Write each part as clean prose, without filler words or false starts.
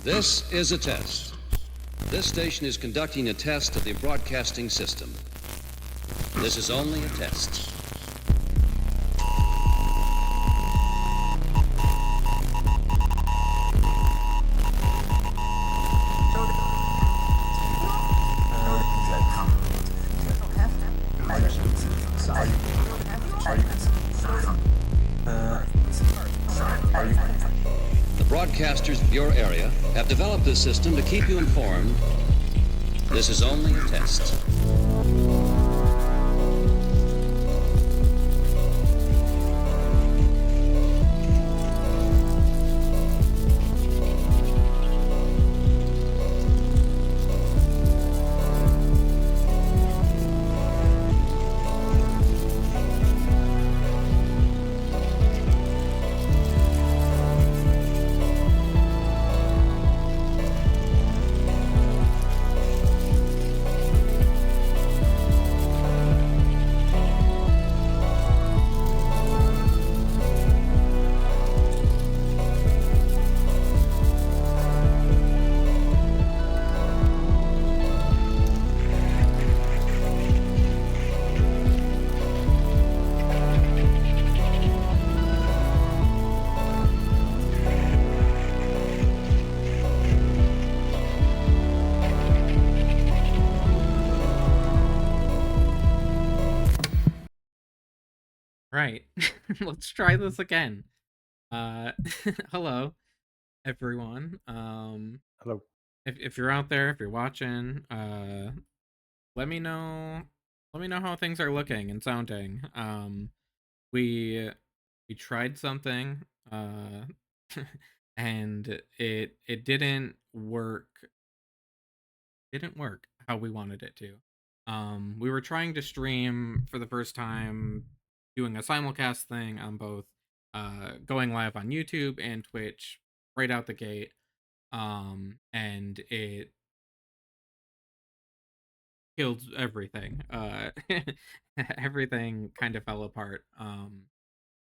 This is a test. This station is conducting a test of the broadcasting system. This is only a test. The broadcasters of your area have developed this system to keep you informed. This is only a test. Right. Let's try this again. Uh hello everyone. Hello. If you're out there, if you're watching, let me know how things are looking and sounding. We tried something and it didn't work how we wanted it to. We were trying to stream for the first time, doing a simulcast thing on both, going live on YouTube and Twitch right out the gate. And it killed everything. Everything kind of fell apart.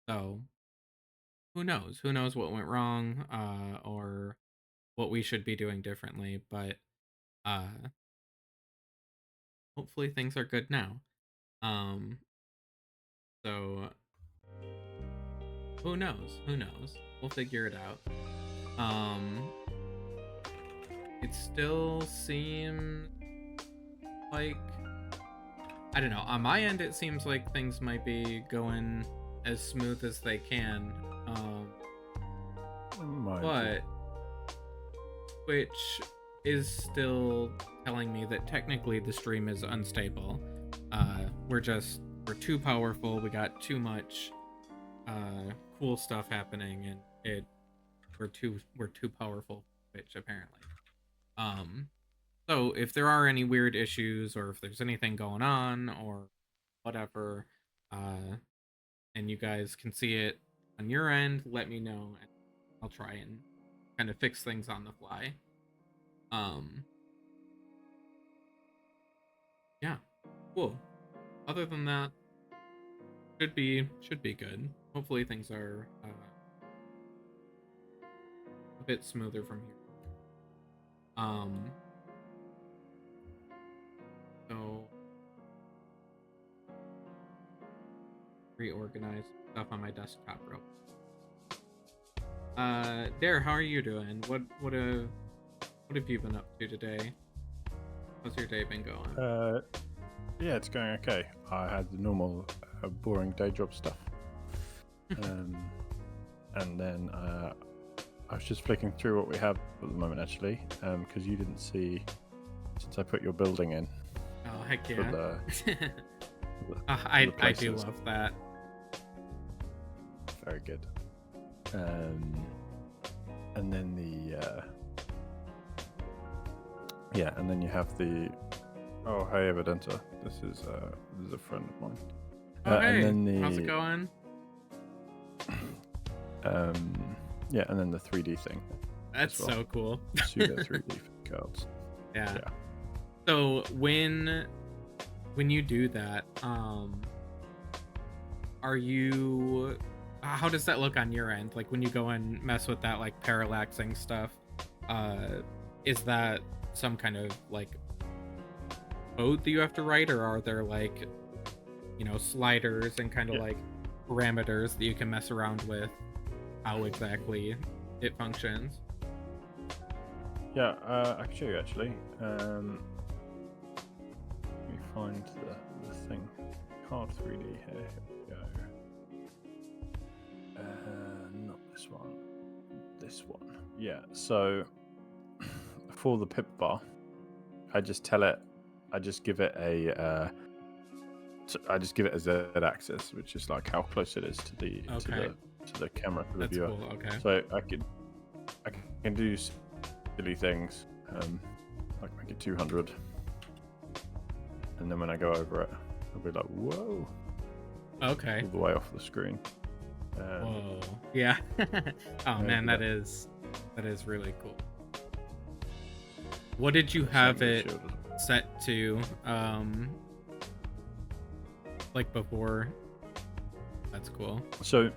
So who knows? Who knows what went wrong, or what we should be doing differently? But uh, hopefully things are good now. Um, so who knows? Who knows? We'll figure it out. It still seems like, I don't know. On my end, it seems like things might be going as smooth as they can. But Twitch is still telling me that technically the stream is unstable. We're too powerful. We got too much cool stuff happening, and we're too powerful for Twitch apparently. So if there are any weird issues, or if there's anything going on or whatever, and you guys can see it on your end, let me know and I'll try and kind of fix things on the fly. Yeah, cool. Other than that, should be good. Hopefully things are a bit smoother from here. So reorganize stuff on my desktop real quick. Dare, how are you doing? What have you been up to today? How's your day been going? Yeah, it's going okay. I had the normal boring day job stuff. And then I was just flicking through what we have at the moment, actually, because you didn't see, since I put your building in. Oh, heck yeah. I do love that. Very good. And then and then you have the, oh, hey, Evidenta. This is a friend of mine. Oh, hey, and then how's it going? And then the 3D thing. That's so cool. Pseudo 3D cards. Yeah. So when you do that, are you, how does that look on your end? Like when you go and mess with that like parallaxing stuff, is that some kind of like code that you have to write, or are there like, sliders and kind of Yeah. like parameters that you can mess around with how exactly it functions? Yeah, I can show you actually. Let me find the thing. Card 3D here. Here we go. Not this one. This one. Yeah. So for the pip bar, I just tell it. I just give it a. I just give it a z-axis, which is like how close it is to the Okay. to the camera, to the That's viewer. cool. Okay. So I can do silly things, like make it 200, and then when I go over it, I'll be like, whoa, Okay. all the way off the screen. Whoa. Yeah. Oh man, yeah. that is really cool. What did you Same have with it shield as well. set to? Like before? That's cool. So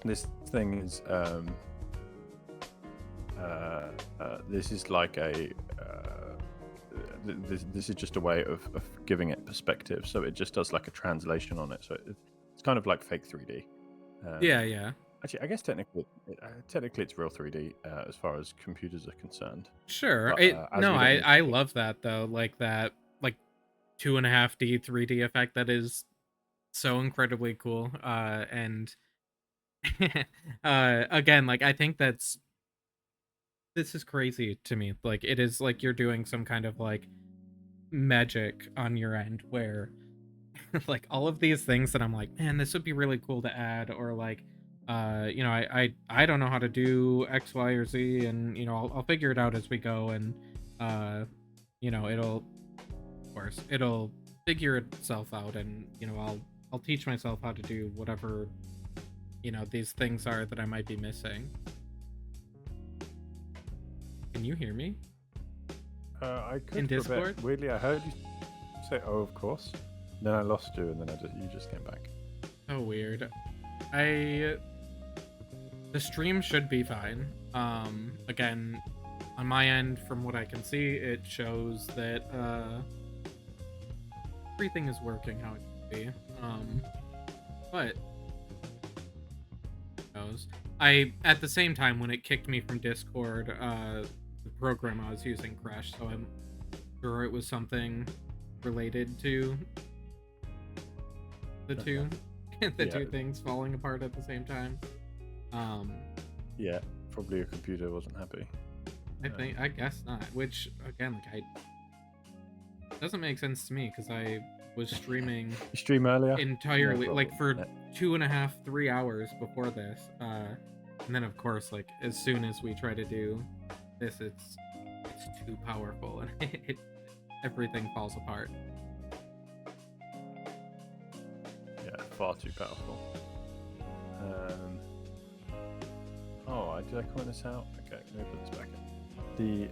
this thing is this is like a this is just a way of giving it perspective. So it just does like a translation on it. So it's kind of like fake 3D. Yeah. Actually, I guess technically it's real 3D as far as computers are concerned. Sure. But as No, we don't I love that though. Like that, like 2.5D 3D effect. That is so incredibly cool. And again, like I think this is crazy to me. Like it is like you're doing some kind of like magic on your end where like all of these things that I'm like, man, this would be really cool to add, or like I don't know how to do X, Y, or Z, and I'll figure it out as we go, and it'll, of course, it'll figure itself out, and I'll teach myself how to do whatever these things are that I might be missing. Can you hear me? I could In for a bit. Discord? Weirdly, I heard you say, "Oh, of course." Then I lost you, and then you just came back. Oh, weird. The stream should be fine. Again, on my end, from what I can see, it shows that everything is working how it should be. But who knows? At the same time, when it kicked me from Discord, the program I was using crashed, so I'm sure it was something related to the two two things falling apart at the same time. Yeah, probably your computer wasn't happy. I guess not. Which again, like doesn't make sense to me because I was streaming You stream earlier? entirely No like for problem. 2.5-3 hours before this, and then of course, like as soon as we try to do this, it's too powerful and everything falls apart. Yeah, far too powerful. Did I comment this out? Okay, let me put this back in.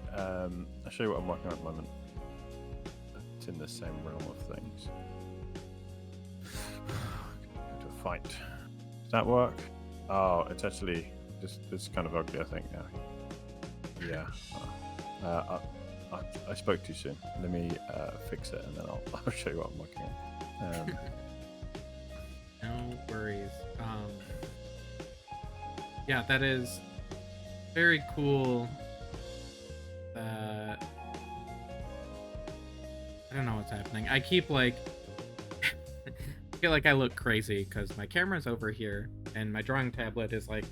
I'll show you what I'm working on at the moment. It's in the same realm of things. Go to a fight. Does that work? Oh, it's actually it's kind of ugly, I think. Yeah. I spoke too soon. Let me fix it, and then I'll show you what I'm working on. No worries. Yeah, that is very cool. I don't know what's happening. I keep like I feel like I look crazy because my camera's over here and my drawing tablet is like,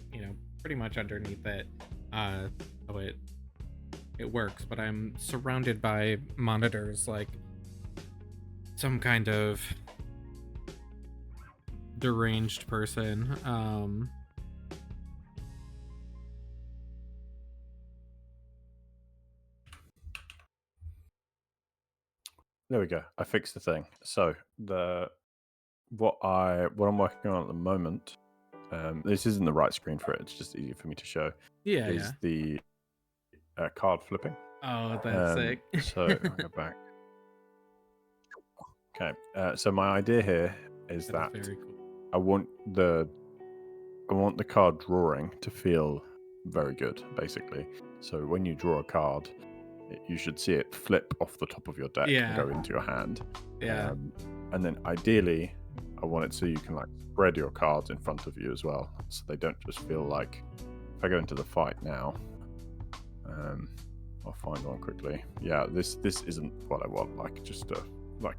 pretty much underneath it. So it works, but I'm surrounded by monitors like some kind of deranged person. There we go. I fixed the thing. So what I'm working on at the moment, this isn't the right screen for it. It's just easier for me to show. Yeah. Is the card flipping? Oh, that's sick. So I'll go back. Okay. So my idea here is that very cool. I want the card drawing to feel very good, basically. So when you draw a card, you should see it flip off the top of your deck Yeah. and go into your hand. Yeah. And then ideally, I want it so you can like spread your cards in front of you as well, so they don't just feel like. If I go into the fight now, I'll find one quickly. Yeah, this isn't what I want. Like just a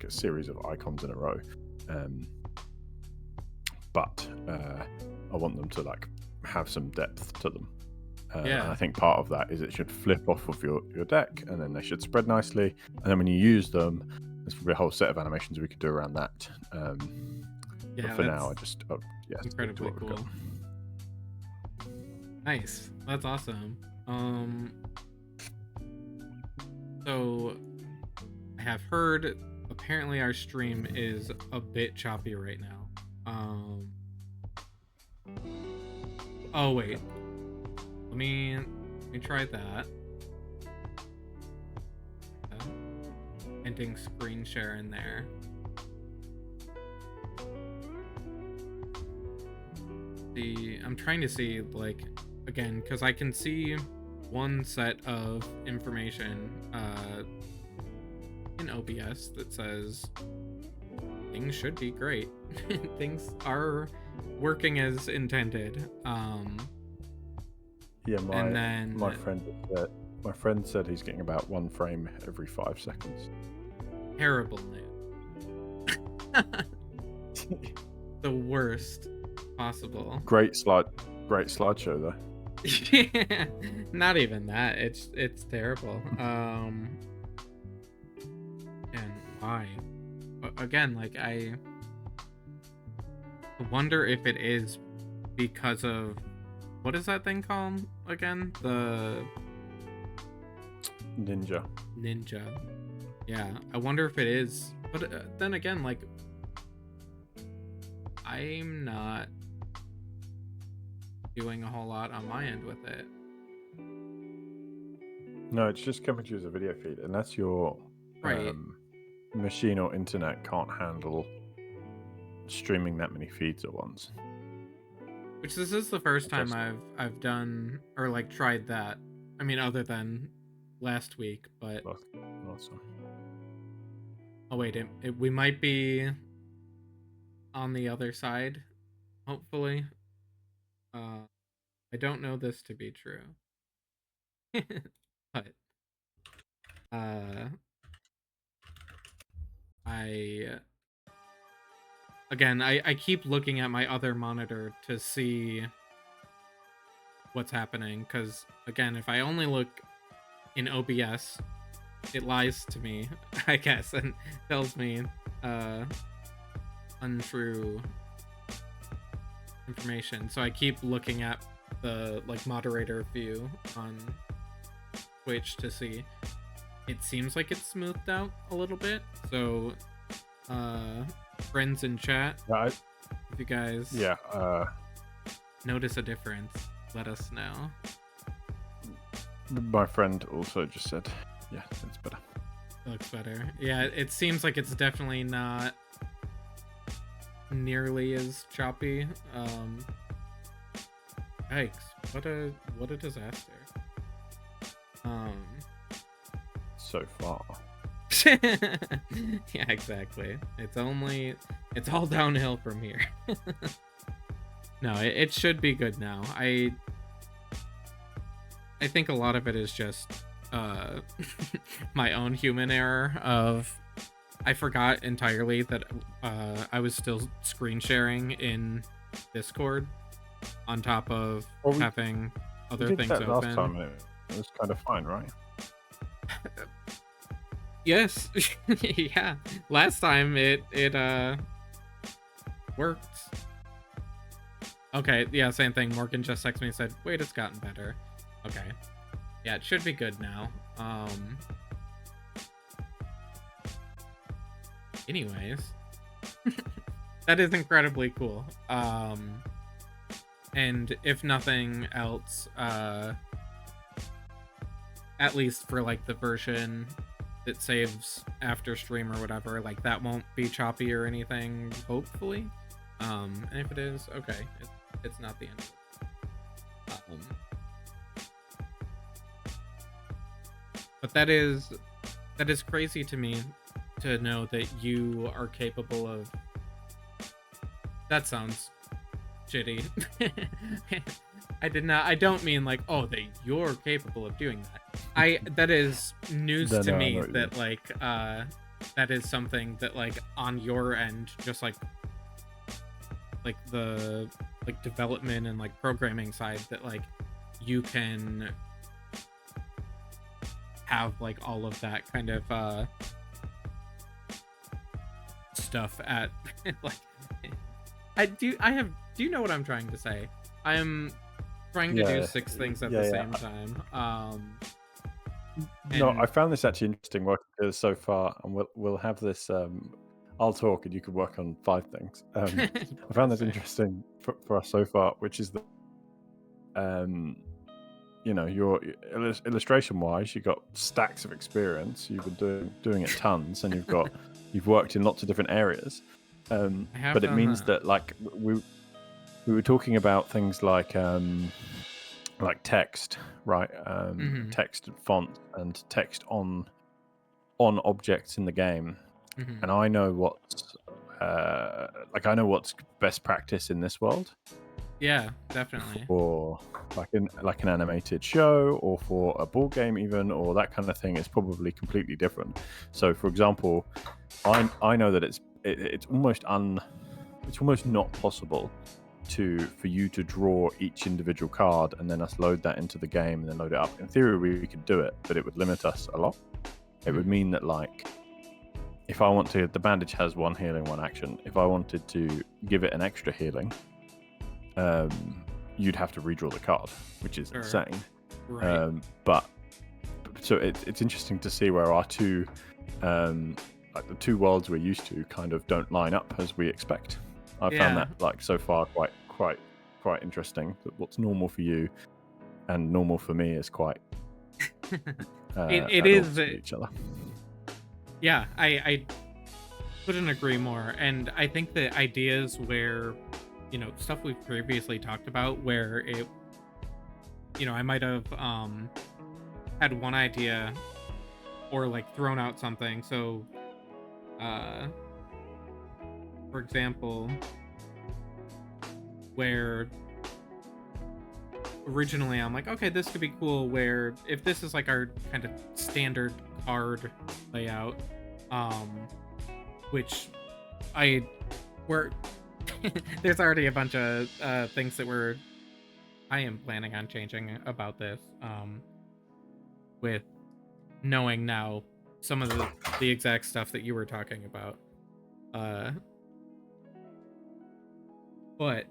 series of icons in a row. But I want them to like have some depth to them. Yeah. And I think part of that is it should flip off of your deck, and then they should spread nicely. And then when you use them, there's probably a whole set of animations we could do around that. Yeah, but for now, I just yeah, incredibly cool. Nice. That's awesome. So I have heard apparently our stream is a bit choppy right now. Oh wait. Let me try that. Ending screen share in there. I'm trying to see, like, again, because I can see one set of information in OBS that says things should be great. Things are working as intended. Yeah, and then my friend said he's getting about 1 frame every 5 seconds. Terrible, man. The worst possible. Great slideshow though. Not even that. It's terrible. And why? Again, like I wonder if it is because of what is that thing called again? The Ninja. Yeah, I wonder if it is. But then again, like I'm not doing a whole lot on my end with it. No, it's just coming to you as a video feed, and that's your Right. Machine or internet can't handle streaming that many feeds at once. Which this is the first time I've done or like tried that. I mean, other than last week, but Awesome. oh wait, we might be on the other side. Hopefully, I don't know this to be true, but I keep looking at my other monitor to see what's happening, because again, if I only look in OBS, it lies to me, I guess, and tells me untrue information. So I keep looking at the like moderator view on Twitch to see. It seems like it's smoothed out a little bit. So friends in chat, if you guys notice a difference, let us know. My friend also just said, yeah, it's better. It looks better. Yeah, it seems like it's definitely not nearly as choppy. Yikes! What a disaster. So far. Yeah, exactly. It's all downhill from here. No, it should be good now. I think a lot of it is just my own human error of I forgot entirely that I was still screen sharing in Discord on top of having other things open. Last time it was kind of fine, right? Yes. Yeah. Last time it worked. Okay, yeah, same thing. Morgan just texted me and said, wait, it's gotten better. Okay. Yeah, it should be good now. Anyways. That is incredibly cool. And if nothing else, at least for like the version that saves after stream or whatever, like that won't be choppy or anything, hopefully. And if it is, okay, it's not the end. But that is crazy to me to know that you are capable of. That sounds shitty. I don't mean like, oh, that you're capable of doing that. That is news No, to no, I me know what you that like that is something that like on your end, just like the like development and like programming side, that like you can have like all of that kind of stuff at like do you know what I'm trying to say? I'm trying to do Yeah, 6 things at yeah, the yeah. same time. No, I And found this actually interesting working together so far, and we'll have this. I'll talk, and you could work on 5 things. I found this Perfect. interesting for us so far, which is that your illustration wise, you got stacks of experience. You've been doing it tons, and you've worked in lots of different areas. I have But it done means that. that like we were talking about things like text, right? Mm-hmm. Text and font and text on objects in the game, Mm-hmm. and I know what's best practice in this world Yeah, definitely. for like an animated show or for a board game even, or that kind of thing is probably completely different. So for example, I know that it's almost not possible for you to draw each individual card and then us load that into the game and then load it up. In theory we could do it, but it would limit us a lot. It would Mm-hmm. mean that like if I want to, the bandage has 1 healing, 1 action. If I wanted to give it an extra healing, you'd have to redraw the card, which is Sure. insane. Right. But so it's interesting to see where our two, like the two worlds we're used to, kind of don't line up as we expect. I found Yeah. that like so far quite interesting. That what's normal for you and normal for me is quite It at odds is. with each other. Yeah, I couldn't agree more. And I think the ideas where, stuff we've previously talked about, where it, I might have had one idea or like thrown out something. So, uh, for example, where originally I'm like, okay, this could be cool. Where if this is like our kind of standard card layout, um, which I were there's already a bunch of things that I am planning on changing about this, with knowing now some of the exact stuff that you were talking about, uh but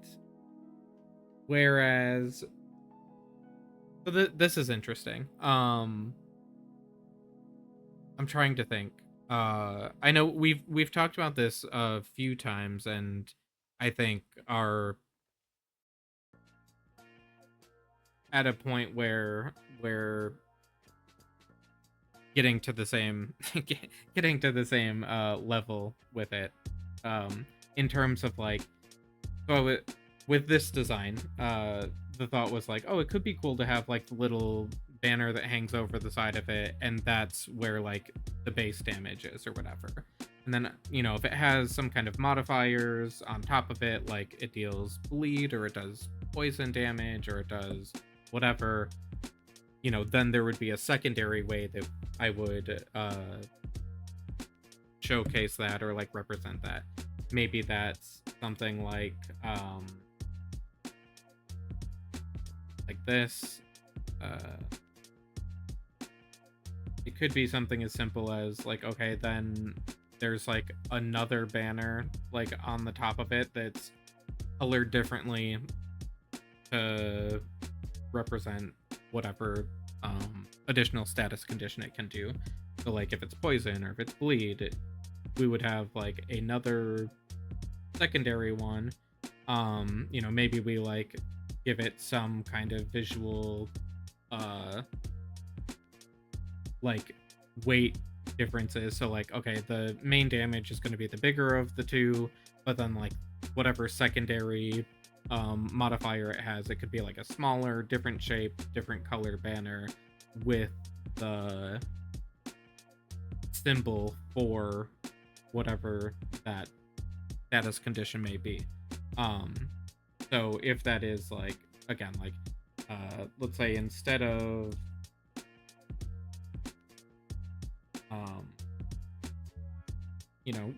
whereas so this is interesting. I'm trying to think. I know we've talked about this a few times, and I think are at a point where we're getting to the same getting to the same level with it, in terms of like, so with this design, the thought was like, oh, it could be cool to have like the little banner that hangs over the side of it, and that's where like the base damage is or whatever. And then, if it has some kind of modifiers on top of it, like it deals bleed or it does poison damage or it does whatever, then there would be a secondary way that I would showcase that or like represent that. Maybe that's something like this. It could be something as simple as like, okay, then there's like another banner like on the top of it that's colored differently to represent whatever additional status condition it can do. So like if it's poison or if it's bleed, we would have like another secondary one. Maybe we like give it some kind of visual like weight differences. So like, okay, the main damage is going to be the bigger of the two, but then like whatever secondary modifier it has, it could be like a smaller, different shape, different color banner with the symbol for whatever that status condition may be. So if that is like, again, like let's say instead of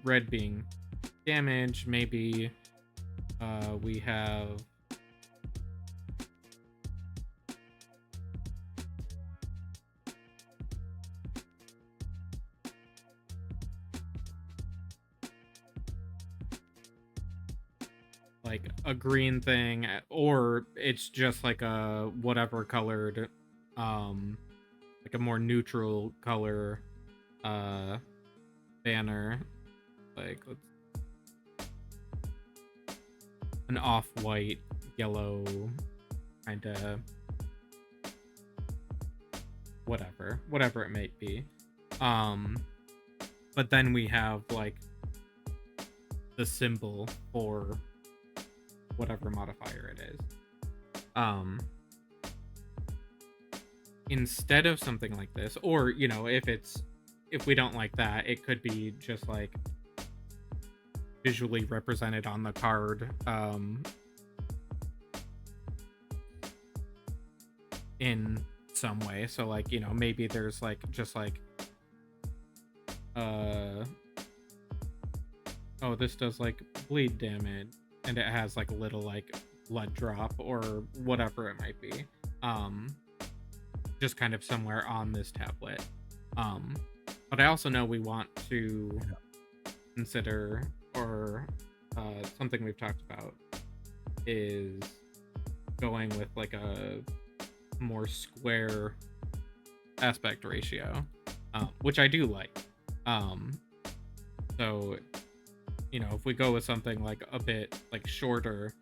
red being damage, maybe we have like a green thing, or it's just like a whatever colored like a more neutral color banner, like an off-white yellow kind of whatever it might be. But then we have like the symbol for whatever modifier it is. Instead of something like this, or if we don't like that, it could be just like visually represented on the card in some way. So like, maybe there's like just like oh, this does like bleed damage, and it has like a little like blood drop or whatever it might be, just kind of somewhere on this tablet. But I also know we want to consider, or something we've talked about is going with like a more square aspect ratio, which I do like. So if we go with something like a bit like shorter,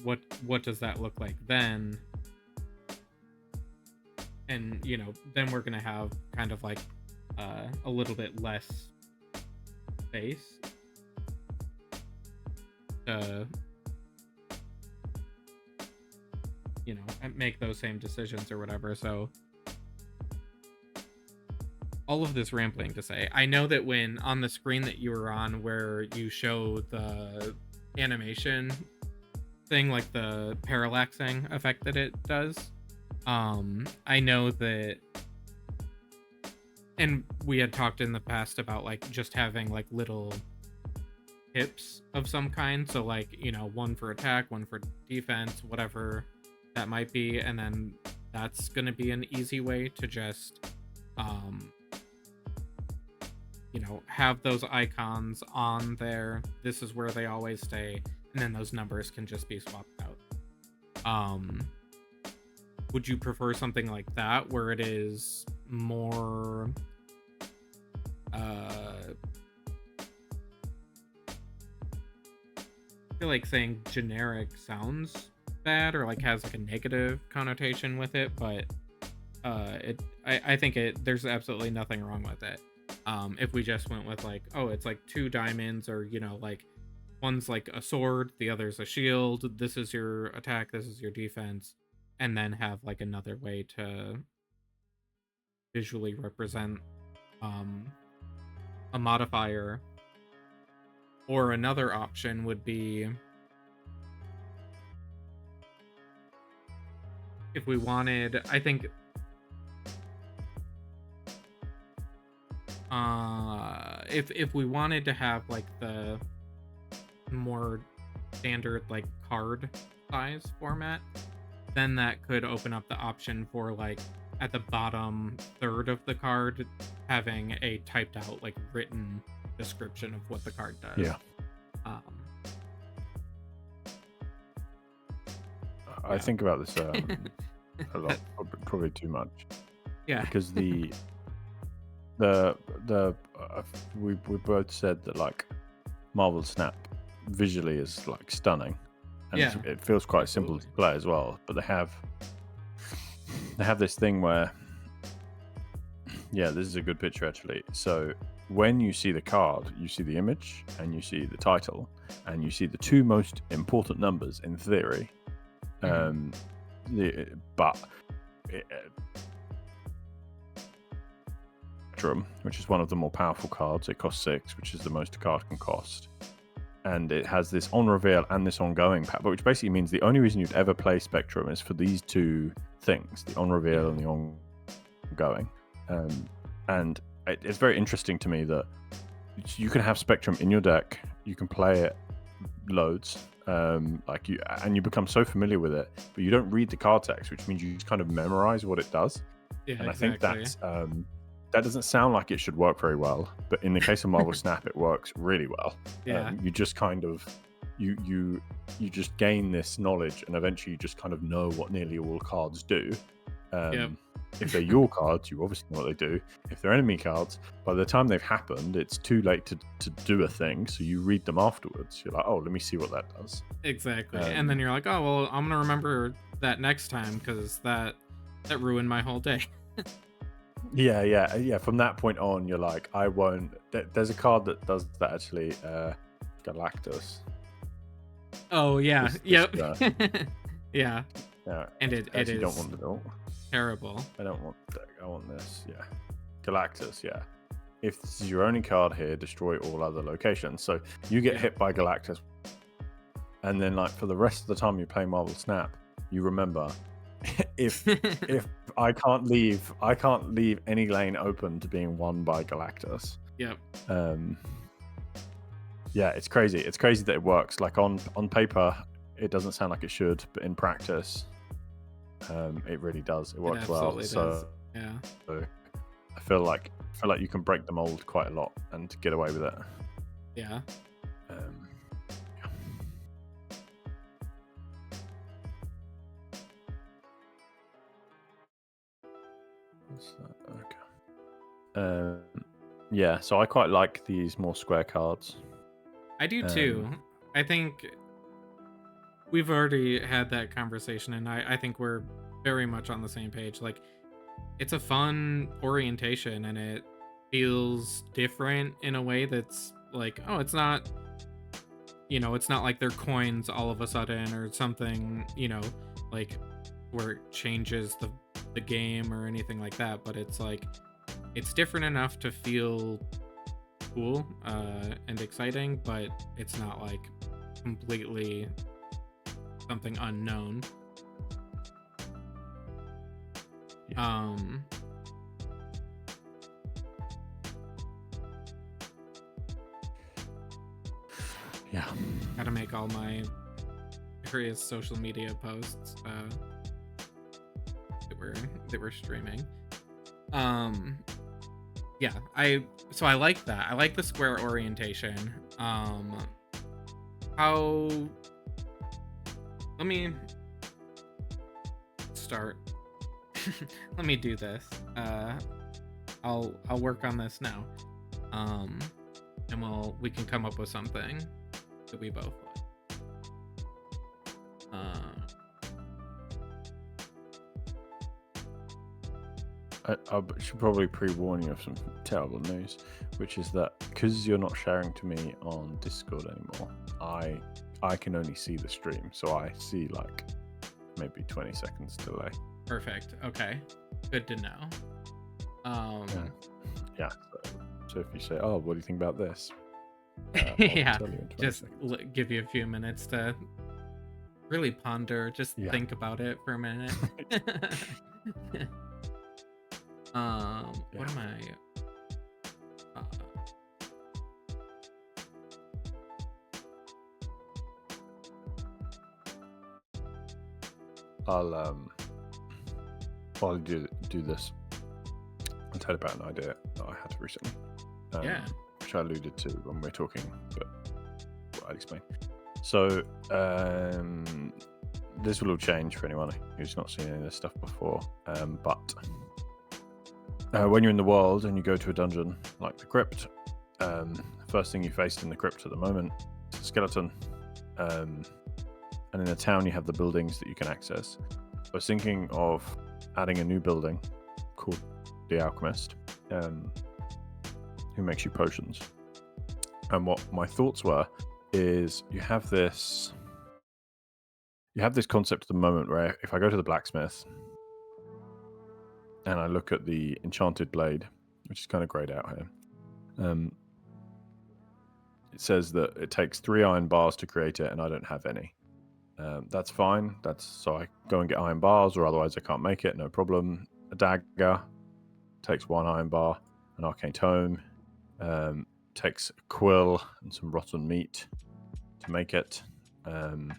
what does that look like then? And then we're gonna have kind of like a little bit less space to make those same decisions or whatever. So all of this rambling to say, I know that when on the screen that you were on where you show the animation thing, like the parallaxing effect that it does, I know that, and we had talked in the past about like just having like little tips of some kind, so like one for attack, one for defense, whatever that might be, and then that's gonna be an easy way to just have those icons on there. This is where they always stay, and then those numbers can just be swapped out. Would you prefer something like that where it is more I feel like saying generic sounds bad, or like has like a negative connotation with it, but I think there's absolutely nothing wrong with it. If we just went with like, oh, it's like 2 diamonds, or like one's like a sword, the other's a shield, this is your attack, this is your defense, and then have like another way to visually represent a modifier. Or another option would be, if we wanted, I think if we wanted to have like the more standard like card size format, then that could open up the option for like at the bottom third of the card having a typed out like written description of what the card does. Yeah. I think about this a lot, probably too much. Yeah. Because we both said that like Marvel Snap visually is like stunning, and Yeah. it feels quite simple to play as well. But they have this thing where, yeah, this is a good picture actually. So when you see the card, you see the image and you see the title, and you see the 2 most important numbers in theory. Spectrum, which is one of the more powerful cards. It costs 6, which is the most a card can cost. And it has this on reveal and this ongoing power, which basically means the only reason you'd ever play Spectrum is for these two things, the on reveal and the ongoing. And it's very interesting to me that you can have Spectrum in your deck, you can play it loads, and you become so familiar with it, but you don't read the card text, which means you just kind of memorize what it does. Yeah, And exactly. I think that's that doesn't sound like it should work very well, but in the case of Marvel Snap, it works really well. Yeah. You just kind of you just gain this knowledge, and eventually you just kind of know what nearly all cards do. If they're your cards, you obviously know what they do. If they're enemy cards, by the time they've happened, it's too late to do a thing. So you read them afterwards. You're like, oh, let me see what that does. Exactly. And then you're like, oh, well, I'm going to remember that next time because that ruined my whole day. Yeah. From that point on, you're like, I won't. There's a card that does that actually, Galactus. Oh, yeah. Yep. Yeah. Yeah. And it is. You don't want the terrible. I don't want that. I want this. Yeah. Galactus. Yeah. If this is your only card here, destroy all other locations. So you get hit by Galactus, and then like for the rest of the time you play Marvel Snap, you remember if I can't leave any lane open to being won by Galactus. Yep. Yeah, it's crazy. It's crazy that it works. Like on paper, it doesn't sound like it should, but in practice, it really does. It works well. Does. So yeah. So I feel like you can break the mold quite a lot and get away with it. Yeah. Okay. Yeah, so I quite like these more square cards. I do too. I think we've already had that conversation, and I think we're very much on the same page. Like, it's a fun orientation, and it feels different in a way that's like, oh, it's not, it's not like they're coins all of a sudden or something, like where it changes the game or anything like that. But it's like, it's different enough to feel cool and exciting, but it's not like completely something unknown. Yeah. Gotta make all my various social media posts that we're streaming. Yeah, I like that. I like the square orientation. Let me start. Let me do this. I'll work on this now. And we can come up with something that we both like. I should probably pre-warn you of some terrible news, which is that because you're not sharing to me on Discord anymore, I can only see the stream, so I see like maybe 20 seconds delay. Perfect. Okay. Good to know. Yeah. So if you say, "Oh, what do you think about this?" Yeah, tell you in 20 just seconds. give you a few minutes to really ponder. Just think about it for a minute. What am I? I'll do this. I'll tell you about an idea that I had recently. Which I alluded to when we were talking, but I'll explain. So this will all change for anyone who's not seen any of this stuff before. But when you're in the world and you go to a dungeon like the crypt, the first thing you face in the crypt at the moment is a skeleton. And in a town you have the buildings that you can access. I was thinking of adding a new building called the Alchemist, who makes you potions. And what my thoughts were is you have this concept at the moment where if I go to the blacksmith and I look at the enchanted blade which is kind of grayed out here. It says that it takes 3 iron bars to create it, and I don't have any. That's fine. So I go and get iron bars, or otherwise I can't make it. No problem. A dagger takes 1 iron bar. An arcane tome takes a quill and some rotten meat to make it. Fine.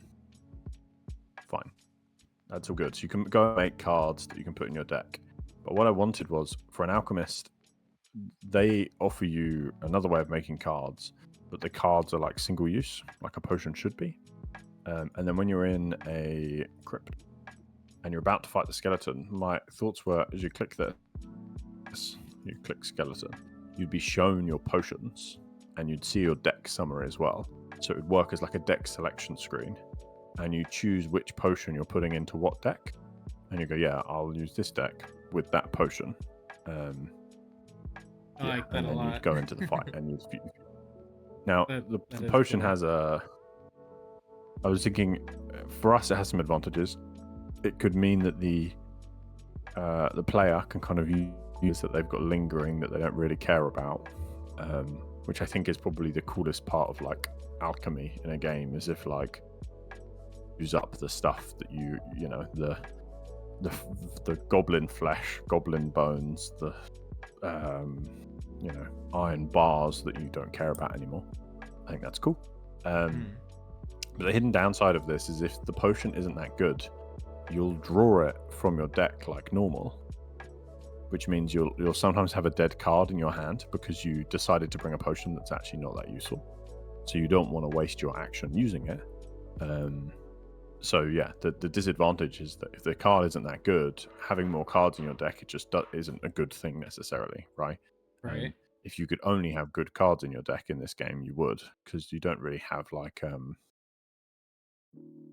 That's all good. So you can go and make cards that you can put in your deck. But what I wanted was, for an alchemist, they offer you another way of making cards, but the cards are like single use, like a potion should be. And then when you're in a crypt and you're about to fight the skeleton, my thoughts were, as you click this, you click skeleton, you'd be shown your potions and you'd see your deck summary as well. So it would work as like a deck selection screen, and you choose which potion you're putting into what deck, and you go, yeah, I'll use this deck with that potion. I like that and a then lot. you'd go into the fight and you'd. Now the is potion cool. has a. I was thinking, for us, it has some advantages. It could mean that the player can kind of use that they've got lingering that they don't really care about, which I think is probably the coolest part of like alchemy in a game, is if like use up the stuff that you know, the goblin flesh, goblin bones, the iron bars that you don't care about anymore. I think that's cool. But the hidden downside of this is if the potion isn't that good, you'll draw it from your deck like normal, which means you'll sometimes have a dead card in your hand because you decided to bring a potion that's actually not that useful. So you don't want to waste your action using it. So yeah, the disadvantage is that if the card isn't that good, having more cards in your deck, it just isn't a good thing necessarily, right? Right. If you could only have good cards in your deck in this game, you would, because you don't really have like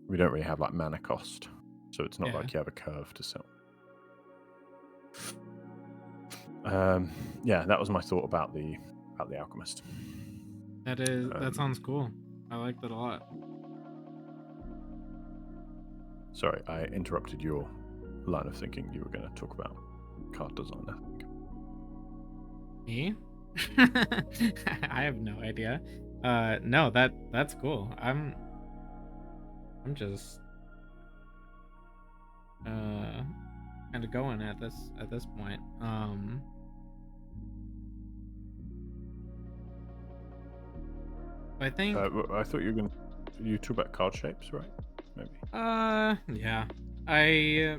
we don't really have like mana cost, so it's not like you have a curve to sell. Yeah, that was my thought about the alchemist. That sounds cool. I like that a lot. Sorry, I interrupted your line of thinking. You were going to talk about card design, I think. Me? I have no idea. No, that's cool. I'm just kind of going at this point. I think I thought you were going to talk about card shapes, right? Maybe. Yeah. I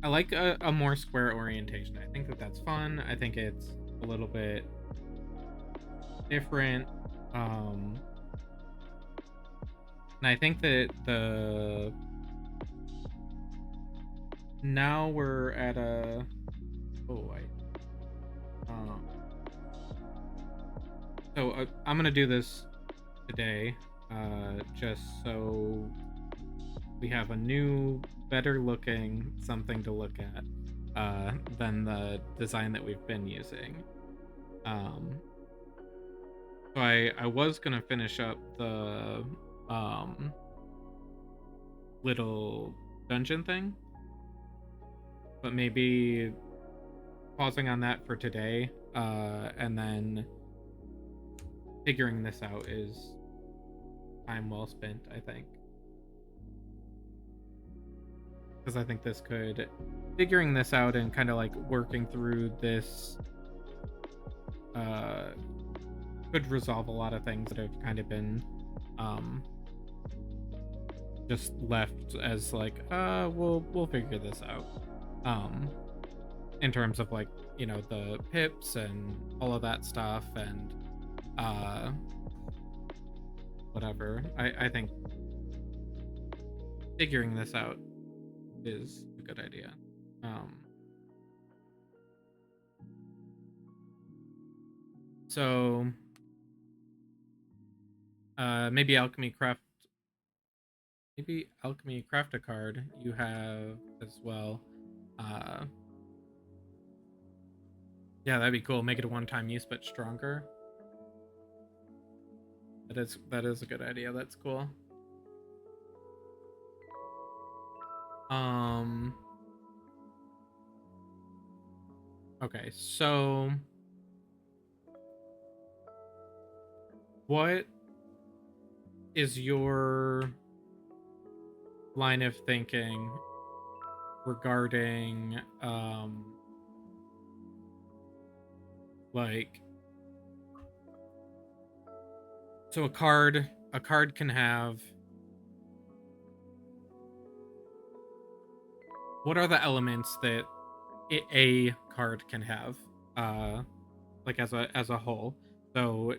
like a more square orientation. I think that's fun. I think it's a little bit different. And I think that now we're at a so I'm gonna do this today, just so we have a new, better looking something to look at than the design that we've been using. So I was gonna finish up the little dungeon thing, but maybe pausing on that for today, and then figuring this out is time well spent, I think. Because I think figuring this out and kind of like working through this could resolve a lot of things that have kind of been just left as like we'll figure this out, in terms of like, you know, the pips and all of that stuff, and whatever. I think figuring this out is a good idea. So maybe alchemy craft a card you have as well. Yeah, that'd be cool. Make it a one-time use but stronger. That is a good idea. That's cool. Okay, so what is your line of thinking regarding like so a card can have what are the elements that a card can have like as a whole. So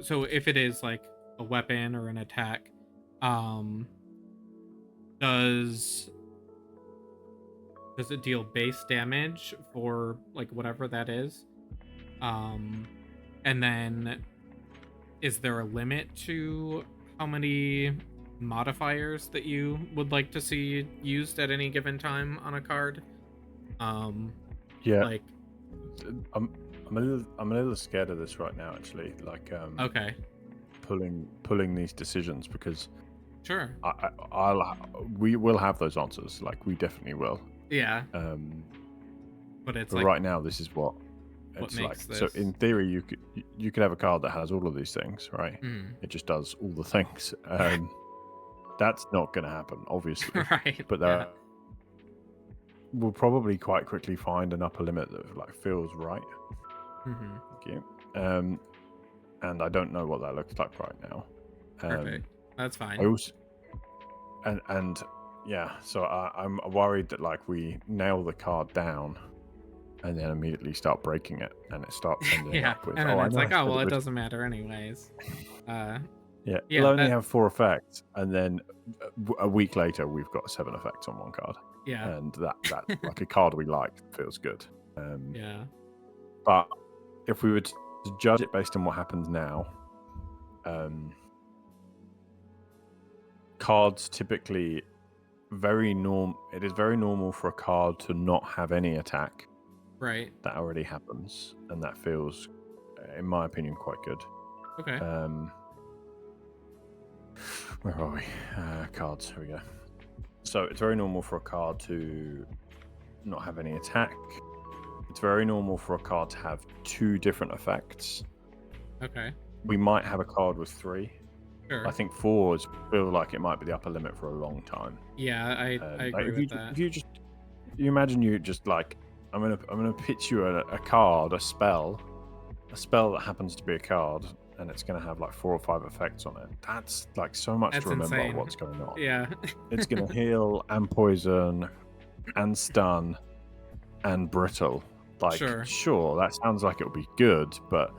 so if it is like a weapon or an attack, um does does it deal base damage for like whatever that is? um and then is there a limit to how many modifiers that you would like to see used at any given time on a card? um Yeah, like I'm a little scared of this right now, actually. Like, okay, pulling these decisions, because sure, we will have those answers. Like, we definitely will. yeah, Um, but it's but like right now, this is what what it's like. makes So, this in theory, you could have a card that has all of these things, right? mm, It just does all the things. That's not going to happen, obviously. right, But yeah, we'll probably quite quickly find an upper limit that like feels right. hmm, Thank you. And I don't know what that looks like right now. perfect, that's I fine. also and yeah, so I'm worried that like we nail the card down and then immediately start breaking it, and it starts ending Yeah, up with, and then I it's know like, I oh said well, it it would. doesn't matter anyways. uh Yeah, yeah, it'll only that have 4 effects, and then a week later we've got 7 effects on one card, yeah, and that like a card we like feels good. yeah, But if we were to judge it based on what happens now, cards typically it is very normal for a card to not have any attack. right, That already happens, and that feels, in my opinion, quite good. okay, Where are we? Cards, here we go. So it's very normal for a card to not have any attack. It's very normal for a card to have 2 different effects. okay, We might have a card with 3. sure, I think 4s feel like it might be the upper limit for a long time. yeah, I Like, agree with that. if you imagine you just like, I'm gonna pitch you a card, a spell that happens to be a card, and it's gonna have like 4 or 5 effects on it. That's like so much That's to remember insane. what's going on. Yeah. It's gonna heal and poison and stun and brittle. Like, Sure. that sounds like it would be good, but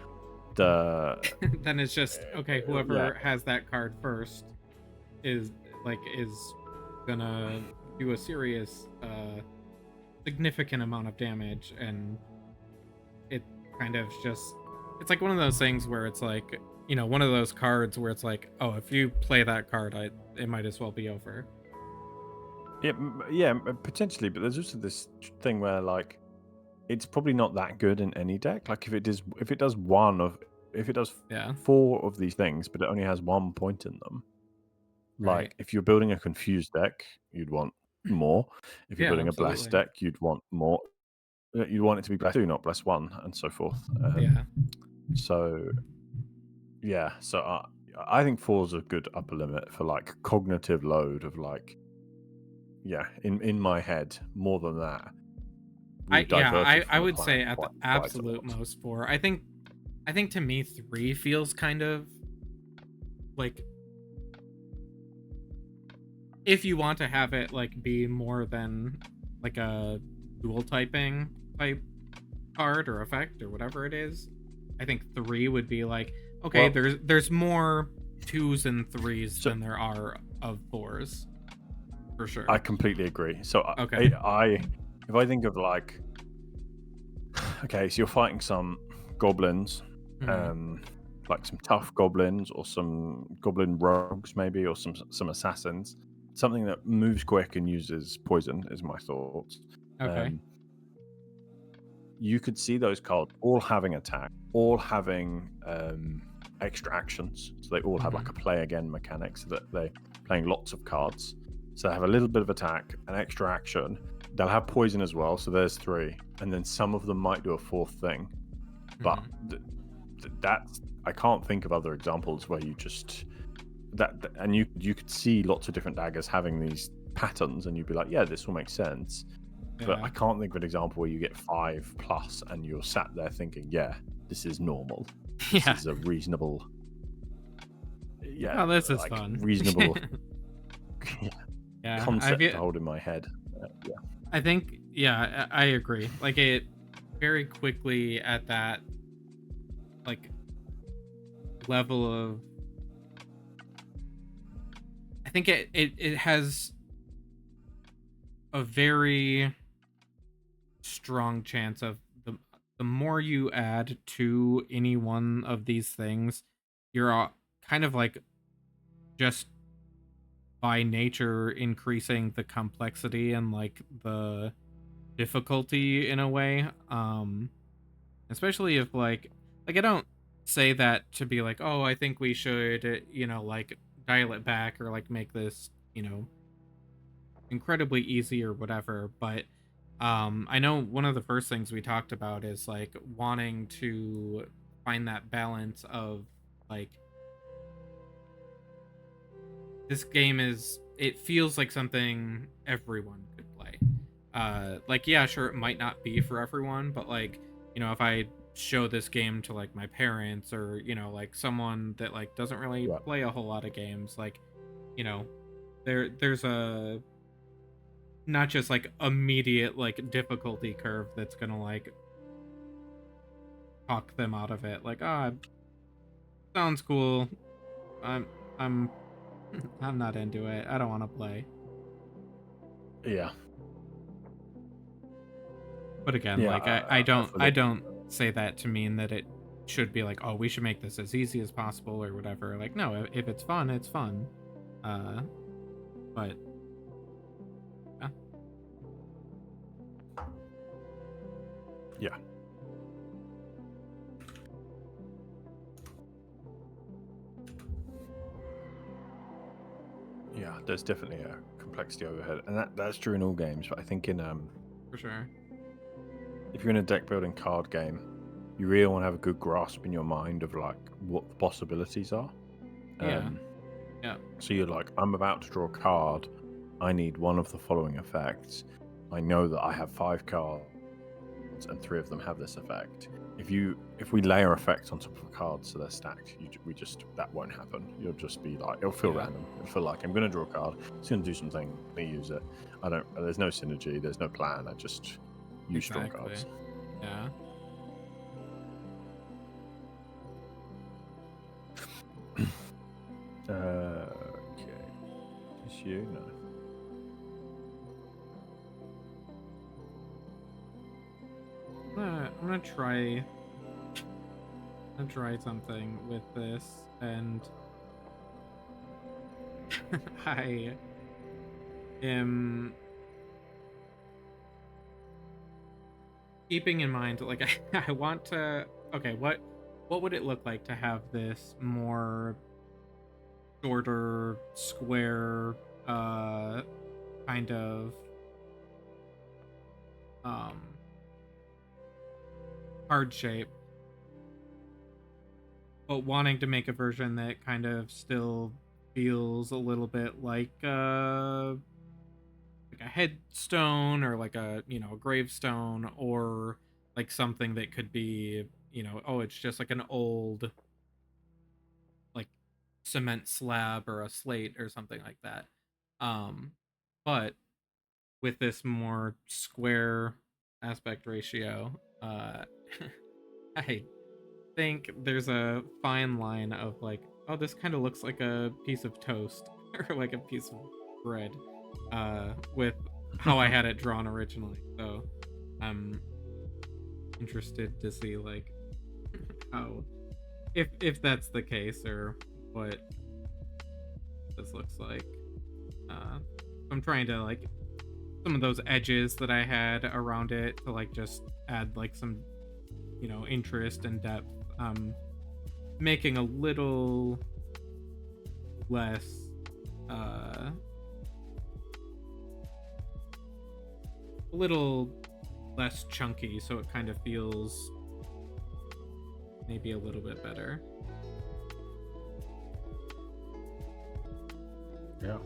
the Then it's just okay, yeah, whoever has that card first is gonna do a serious significant amount of damage, and it kind of just it's like one of those things where it's like, one of those cards where it's like, oh, if you play that card, it might as well be over. yeah, potentially. But there's also this thing where like it's probably not that good in any deck. Like if it does Yeah, 4 of these things, but it only has 1 point in them. Like right. if you're building a confused deck, you'd want more. If you're Yeah, building a blessed absolutely. deck, you'd want more. You'd want it to be blessed 2, not blessed 1, and so forth. Yeah. So yeah, so I think 4 is a good upper limit for like cognitive load of like, yeah, in my head. More than that, we've diverted I from the would plan say at the quite a absolute lot. most 4. I think to me 3 feels kind of like, if you want to have it like be more than like a dual typing type card or effect or whatever it is, I think 3 would be like, okay, Well, there's more 2s and 3s so than there are of 4s for sure. I completely agree. So Okay. if I think of like, okay, so you're fighting some goblins, Mhm. like some tough goblins or some goblin rogues maybe, or some assassins. Something that moves quick and uses poison is my thoughts. Okay. You could see those cards all having attack, all having extra actions. So they all have like Mhm. a play again mechanic, so that they're playing lots of cards. So they have a little bit of attack, an extra action, they'll have poison as well, so there's 3, and then some of them might do a 4th thing, but that's, I can't think of other examples where you just and you could see lots of different daggers having these patterns, and you'd be like, yeah, this will make sense. But Yeah. I can't think of an example where you get 5 plus and you're sat there thinking, yeah, this is normal. This Yeah. is a reasonable. Yeah, Oh, this is like fun. reasonable Yeah, concept to hold in my head. Yeah. I think, yeah, I agree. Like, it very quickly at that, like, level of, I think it has a very strong chance of the more you add to any one of these things, you're kind of like just by nature increasing the complexity and like the difficulty in a way. Especially if like I don't say that to be like, oh, I think we should, like dial it back or like make this, incredibly easy or whatever, but I know one of the first things we talked about is like wanting to find that balance of like, this game it feels like something everyone could play. Like, yeah, sure, it might not be for everyone, but like, if I show this game to like my parents or, like someone that like doesn't really Right. play a whole lot of games, like, there's a not just like immediate like difficulty curve that's gonna like talk them out of it. Like, ah, sounds cool. I'm I'm I'm not into it. I don't want to play. Yeah. But again, Yeah. like I fully- don't say that to mean that it should be like, oh, we should make this as easy as possible or whatever. Like, no, if it's fun, it's fun. But yeah. Yeah. Yeah, there's definitely a complexity overhead, and that's true in all games. But I think in For sure. if you're in a deck building card game, you really want to have a good grasp in your mind of like what the possibilities are. Yeah. Yeah. So you're like, I'm about to draw a card. I need one of the following effects. I know that I have 5 cards, and 3 of them have this effect. If we layer effects on top of cards so they're stacked, that won't happen. You'll just be like, it'll feel random. It'll feel like I'm going to draw a card. It's going to do something. Let me use it. There's no synergy. There's no plan. I just use strong cards. Yeah. Okay. Is you? No. I'm gonna try something with this, and I am keeping in mind, like, I want to. Okay, what would it look like to have this more shorter, square, kind of hard shape, but wanting to make a version that kind of still feels a little bit like a headstone or like a a gravestone, or like something that could be oh, it's just like an old like cement slab or a slate or something like that, but with this more square aspect ratio. I think there's a fine line of like, oh, this kind of looks like a piece of toast or like a piece of bread, with how I had it drawn originally. So I'm interested to see like how, if that's the case, or what this looks like. I'm trying to like some of those edges that I had around it to like just add like some interest and depth, making a little less a little less chunky, so it kind of feels maybe a little bit better. Yeah.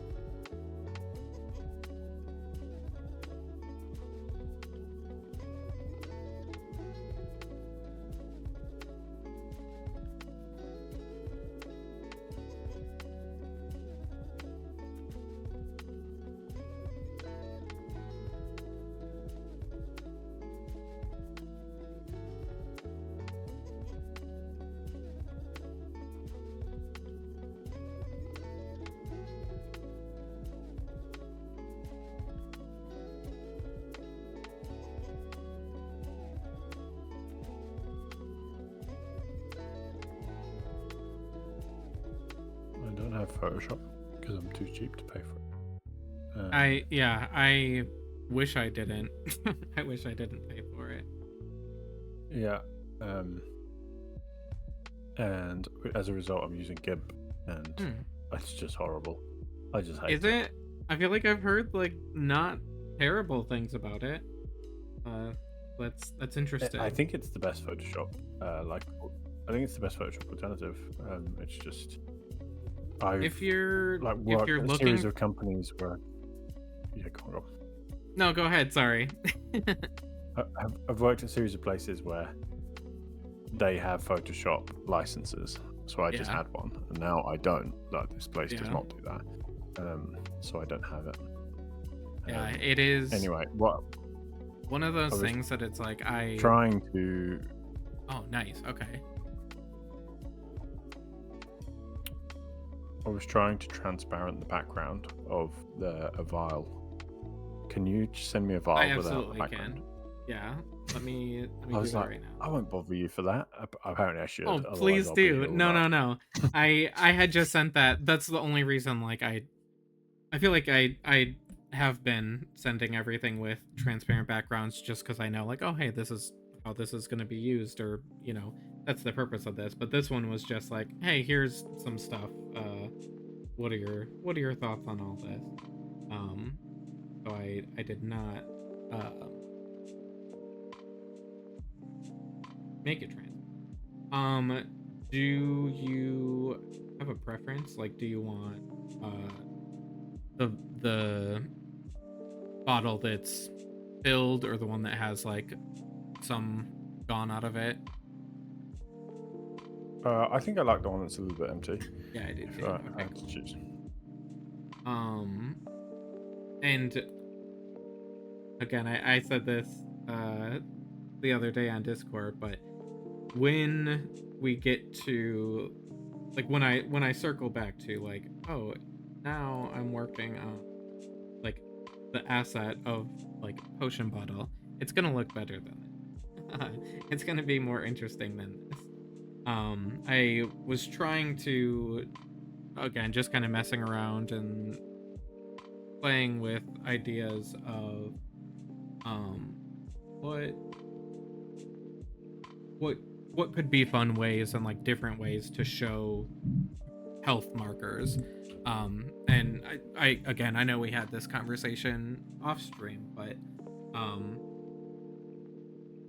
I don't have Photoshop because I'm too cheap to pay for it. I wish I didn't. I wish I didn't pay for it. Yeah. And as a result, I'm using GIMP, and it's just horrible. I just hate Is it? I feel like I've heard like not terrible things about it. That's interesting. I think it's the best Photoshop. I think it's the best Photoshop alternative. It's just if you're worked if you're at a looking, series of companies where go on. no, go ahead. Sorry. I've worked at a series of places where they have Photoshop licenses, so I just had one, and now I don't. Like, this place does not do that, so I don't have it. Yeah, it is. Anyway, one of those things that it's like trying to. Oh, nice. Okay. I was trying to transparent the background of a vial. Can you just send me a vial I without the absolutely background? can. Yeah. Let me I was do that like, right now. I won't bother you for that. Apparently, I should. Oh, Otherwise please I'll be do. here all No, night. no. I had just sent that. That's the only reason. Like I feel like I have been sending everything with transparent backgrounds just because I know, like, oh hey, this is how this is going to be used, or that's the purpose of this. But this one was just like, hey, here's some stuff. What are your thoughts on all this? So I did not make it transparent. Do you have a preference? Like, do you want the bottle that's filled, or the one that has like some gone out of it? I think I like the one that's a little bit empty. Yeah, I did If too. I Okay, had to cool. choose. And again, I said this the other day on Discord, but when we get to like when I circle back to like, oh, now I'm working on like the asset of like potion bottle, it's gonna look better than it. It's gonna be more interesting than this. I was trying to, again, just kind of messing around and playing with ideas of what what could be fun ways and like different ways to show health markers. And I again, I know we had this conversation off stream, but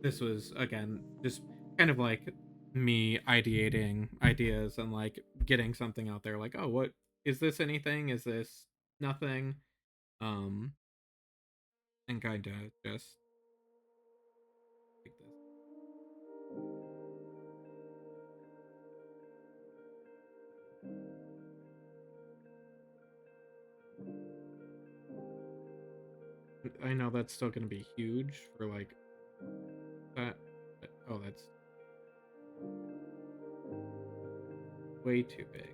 this was again just kind of like me ideating ideas and like getting something out there, like, oh, what is this? Anything? Is this nothing? um and kind of just like this. I know that's still going to be huge for like that, but, oh, that's way too big.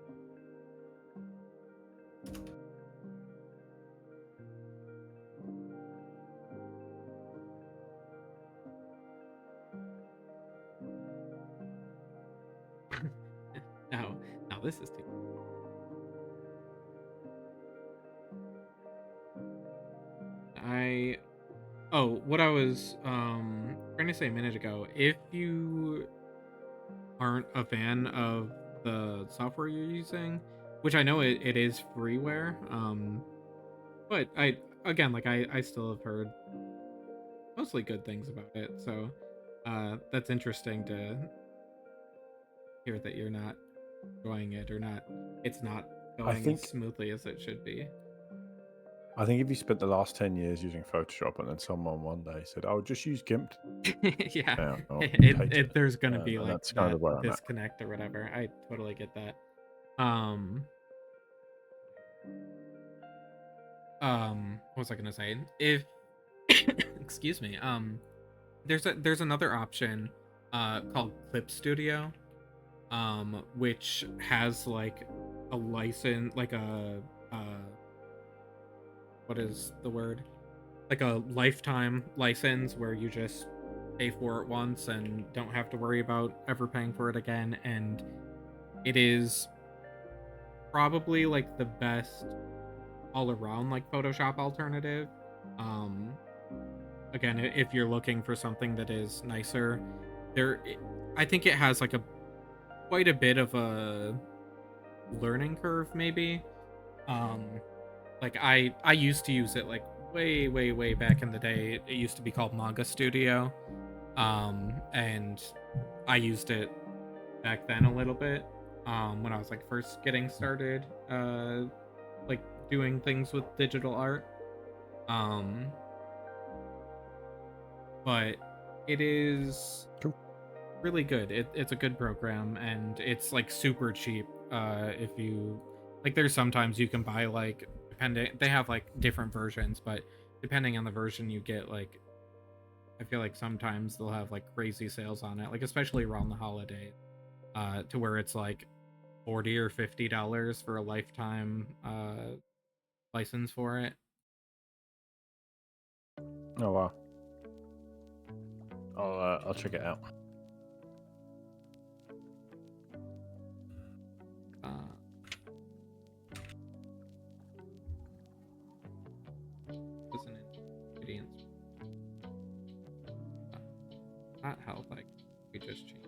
Now this is too. What I was trying to say a minute ago, if you aren't a fan of the software you're using, which I know it is freeware, but I still have heard mostly good things about it. So that's interesting to hear that you're not enjoying it, or not. It's not I going as think smoothly as it should be. I think if you spent the last 10 years using Photoshop and then someone one day said, "Oh, just use GIMP," Yeah, yeah, I'll take it. there's gonna be And like that's kind that of where I'm at. disconnect or whatever. I totally get that. Um, what was I gonna say? If excuse me, there's another option, called Clip Studio, which has like a license, like uh, what is the word? Like a lifetime license where you just pay for it once and don't have to worry about ever paying for it again. And it is probably like the best all around like Photoshop alternative. Um, Again, if you're looking for something that is nicer, I think it has like a quite a bit of a learning curve, maybe. Um, like I used to use it like way back in the day. It used to be called Manga Studio, and I used it back then a little bit, when I was like first getting started, like doing things with digital art. Um, but it is Cool. really good. It's a good program, and it's like super cheap. If you like, there's sometimes you can buy like, depending, they have like different versions, but depending on the version you get, like I feel like sometimes they'll have like crazy sales on it, like especially around the holiday, to where it's like $40 or $50 for a lifetime license for it. Oh wow, I'll check it out. Uh, isn't it ingredients? Not health, like we just changed.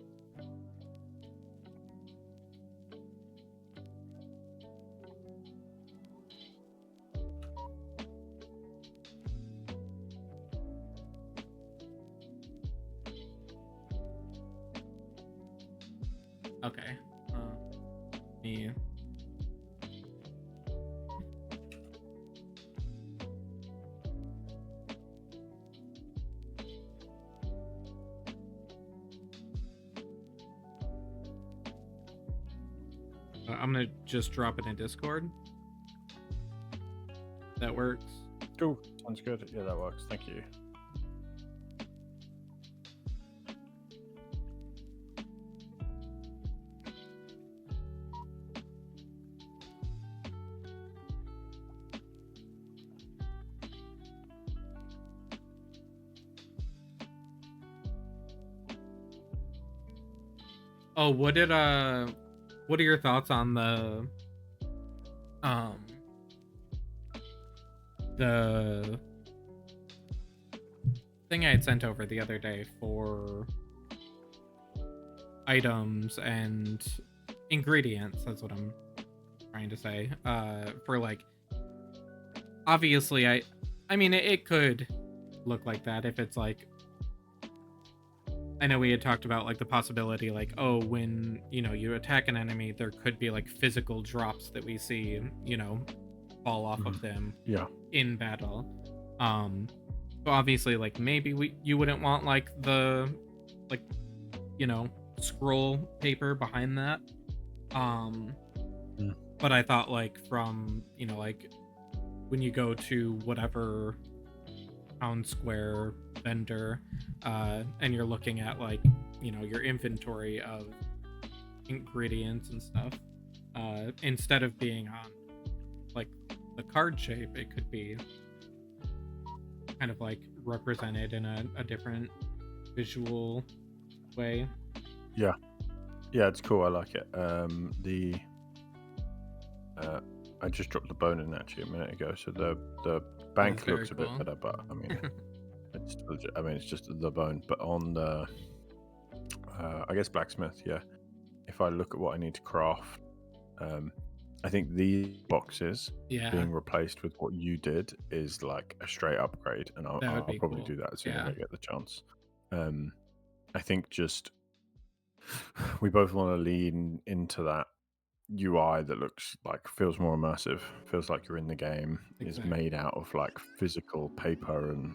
Okay. Me. I'm gonna just drop it in Discord. That works. Cool, sounds good. Yeah, that works. Thank you. Oh, what are your thoughts on um the thing I had sent over the other day for items and ingredients? That's what I'm trying to say. For like, obviously, I mean, it could look like that if it's like, I know we had talked about like the possibility, like, oh, when you attack an enemy, there could be like physical drops that we see, fall off of them Yeah. in battle. So obviously, like, maybe you wouldn't want like the like scroll paper behind that. But I thought, like, from like when you go to whatever town square vendor, and you're looking at like your inventory of ingredients and stuff, instead of being on like the card shape, it could be kind of like represented in a different visual way. Yeah, it's cool. I like it. I just dropped the bone in actually a minute ago, so the bank very looks a bit cool. better, but I mean, it's just the bone. But on the, I guess blacksmith, yeah. If I look at what I need to craft, I think these boxes Yeah, being replaced with what you did is like a straight upgrade, and that would I'll be probably cool. do that as soon as Yeah, I get the chance. Um, I think just we both want to lean into that UI that looks like feels more immersive, feels like you're in the game, is exactly. made out of like physical paper and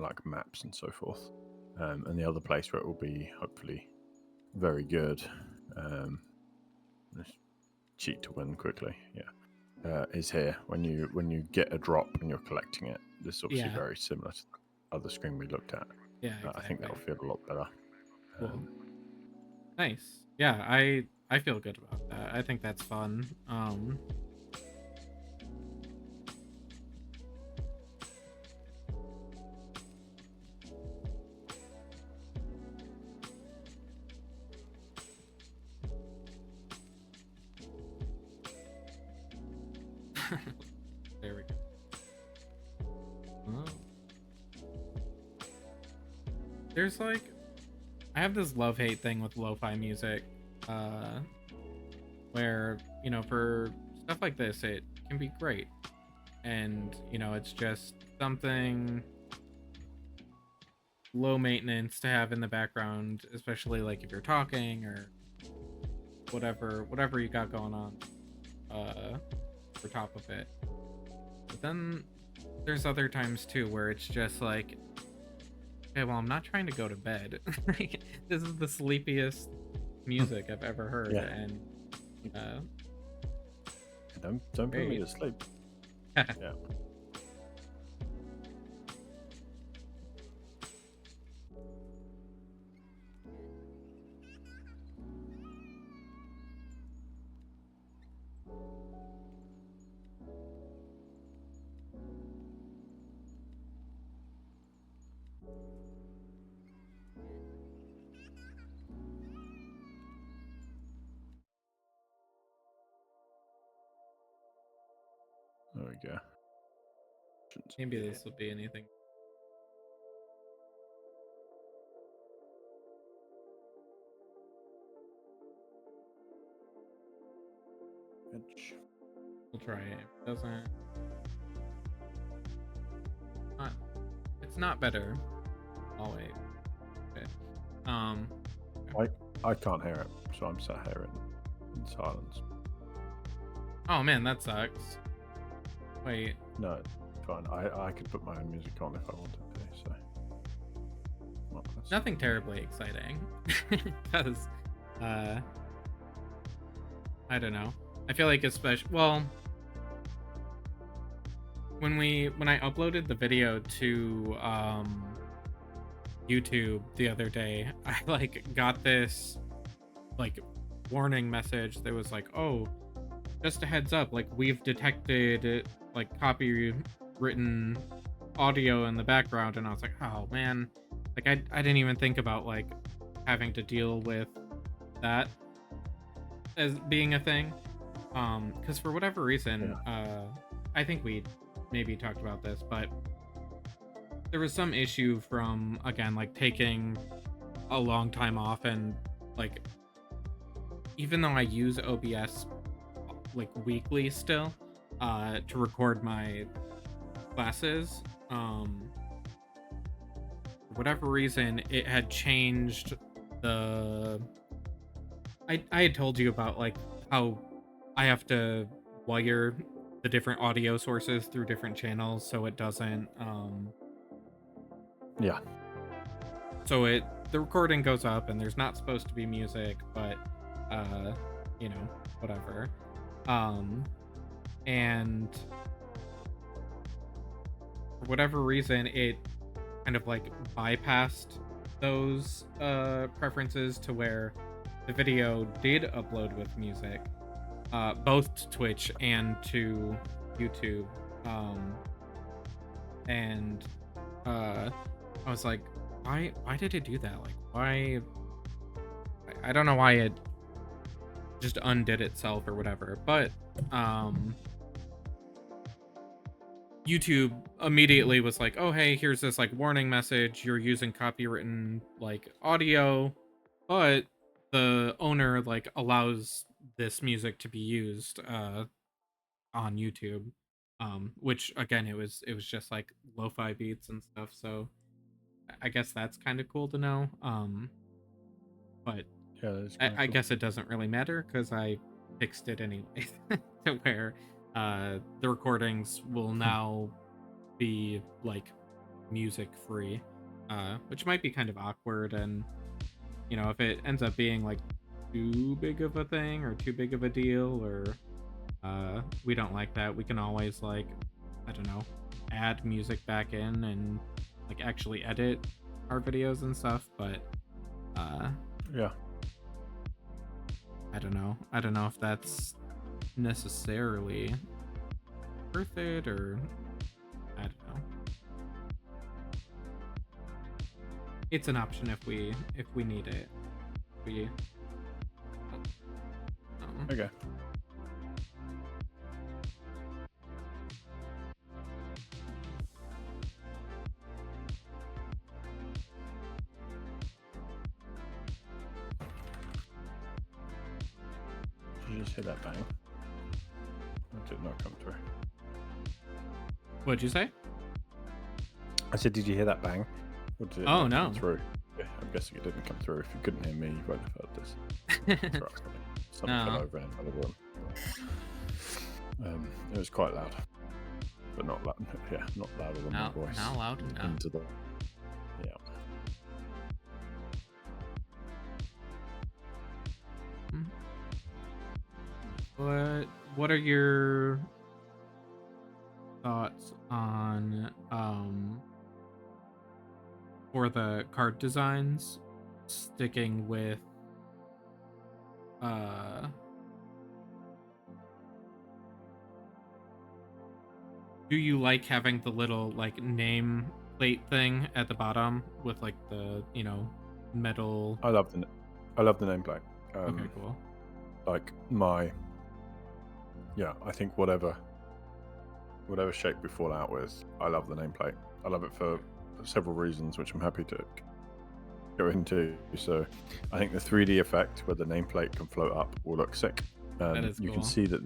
like maps and so forth. And the other place where it will be hopefully very good, just cheat to win quickly, yeah, is here when you get a drop and you're collecting it. This is obviously Yeah, very similar to the other screen we looked at. yeah, I think exactly. that'll feel a lot better. Cool. Um, Nice. Yeah, I feel good about that. I think that's fun. There we go. Oh. There's like I have this love-hate thing with lo-fi music, uh, where, for stuff like this, it can be great. And, it's just something low maintenance to have in the background, especially like if you're talking or whatever you got going on, for top of it. But then there's other times too where it's just like, okay, well, I'm not trying to go to bed. This is the sleepiest music I've ever heard, yeah, and uh, don't put me great. to sleep. Yeah, there we go. Maybe Yeah. this will be anything. Edge. We'll try it. If it doesn't, not, it's not better. I'll wait. Okay. Um. I can't hear it, so I'm sat here in silence. Oh man, that sucks. Wait. No, it's fine. I could put my own music on if I wanted to. So, well, Nothing terribly exciting, because, uh, I don't know. I feel like especially when I uploaded the video to YouTube the other day, I like got this like warning message that was like, "Oh, just a heads up, like we've detected like copywritten audio in the background," and I was like, "Oh man." Like I didn't even think about like having to deal with that as being a thing. Because for whatever reason, Yeah. I think we maybe talked about this, but there was some issue from, again, like taking a long time off, and like even though I use OBS like weekly still, to record my classes, for whatever reason it had changed the I had told you about like how I have to wire the different audio sources through different channels so it doesn't Yeah. so it the recording goes up and there's not supposed to be music, but uh you know, whatever. Um and for whatever reason it kind of like bypassed those preferences to where the video did upload with music, both to Twitch and to YouTube. Um, and I was like, why did it do that? Like, why? I don't know why it just undid itself or whatever. But YouTube immediately was like, oh hey, here's this like warning message. You're using copywritten like audio, but the owner like allows this music to be used on YouTube. Which again, it was just like lo-fi beats and stuff. So I guess that's kind of cool to know. But Yeah, that's I, kind of I cool. guess it doesn't really matter because I fixed it anyway to where the recordings will now be like music free, which might be kind of awkward. And if it ends up being like too big of a thing or too big of a deal, or we don't like that, we can always, like, I don't know, add music back in and like actually edit our videos and stuff. But Yeah. I don't know if that's necessarily worth it, or I don't know. It's an option if we need it. We Okay. Did you just hear that bang? Or did it not come through? What'd you say? I said, did you hear that bang? Or did it Oh, not no. come through? Yeah, I'm guessing it didn't come through. If you couldn't hear me, you won't have heard this. That's right. Something No. fell over in another room. It was quite loud, but not loud. Yeah, not louder than my Not voice. loud enough. Into the yeah. What are your thoughts on for the card designs, sticking with do you like having the little like name plate thing at the bottom with like the metal? I love the nameplate. Okay, cool. Like I think whatever shape we fall out with, I love the nameplate. I love it for several reasons, which I'm happy to go into. So I think the 3D effect where the nameplate can float up will look sick. That is you cool. can see that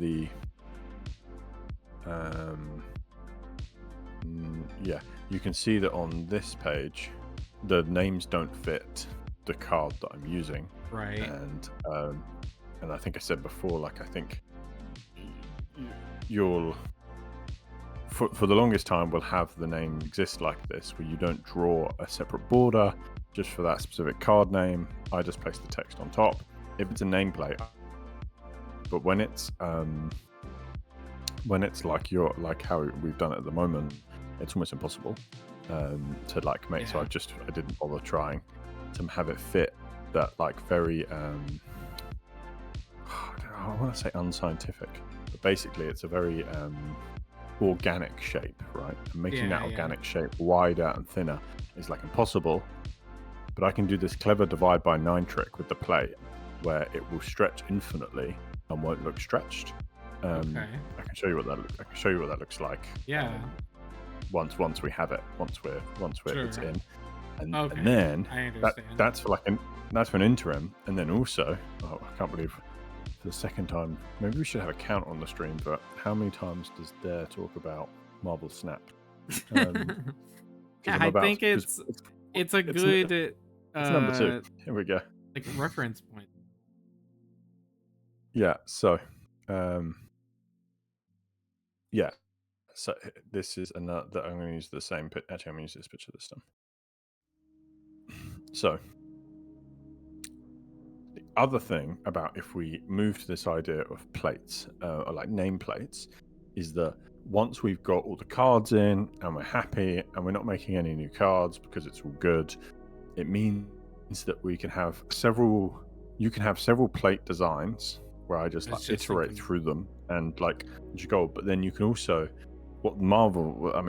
you can see that on this page the names don't fit the card that I'm using. Right. And I think I said before, like, I think you'll for the longest time we'll have the name exist like this, where you don't draw a separate border just for that specific card name. I just place the text on top if it's a nameplate. But when it's like how we've done it at the moment, it's almost impossible to like make. So I didn't bother trying to have it fit that like very I want to say unscientific, but basically it's a very organic shape, right? And making that organic shape wider and thinner is like impossible. But I can do this clever divide by 9 trick with the plate, where it will stretch infinitely and won't look stretched. Okay. I can show you what that looks like. Yeah. Once we have it, once it's in, and then I understand. that's for an interim, and then also, I can't believe for the second time. Maybe we should have a count on the stream. But how many times does Dare talk about Marvel Snap? I think it's a good. It's number 2. Here we go. Like reference point. Yeah. So, yeah. So this is another. I'm going to use the same. Actually, I'm going to use this picture this time. So, the other thing about if we move to this idea of plates, or like name plates, is that once we've got all the cards in and we're happy and we're not making any new cards because it's all good, it means that we can have several. You can have several plate designs where I just like iterate through them and like just go. But then you can also,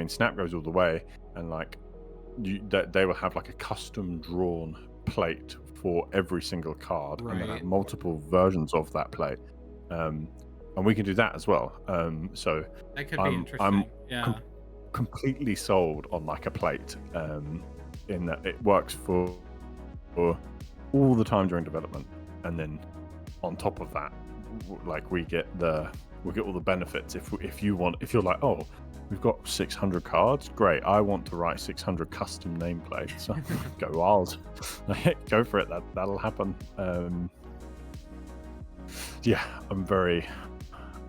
Snap goes all the way, and like they will have like a custom drawn plate for every single card, and then have multiple versions of that plate, and we can do that as well. So that could be interesting. I'm completely sold on like a plate, in that it works for all the time during development, and then on top of that, like we get all the benefits if you're like, oh, we've got 600 cards, great, I want to write 600 custom nameplates. Go wild. Go for it. That'll happen. Yeah, I'm very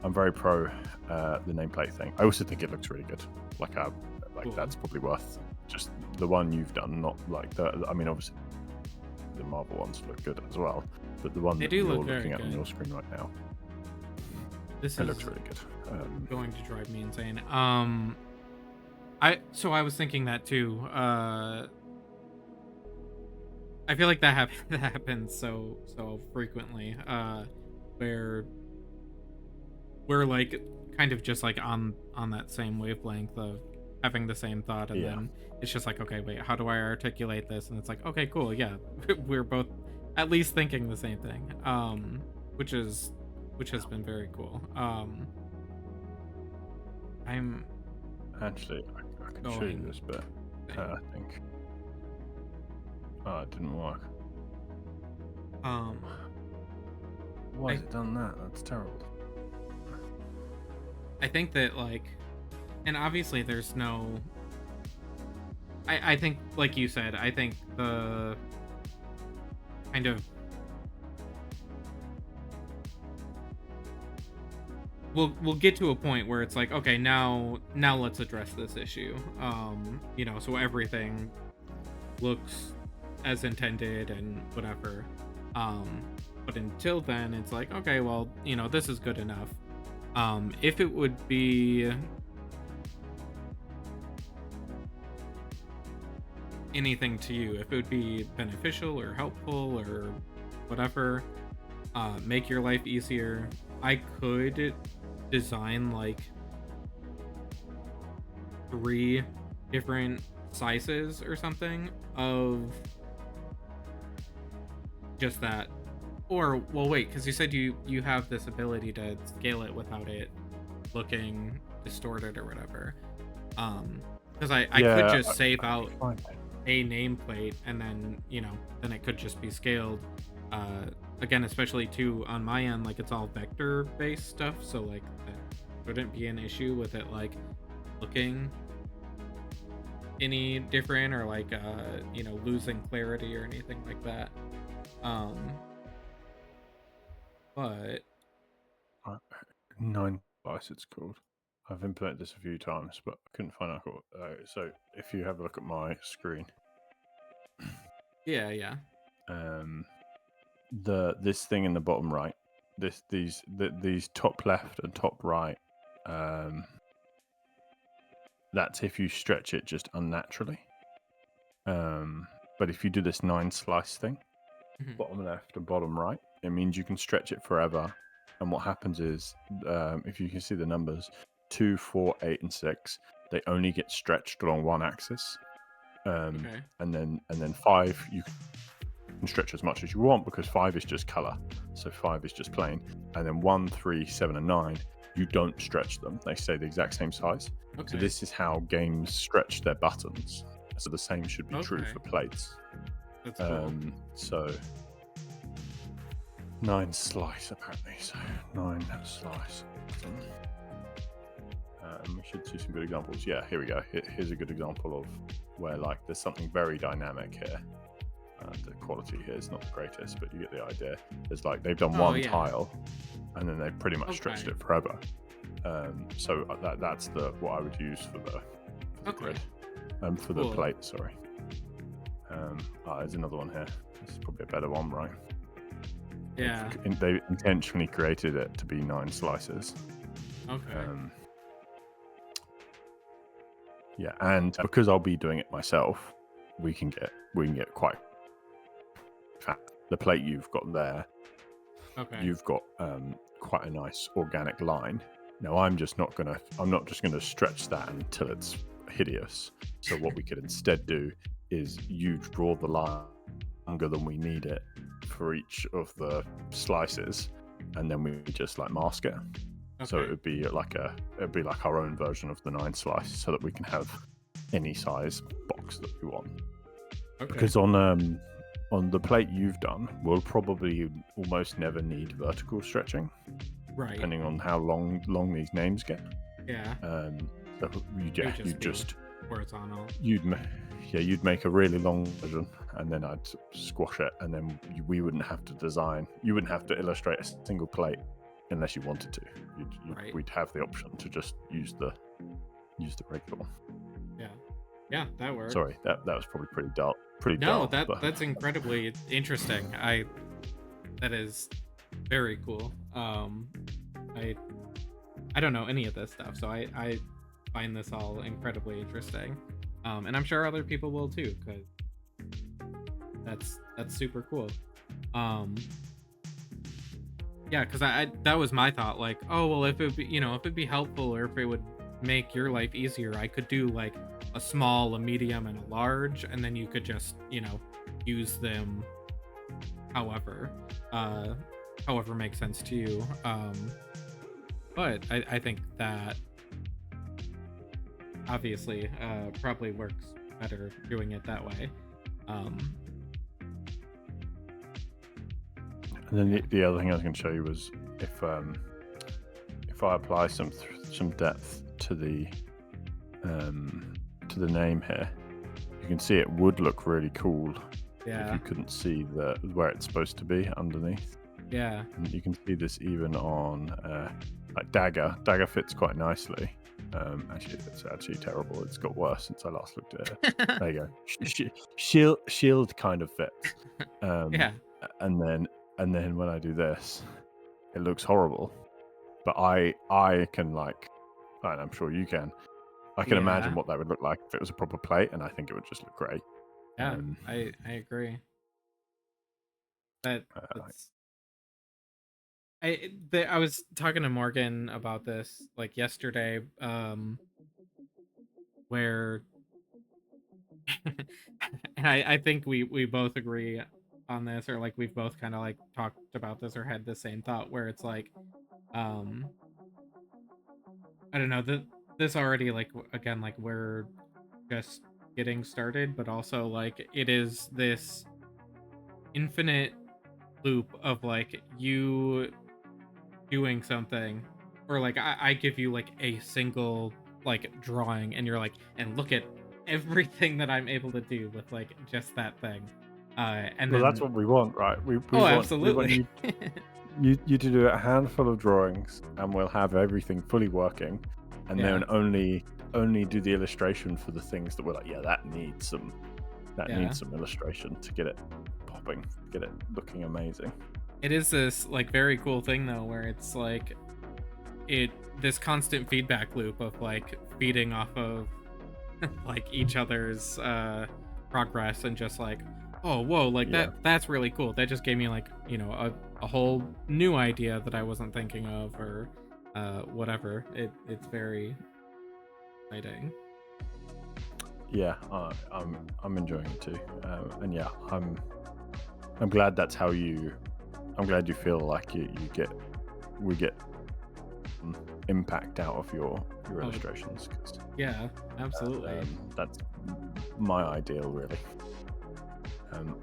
pro the nameplate thing. I also think it looks really good. Cool. That's probably worth just the one you've done, not like I mean, obviously the Marvel ones look good as well, but the one that you're looking at on your screen right now, it looks really good. Going to drive me insane. I was thinking that too. I feel like that happens so frequently. Where we're like kind of just like on that same wavelength of having the same thought, and then it's just like, okay, wait, how do I articulate this? And it's like, okay, cool, yeah, we're both at least thinking the same thing, which has been very cool. I'm actually, I can show you this bit. I think. Oh, it didn't work. Why has it done that? That's terrible. I think that, like, and obviously there's no, I think, like you said, I think the kind of, we'll get to a point where it's like, okay, now let's address this issue. So everything looks as intended and whatever. But until then, it's like, okay, well, this is good enough. If it would be anything to you, if it would be beneficial or helpful or whatever, make your life easier, I could design like 3 different sizes or something of just that. Or, well, wait, because you said you have this ability to scale it without it looking distorted or whatever. Because I could just save out a nameplate, and then then it could just be scaled. Again, especially too on my end, like it's all vector based stuff, so like that wouldn't be an issue with it like looking any different or like losing clarity or anything like that. But 9 slice it's called. I've implemented this a few times, but I couldn't find out. So if you have a look at my screen, yeah. This thing in the bottom right, these top left and top right, that's if you stretch it just unnaturally. But if you do this 9 slice thing, bottom left and bottom right, it means you can stretch it forever. And what happens is, if you can see the numbers, 2, 4, 8, and 6, they only get stretched along one axis. And then 5, you can stretch as much as you want because 5 is just color. So 5 is just plain. And then 1, 3, 7, and 9, you don't stretch them. They stay the exact same size. So this is how games stretch their buttons. So the same should be true for plates. That's cool. So 9 slice apparently. So 9 slice. We should see some good examples. Yeah, here we go. Here's a good example of where like there's something very dynamic here. The quality here is not the greatest, but you get the idea. There's like they've done one tile, and then they've pretty much stretched it forever. So that's what I would use for the grid, for the plate. Sorry. There's another one here. This is probably a better one, right? Yeah. They intentionally created it to be 9 slices. Yeah, and because I'll be doing it myself, we can get quite fat. The plate you've got there, you've got quite a nice organic line. Now I'm not just gonna stretch that until it's hideous. So what we could instead do is you draw the line longer than we need it for each of the slices, and then we just like mask it. So it'd be like our own version of the 9 slice, so that we can have any size box that we want. Because on on the plate you've done, we'll probably almost never need vertical stretching, Right. depending on how long these names get. Yeah. So you'd just horizontal. you'd make a really long version, and then I'd squash it, and then we wouldn't have to design. You wouldn't have to illustrate a single plate unless you wanted to. Right. We'd have the option to just use the regular one. Yeah, that works. Sorry, that was probably pretty dull. No, that's incredibly interesting. That is very cool. I don't know any of this stuff, so I find this all incredibly interesting. And I'm sure other people will too, because that's super cool. Yeah, because that was my thought, like, oh well, if it'd be helpful, or if it would make your life easier, I could do like a small, a medium, and a large, and then you could just use them however makes sense to you. But I think that obviously probably works better doing it that way. And then the other thing I was going to show you was if I apply some depth to the name here, you can see it would look really cool if you couldn't see where it's supposed to be underneath. Yeah. And you can see this even on like dagger. Dagger fits quite nicely. Actually, it's actually terrible. It's got worse since I last looked at it. There you go. Shield kind of fits. Yeah. And then when I do this, it looks horrible. But I can and I'm sure you can. I can imagine what that would look like if it was a proper plate, and I think it would just look great. Yeah, I agree. I was talking to Morgan about this like yesterday, where and I think we both agree on this, or like we've both kind of like talked about this or had the same thought, where it's like I don't know, this already, like, again, like, we're just getting started, but also like it is this infinite loop of like you doing something, or like I give you like a single like drawing, and you're like, and look at everything that I'm able to do with like just that thing. And well, then that's what we want, right? We absolutely. We want you to do a handful of drawings, and we'll have everything fully working, and then only do the illustration for the things that we're like, that needs some illustration to get it popping, get it looking amazing. It is this like very cool thing though, where it's like this constant feedback loop of like feeding off of like each other's progress, and just like, oh whoa, like that's really cool. That just gave me like a whole new idea that I wasn't thinking of, or whatever. It's very exciting. I'm enjoying it too, and I'm glad that's how I'm glad you feel like we get impact out of your illustrations. Yeah, absolutely. That's my ideal, really.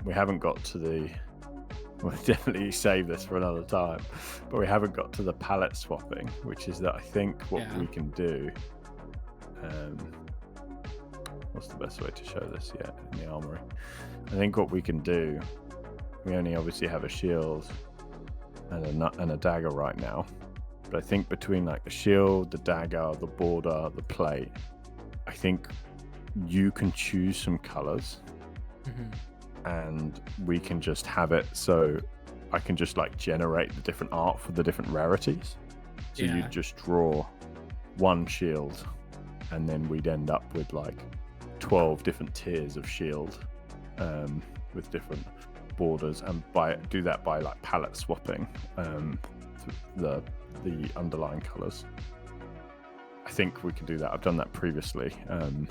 We haven't got to we'll definitely save this for another time, but we haven't got to the palette swapping, which is that I think what we can do. What's the best way to show this yet in the armory? I think what we can do, we only obviously have a shield and a dagger right now, but I think between like the shield, the dagger, the border, the plate, I think you can choose some colors. And we can just have it so I can just like generate the different art for the different rarities. So you just draw one shield, and then we'd end up with like 12 different tiers of shield, with different borders, and do that by like palette swapping the underlying colors. I think we can do that. I've done that previously, and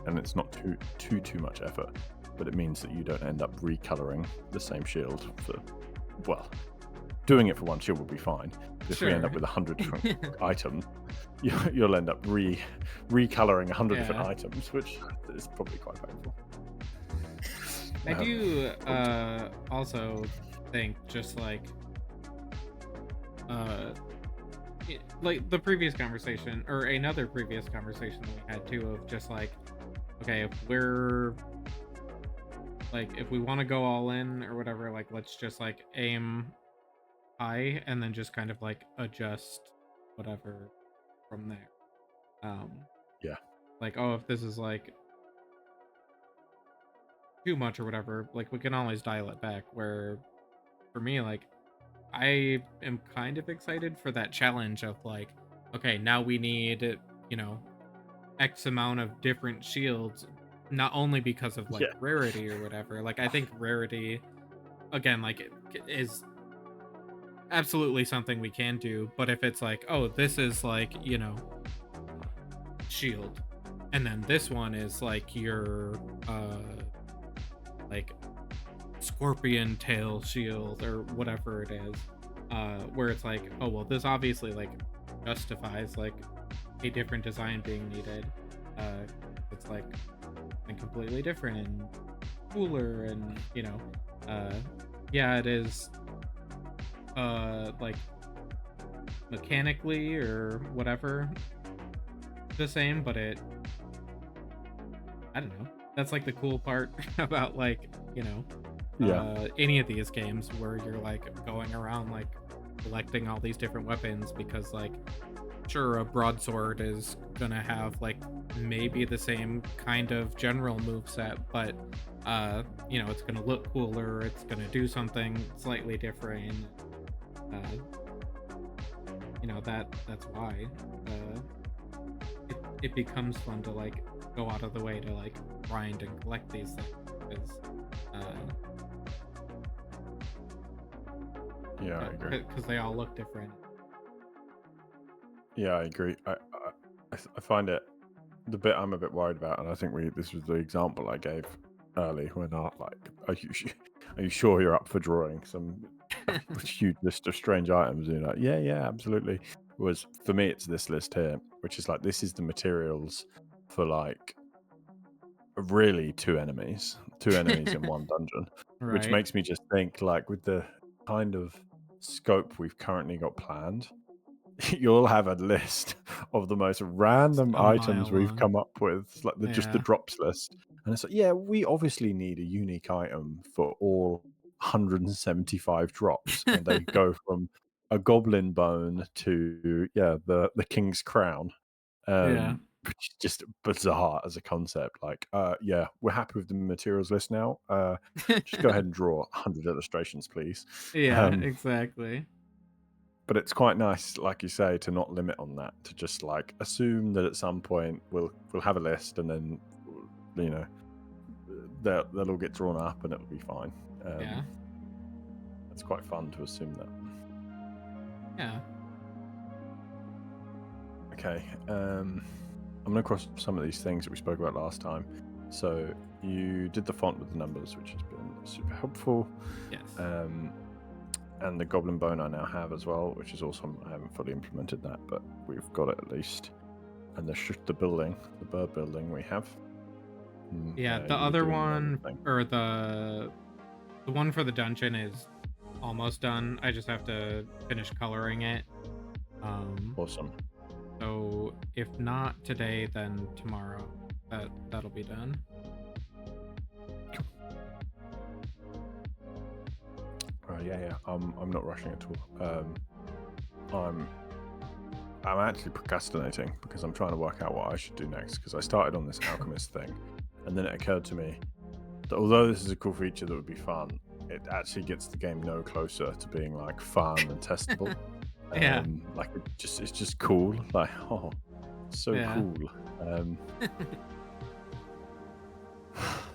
it's not too much effort. But it means that you don't end up recoloring the same shield doing it for one shield will be fine. If we end up with 100 different items, you'll end up recoloring 100 different items, which is probably quite painful. I do But, also think just like uh like the previous conversation or another previous conversation that we had too of just like, okay, if we want to go all in or whatever, like let's just like aim high and then just kind of like adjust whatever from there. um yeah, like, oh, if this is like too much or whatever, like we can always dial it back. Where for me, like, I am kind of excited for that challenge of like, okay, now we need, you know, X amount of different shields, not only because of like yeah, rarity or whatever. Like, I think rarity, again, like, is absolutely something we can do. But if it's like, oh, this is like, shield, and then this one is like your, like scorpion tail shield or whatever it is, where it's like, oh well, this obviously like justifies like a different design being needed. It's like and completely different and cooler, and uh yeah, it is like mechanically or whatever the same, but I don't know, that's like the cool part about like, yeah, any of these games where you're like going around like collecting all these different weapons, because like, sure, a broadsword is gonna have like maybe the same kind of general move set, but it's gonna look cooler, it's gonna do something slightly different. uh that's why it becomes fun to like go out of the way to like grind and collect these things, because yeah. I agree. they all look different. Yeah, I agree. I find it the bit I'm a bit worried about, and I think this was the example I gave early when I like, are you sure you're up for drawing some huge list of strange items? And you're like, yeah, yeah, absolutely. Was for me, it's this list here, which is like this is the materials for like really two enemies in one dungeon, which Right. makes me just think like with the kind of scope we've currently got planned, you'll have a list of the most It's random a mile items we've long. come up with, it's like just the Yeah. drops list. And it's like, yeah, we obviously need a unique item for all 175 drops, and they go from a goblin bone to the king's crown, Yeah. which is just bizarre as a concept. Like, yeah, we're happy with the materials list now. Just go ahead and draw 100 illustrations, please. Yeah, Um, exactly. but it's quite nice, like you say, to not limit on that, to just like assume that at some point we'll have a list, and then you know they'll all get drawn up and it'll be fine. Yeah. It's quite fun to assume that. Yeah. Okay, I'm gonna cross some of these things that we spoke about last time. So you did the font with the numbers, which has been super helpful. Yes. And the goblin bone I now have as well, which is awesome. I haven't fully implemented that, but we've got it at least. And the building, the bird building we have. Yeah, the You were other doing the other one, thing. or the one for the dungeon, is almost done. I just have to finish coloring it. Awesome. So if not today, then tomorrow. That'll be done. Yeah. I'm not rushing at all. I'm actually procrastinating because I'm trying to work out what I should do next, because I started on this alchemist thing, and then it occurred to me that although this is a cool feature that would be fun, it actually gets the game no closer to being like fun and testable. Yeah. Like it's just cool. Like, oh, so Yeah. cool.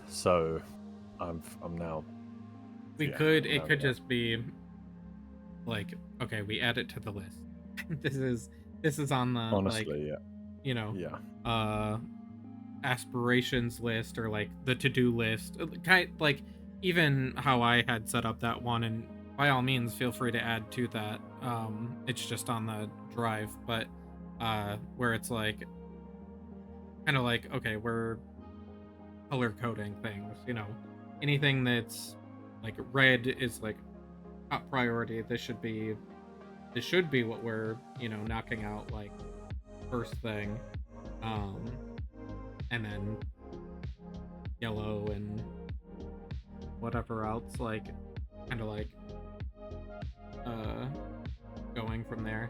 So I'm now. It could just be like, okay, we add it to the list. this is on the Honestly, aspirations list, or like the to-do list, kind like even how I had set up that one. And by all means feel free to add to that. It's just on the drive, but where it's like kind of like, okay, we're color coding things, anything that's like red is like top priority. This should be what we're, knocking out like first thing. And then yellow and whatever else, like kind of like going from there.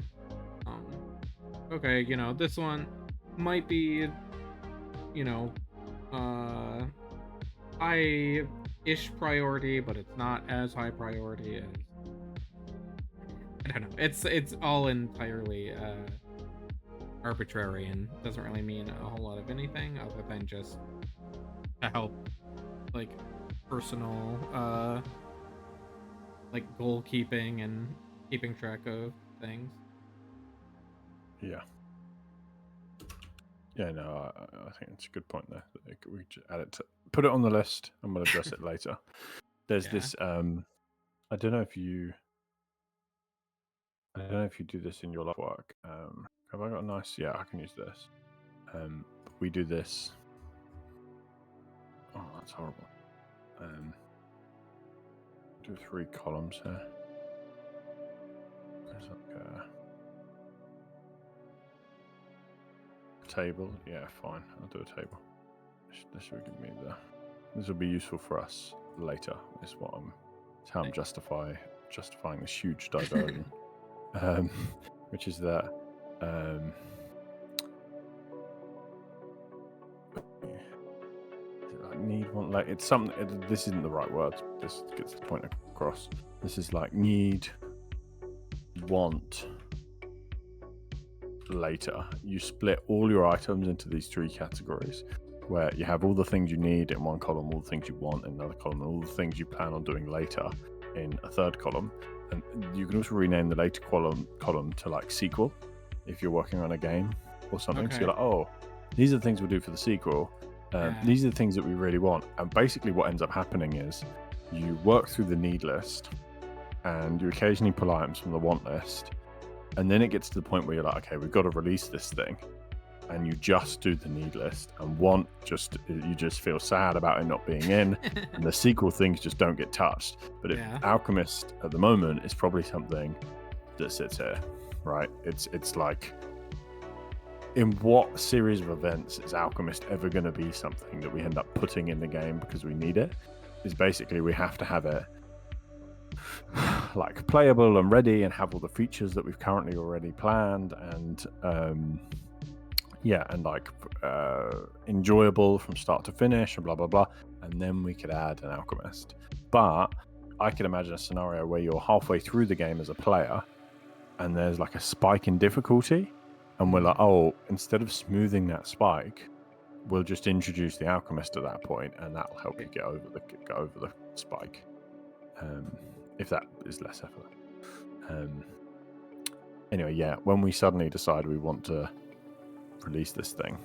Okay, this one might be, you know, uh high-ish priority, but it's not as high priority as, I don't know. It's all entirely arbitrary and doesn't really mean a whole lot of anything other than just to help like personal like goal keeping and keeping track of things. Yeah. Yeah, no, I think it's a good point there. We just add it to, put it on the list, and we'll address it later. There's Yeah. this. I don't know if you do this in your life work. Have I got a nice? Yeah, I can use this. We do this. Oh, that's horrible. Do 3 columns here. There's like a table. Yeah, fine. I'll do a table. This will give me the. This will be useful for us later. Is what it's how I'm justifying this huge diversion. Which is that. I need one, like it's something. This isn't the right word. This gets the point across. This is like need, want, later. You split all your items into these 3 categories, where you have all the things you need in one column, all the things you want in another column, and all the things you plan on doing later in a 3rd column. And you can also rename the later column to like sequel if you're working on a game or something. Okay. So you're like, oh, these are the things we'll do for the sequel. Yeah. These are the things that we really want. And basically what ends up happening is you work through the need list and you occasionally pull items from the want list. And then it gets to the point where you're like, okay, we've got to release this thing. And you just do the need list, and want you just feel sad about it not being in, and the sequel things just don't get touched. But Alchemist at the moment is probably something that sits here, right? It's like, in what series of events is Alchemist ever going to be something that we end up putting in the game because we need it? Is basically we have to have it like playable and ready and have all the features that we've currently already planned, and and like enjoyable from start to finish and blah blah blah, and then we could add an alchemist. But I could imagine a scenario where you're halfway through the game as a player and there's like a spike in difficulty, and we're like, oh, instead of smoothing that spike, we'll just introduce the alchemist at that point, and that'll help you get over the spike, if that is less effort. Anyway, yeah, when we suddenly decide we want to release this thing,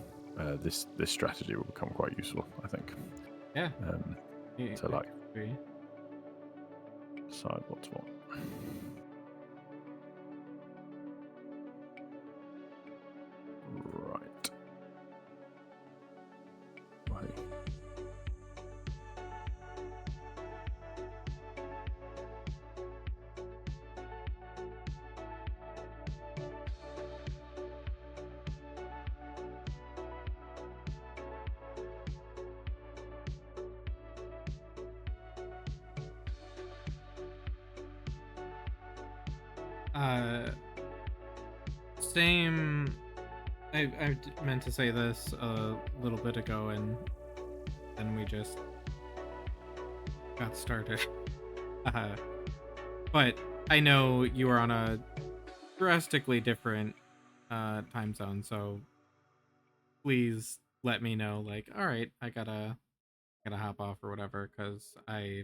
this strategy will become quite useful, I think. Yeah. To like decide what's what. Right. Wait. Same. I meant to say this a little bit ago, and then we just got started. But I know you are on a drastically different time zone, so please let me know. Like, all right, I gotta hop off or whatever, because I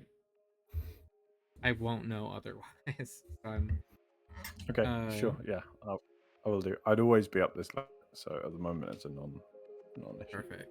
won't know otherwise. So I'm Okay, sure, yeah, I will do. I'd always be up this late, so at the moment it's a non-issue. Perfect.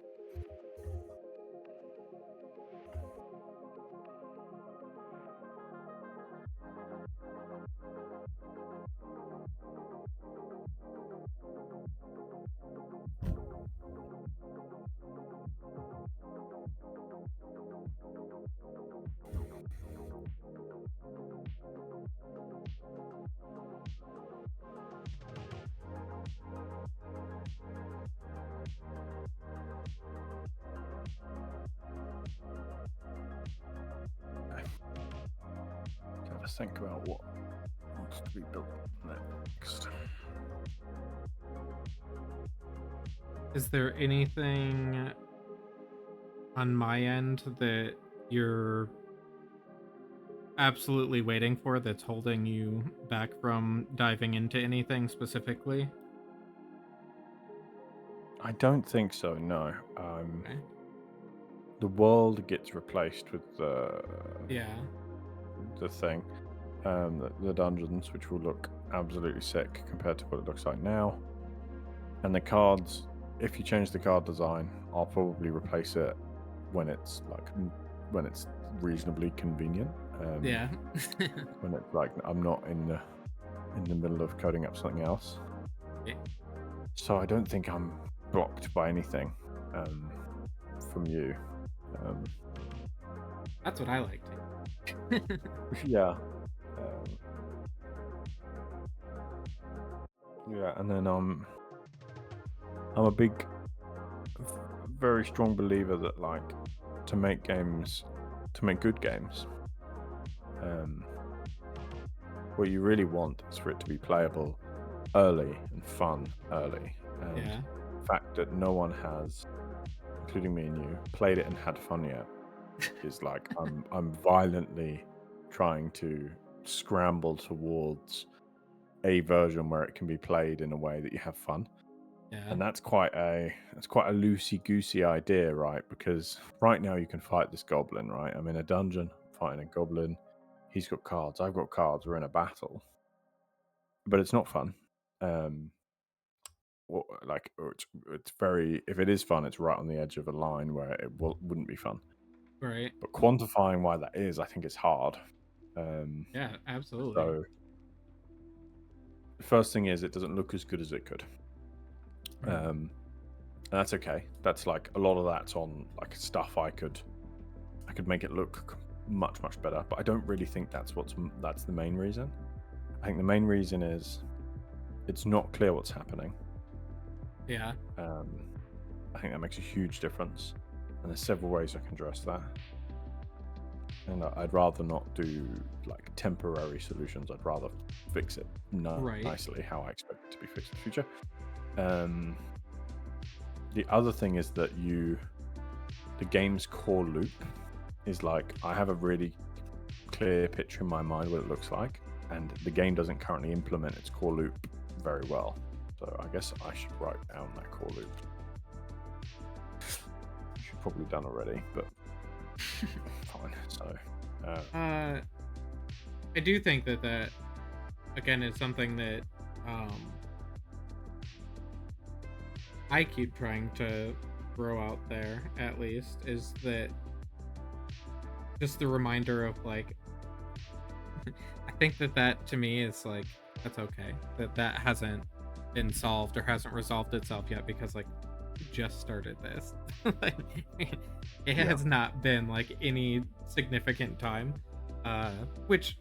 think about what wants to be built next. Is there anything on my end that you're absolutely waiting for that's holding you back from diving into anything specifically? I don't think so. No. Okay. The world gets replaced with Yeah. the thing, the dungeons, which will look absolutely sick compared to what it looks like now. And the cards, if you change the card design, I'll probably replace it when it's when it's reasonably convenient. Yeah. When it's like I'm not in the middle of coding up something else. Yeah. So I don't think I'm blocked by anything from you. Um, That's what I like to. yeah. Yeah, and then I'm a big, very strong believer that like to make good games, what you really want is for it to be playable early and fun early. And Yeah. the fact that no one has, including me and you, played it and had fun yet is like I'm violently trying to scramble towards a version where it can be played in a way that you have fun. Yeah. And that's quite a loosey goosey idea, right? Because right now you can fight this goblin, right? I'm in a dungeon, fighting a goblin. He's got cards. I've got cards. We're in a battle, but it's not fun. Or it's very. If it is fun, it's right on the edge of a line where it wouldn't be fun. Right. But quantifying why that is, I think it's hard. Yeah, absolutely. So the first thing is it doesn't look as good as it could. And that's okay. That's like a lot of that's on like stuff I could make it look much better, but I don't really think that's the main reason. I think the main reason is it's not clear what's happening. Yeah. I think that makes a huge difference, and there's several ways I can address that. And I'd rather not do like temporary solutions. I'd rather fix it Right. nicely how I expect it to be fixed in the future. The other thing is that the game's core loop is like I have a really clear picture in my mind what it looks like, and the game doesn't currently implement its core loop very well. So I guess I should write down that core loop. Which you've probably done already, but fine. So I do think that again is something that I keep trying to throw out there, at least, is that just the reminder of like I think that to me is like that's okay that hasn't been solved or hasn't resolved itself yet, because like we just started this. Like, it has not been like any significant time, which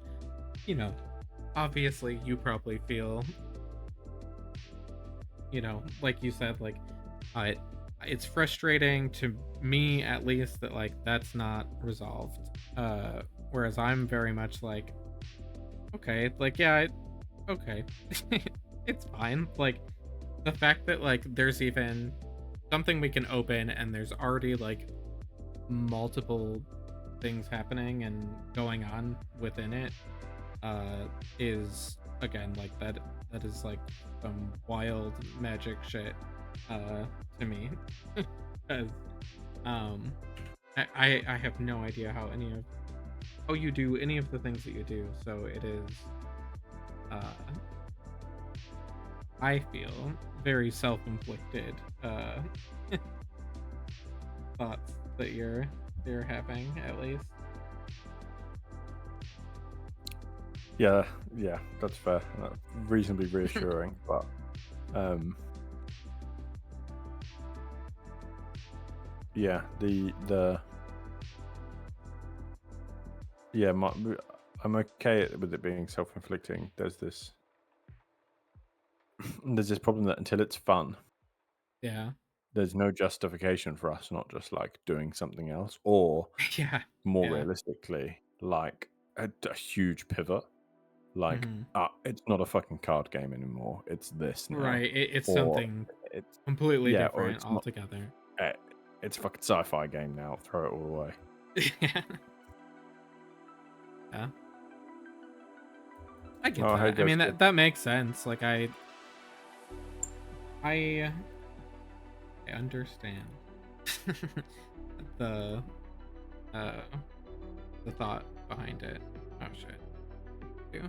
obviously you probably feel, like you said, like uh, it's frustrating to me, at least, that like that's not resolved, whereas I'm very much like, okay, like, yeah, okay. It's fine. Like the fact that like there's even something we can open and there's already like multiple things happening and going on within it is, again, like that is like some wild magic shit to me. Because I have no idea how you do any of the things that you do, so it is uh I feel very self-inflicted thoughts that you're having, at least. yeah, that's fair. Reasonably reassuring, but yeah, I'm okay with it being self-inflicting. There's this problem that until it's fun, Yeah. there's no justification for us not just like doing something else, or Yeah. more Yeah. realistically, like a huge pivot. Like, Mhm. it's not a fucking card game anymore. It's this now, Right. It's or something it's completely yeah, or different it's not. altogether. eh, It's a fucking sci-fi game now. Throw it all away. Yeah. Yeah. I get Oh, hey, that. I Ghost mean, Kid. that makes sense. Like I understand the uh the thought behind it. Oh shit. Yeah.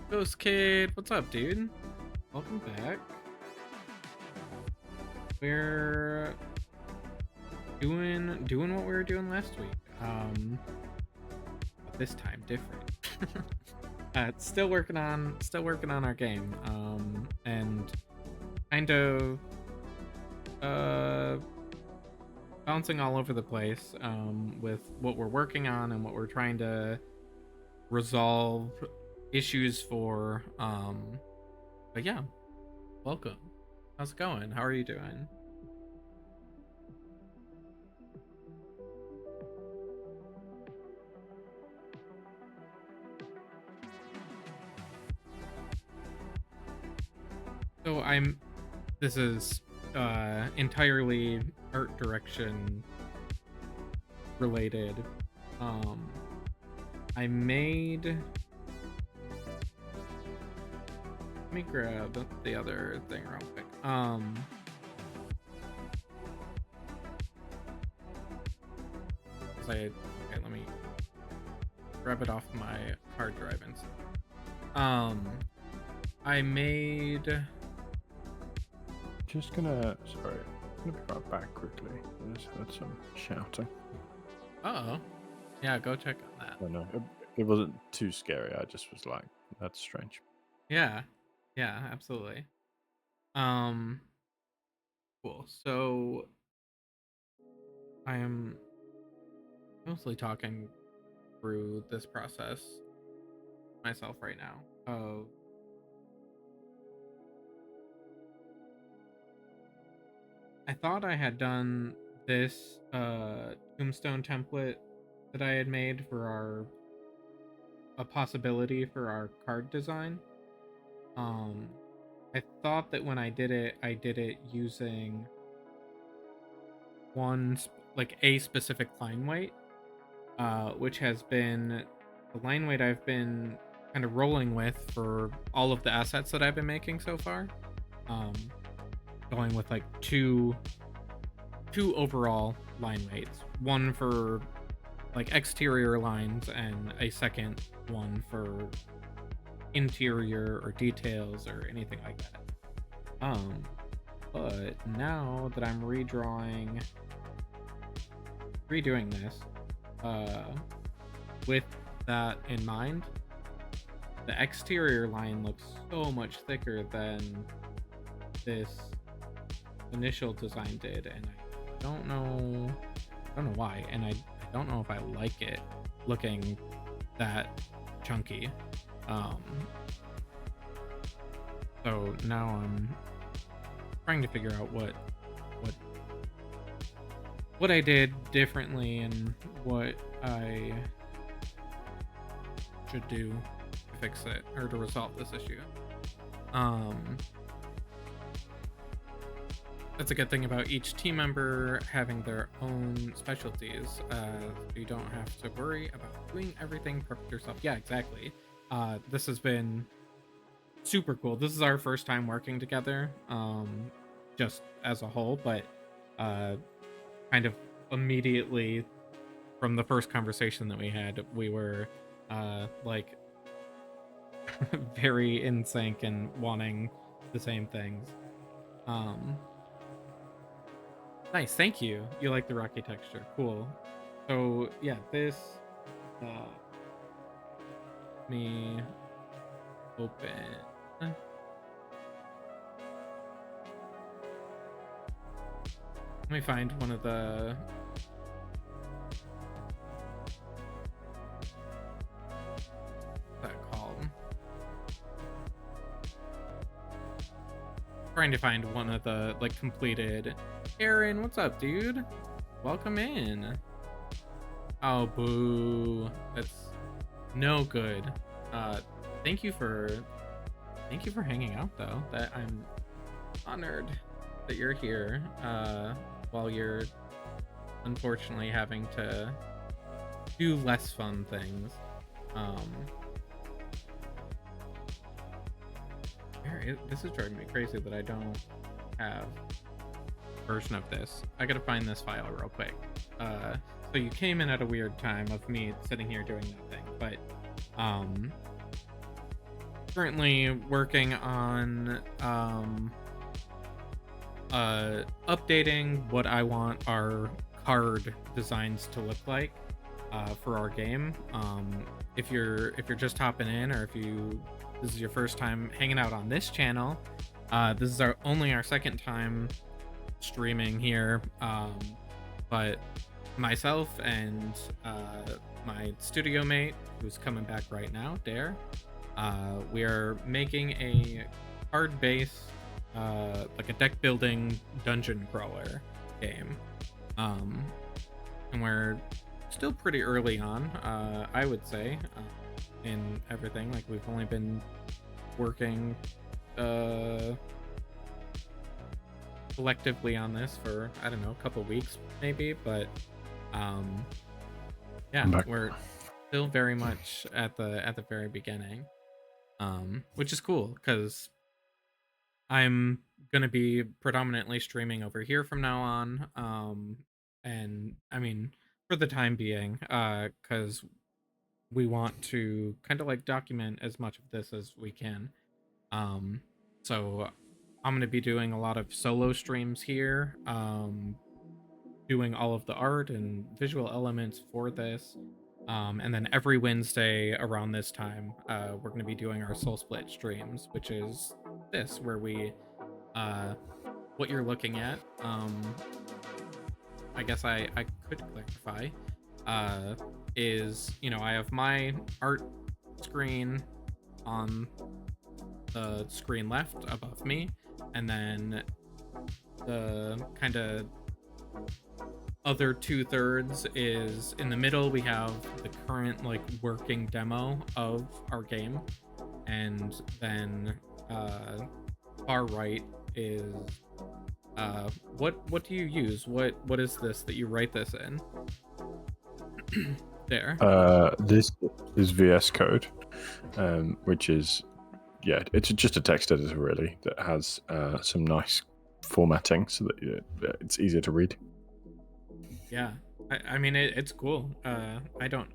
Ghost Kid, what's up, dude? Welcome back. We're doing what we were doing last week. But this time different. Still working on our game. And kind of uh bouncing all over the place with what we're working on and what we're trying to resolve issues for. But yeah, welcome. How's it going? How are you doing? So this is entirely art direction related. Um I made Let me grab the other thing real quick. 'Cause okay, let me grab it off my hard drive and stuff. I made Just gonna. Sorry, I'm gonna be right back quickly. I just heard some shouting. oh yeah, go check on that. I know it wasn't too scary. I just was like, that's strange. Yeah, yeah, absolutely. Um, cool. So I am mostly talking through this process myself right now. I thought I had done this tombstone template that I had made for a possibility for our card design. Um, I thought that when I did it using like a specific line weight, which has been the line weight I've been kind of rolling with for all of the assets that I've been making so far. Um, Going with like two overall line weights, one for like exterior lines and a second one for interior or details or anything like that. But now that I'm redoing this, with that in mind, the exterior line looks so much thicker than this initial design did, and I don't know why, and I don't know if I like it looking that chunky. So now I'm trying to figure out what I did differently and what I should do to fix it or to resolve this issue. That's a good thing about each team member having their own specialties. You don't have to worry about doing everything perfect yourself. Yeah, exactly. This has been super cool. This is our first time working together, just as a whole, but kind of immediately from the first conversation that we had, we were like very in sync and wanting the same things. Nice, thank you. You like the rocky texture. Cool. So yeah, this me open Let me find one of the... What's that called? Trying to find one of the, like, completed... Aaron, what's up, dude? Welcome in. Oh, boo. That's no good. Thank you for hanging out, though. That I'm honored that you're here, while you're unfortunately having to do less fun things. This is driving me crazy that I don't have a version of this. I gotta find this file real quick. So you came in at a weird time of me sitting here doing nothing, but currently working on updating what I want our card designs to look like for our game. If you're just hopping in, or if this is your first time hanging out on this channel, this is only our second time streaming here, but myself and my studio mate, who's coming back right now, Dare, we are making a card-based, like a deck building dungeon crawler game, and we're still pretty early on, I would say, in everything. Like, we've only been working collectively on this for, I don't know, a couple weeks maybe, but yeah, we're still very much at the very beginning, which is cool because I'm gonna be predominantly streaming over here from now on, and I mean, for the time being, because we want to kind of like document as much of this as we can. So I'm going to be doing a lot of solo streams here, doing all of the art and visual elements for this. And then every Wednesday around this time, we're going to be doing our SoulSplit streams, which is this, where we, what you're looking at, I guess I could clarify, is, you know, I have my art screen on the screen left above me, and then the kind of other 2/3 is in the middle. We have the current like working demo of our game, and then far right is what do you use? What is this that you write this in? There. This is VS Code, which is, yeah, it's just a text editor really that has some nice formatting so that it's easier to read. Yeah, I mean it's cool. I don't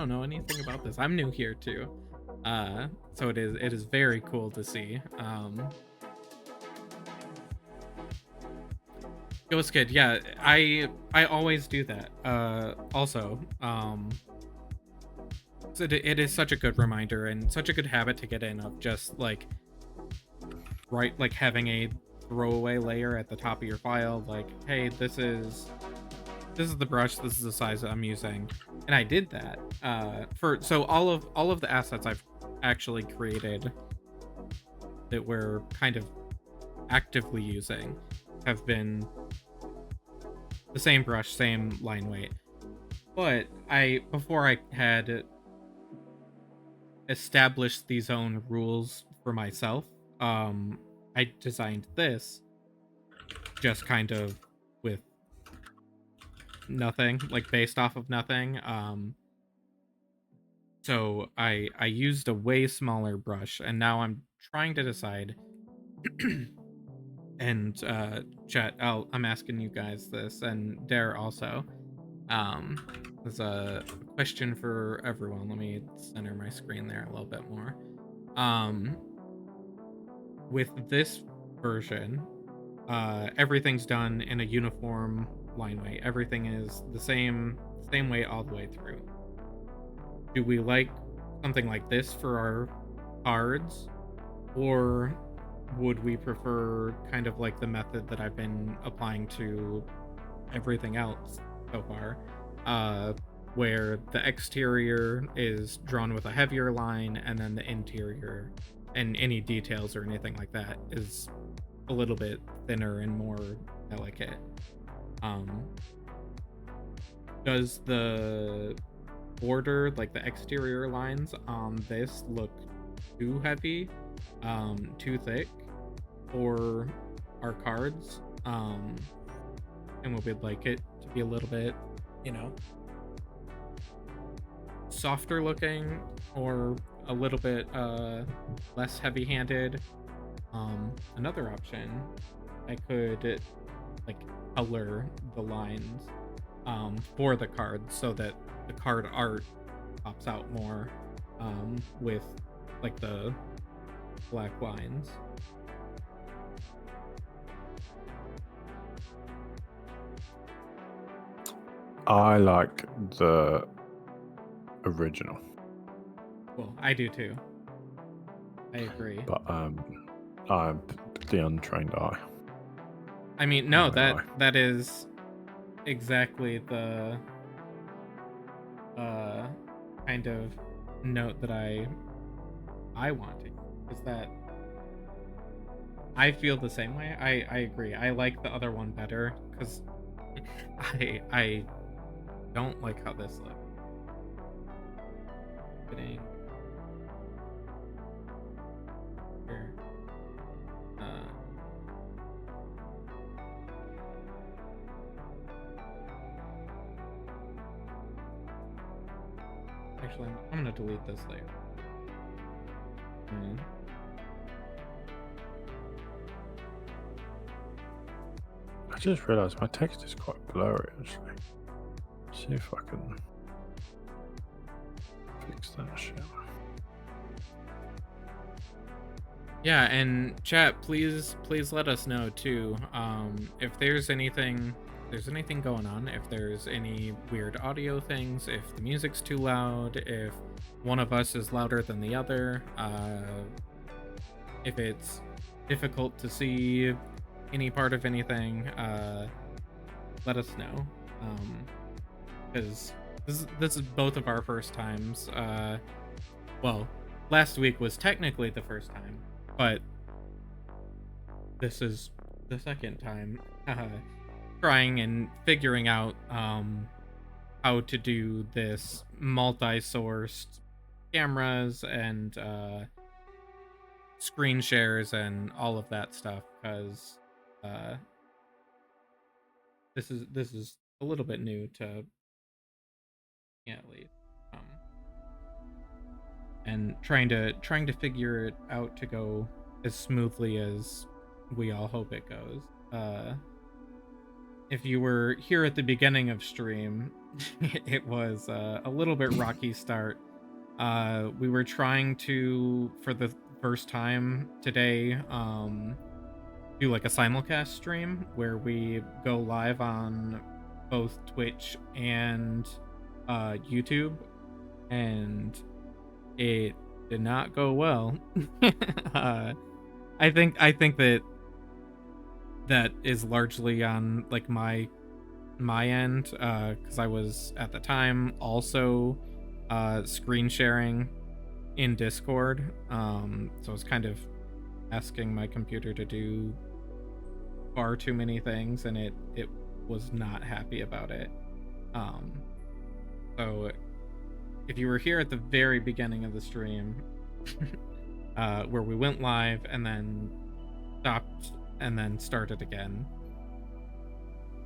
know anything about this. I'm new here too, so it is very cool to see. Ghost Kid, yeah, I always do that. Also, so it is such a good reminder and such a good habit to get in, of just like like having a throwaway layer at the top of your file, like, hey, this is the brush, this is the size I'm using, and I did that so all of the assets I've actually created that we're kind of actively using have been the same brush, same line weight. But before I had established these own rules for myself, I designed this just kind of with nothing, like based off of nothing. So I used a way smaller brush, and now I'm trying to decide. And chat, I'm asking you guys this, and Dare also. There's a question for everyone. Let me center my screen there a little bit more. With this version, everything's done in a uniform line weight. Everything is the same weight all the way through. Do we like something like this for our cards, or would we prefer kind of like the method that I've been applying to everything else so far, where the exterior is drawn with a heavier line, and then the interior and any details or anything like that is a little bit thinner and more delicate. Um, does the border, like the exterior lines on this, look too heavy, too thick for our cards? And we'd like it to be a little bit, you know, softer looking, or a little bit less heavy-handed. Another option, I could like color the lines for the cards so that the card art pops out more with like the black lines. I like the original, Well, I do too. I agree. but I'm the untrained eye. I mean, no, My eye. that is exactly the kind of note that I wanted, is that I feel the same way. I agree. I like the other one better because I don't like how this looks. Fitting here. Actually, I'm gonna delete this layer. I just realised my text is quite blurry. Actually, see if I can fix that shit. Yeah, and chat, please let us know too. If there's anything going on, if there's any weird audio things, if the music's too loud, if one of us is louder than the other, if it's difficult to see any part of anything, let us know. Because this is both of our first times. Well, last week was technically the first time, but this is the second time trying and figuring out how to do this multi-sourced cameras and screen shares and all of that stuff, because this is a little bit new to me, at least. And trying to figure it out to go as smoothly as we all hope it goes. If you were here at the beginning of stream, it was a little bit rocky start. We were trying to, for the first time today, do like a simulcast stream where we go live on both Twitch and YouTube, and it did not go well. I think that is largely on like my end, because I was at the time also screen sharing in Discord, so I was kind of asking my computer to do far too many things, and it was not happy about it. So if you were here at the very beginning of the stream, where we went live and then stopped and then started again,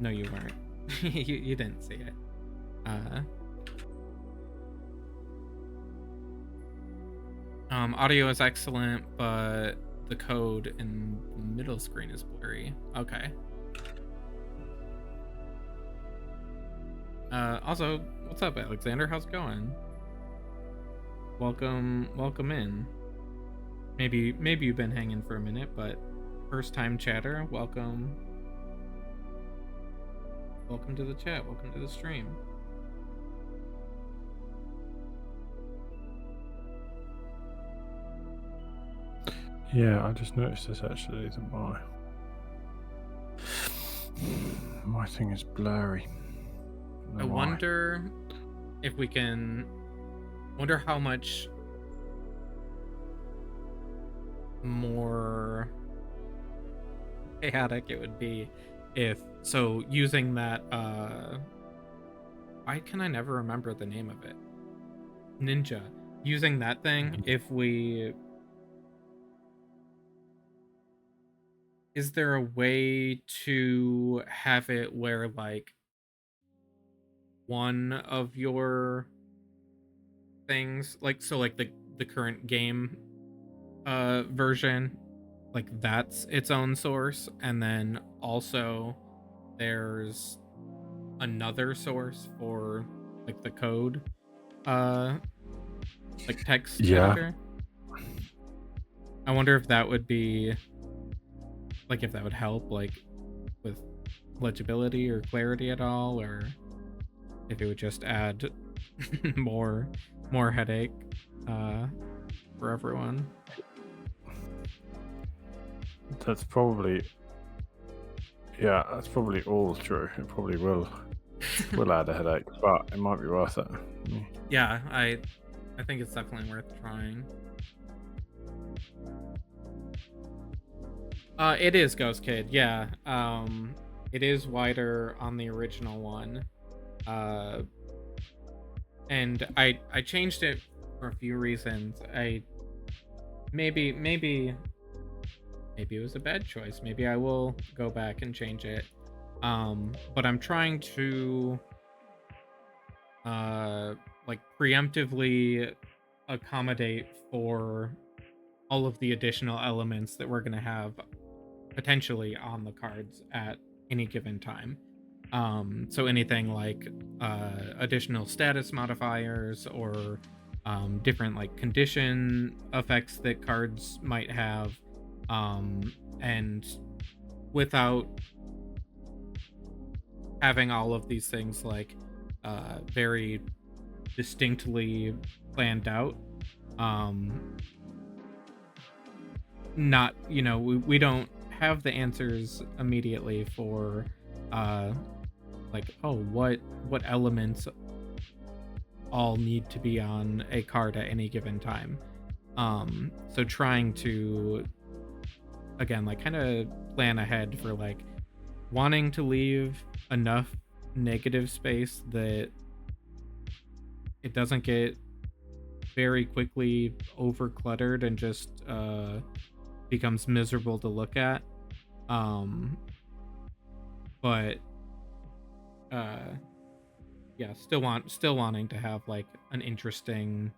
no, you weren't. you didn't see it. Audio is excellent, but the code in the middle screen is blurry. Okay. Also, what's up, Alexander? How's it going? Welcome in. Maybe you've been hanging for a minute, but first time chatter, welcome to the chat, welcome to the stream. Yeah, I just noticed this actually, that my thing is blurry. I Don't know why. wonder if we can. Wonder how much more chaotic it would be if. So using that. Why can I never remember the name of it? Ninja. Using that thing, if we. Is there a way to have it where, like, one of your things, like, so, like, the current game version, like, that's its own source, and then also there's another source for, like, the code, uh, like, text Yeah, editor? I wonder if that would be, like, if that would help, like, with legibility or clarity at all, or if it would just add more headache uh for everyone. that's probably all true. It probably will add a headache, but it might be worth it. Yeah, I think it's definitely worth trying. It is Ghost Kid, yeah. It is wider on the original one. Uh and I changed it for a few reasons. I maybe it was a bad choice. Maybe I will go back and change it. But I'm trying to like preemptively accommodate for all of the additional elements that we're going to have potentially on the cards at any given time. So anything like additional status modifiers or different like condition effects that cards might have, and without having all of these things like very distinctly planned out. um Not, we don't have the answers immediately for uh like, oh, what elements all need to be on a card at any given time. So trying to, again, like, kind of plan ahead for, like, wanting to leave enough negative space that it doesn't get very quickly over cluttered and just becomes miserable to look at. um but uh yeah, still wanting to have like an interesting,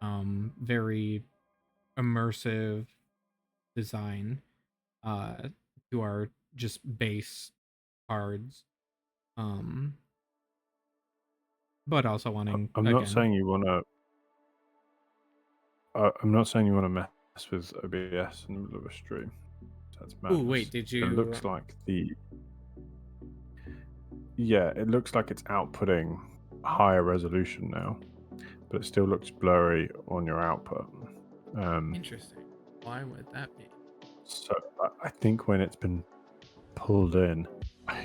very immersive design uh to our just base cards. um but also wanting, I'm not again. saying you want to. I'm not saying you want to mess with OBS in the middle of a stream. That's Ooh, wait, madness. did It you? looks like it looks like it's outputting higher resolution now, but it still looks blurry on your output. Interesting. Why would that be? So I think when it's been pulled in,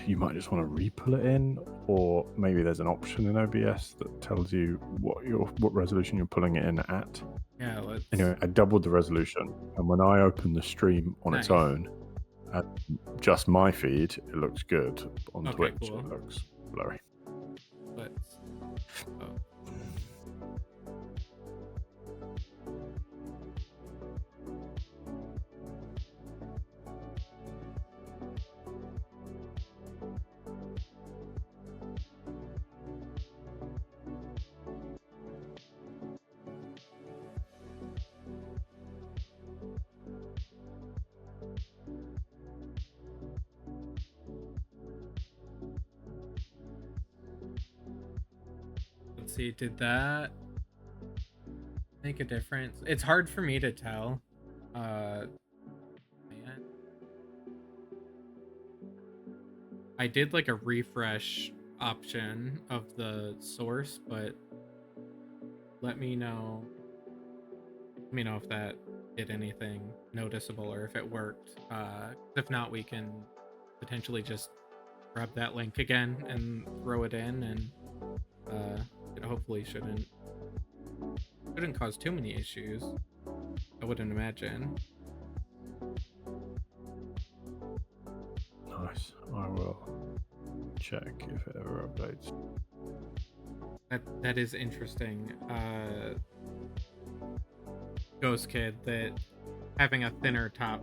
you might just want to re-pull it in, or maybe there's an option in OBS that tells you what resolution you're pulling it in at. Yeah, let's. Anyway, I doubled the resolution, and when I open the stream on its Nice. own, at just my feed, it looks good. On Okay, Twitch, cool. it looks blurry. Let's. Oh. Let's see, did that make a difference? It's hard for me to tell. Man. I did like a refresh option of the source, but let me know if that did anything noticeable or if it worked. If not, we can potentially just grab that link again and throw it in, and it hopefully shouldn't cause too many issues. I wouldn't imagine. Nice. I will check if it ever updates. That is interesting. Ghost Kid, that having a thinner top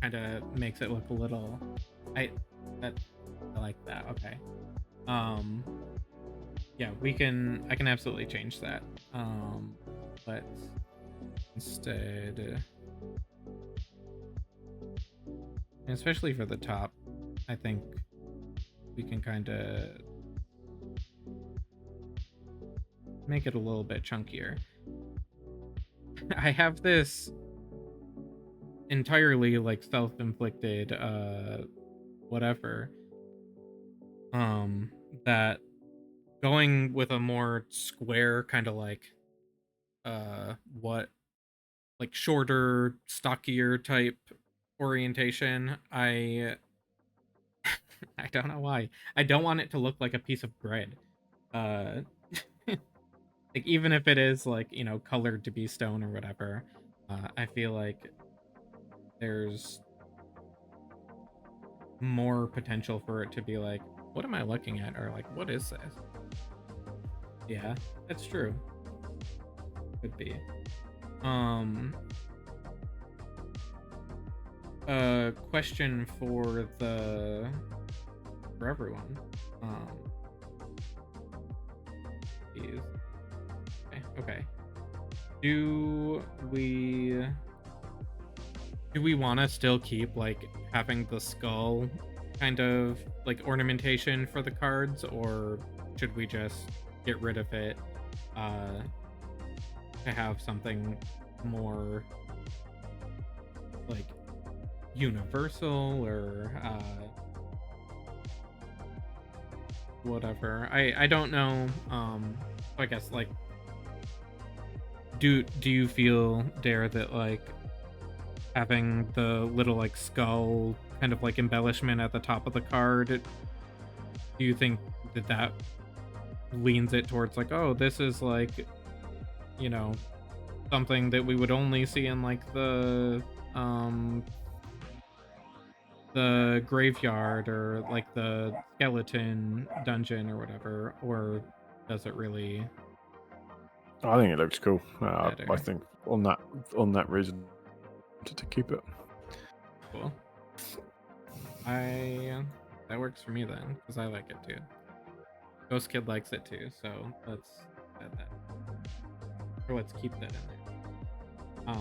kind of makes it look a little. I like that. Okay. Yeah, I can absolutely change that. But instead, especially for the top, I think we can kind of make it a little bit chunkier. I have this entirely like self-inflicted whatever, that going with a more square kind of like what like shorter, stockier type orientation, I I don't know why. I don't want it to look like a piece of bread. Uh like even if it is like, you know, colored to be stone or whatever, I feel like there's more potential for it to be like, what am I looking at? Or like, what is this? Yeah, that's true. Could be. Question for everyone. Please. Okay. Do we want to still keep like having the skull kind of like ornamentation for the cards, or should we just get rid of it to have something more like universal or whatever? I don't know. I guess like do you feel, Dare, that like having the little like skull kind of like embellishment at the top of the card, do you think that leans it towards like, oh, this is like, you know, something that we would only see in like the graveyard or like the skeleton dungeon or whatever, or does it really I think it looks cool. matter? I think on that reason to keep it. Cool. That works for me then, because I like it too. Ghost Kid likes it too, so let's add that. Or let's keep that in there.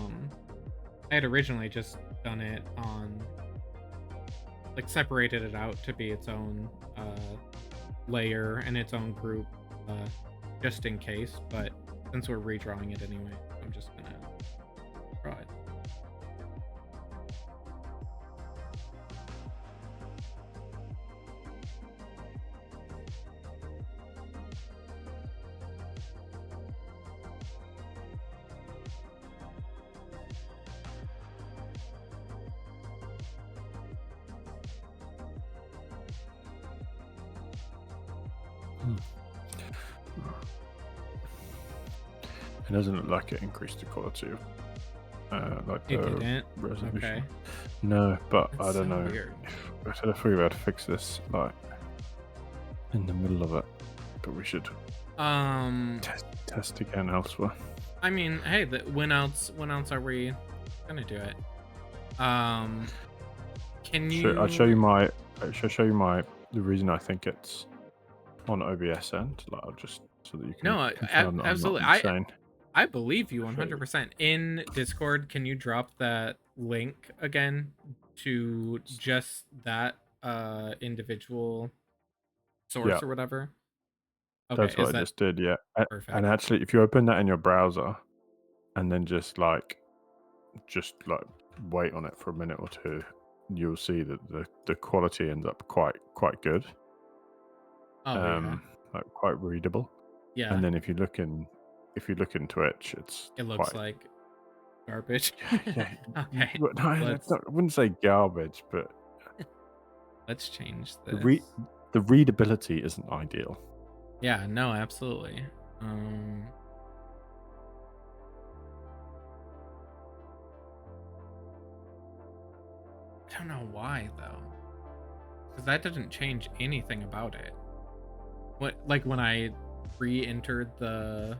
I had originally just done it on like separated it out to be its own layer and its own group, just in case, but since we're redrawing it anyway, I'm just gonna draw it. It doesn't look like it increased the quality of like It the didn't? resolution. Okay. No, but That's I don't so know. weird. I don't know if we're able to fix this like in the middle of it, but we should test again elsewhere. I mean, hey, when else are we gonna do it? Can you? I'll show you my. The reason I think it's on OBS end. Like, I'll just so that you can No, confirm that absolutely. I'm not insane. I believe you Show you. 100%. In Discord, can you drop that link again to just that individual source Yeah, or whatever? Okay, that's what is I that just did. Yeah, and perfect? actually, if you open that in your browser and then just like wait on it for a minute or two, you'll see that the quality ends up quite good. Oh yeah, Like quite readable. yeah. And then if you look in if you look in Twitch, it's It looks quite like garbage. yeah. Okay, No, I wouldn't say garbage, but let's change the this. the readability isn't ideal. Yeah, no, absolutely. I don't know why though, because that doesn't change anything about it. What, like when I re-entered the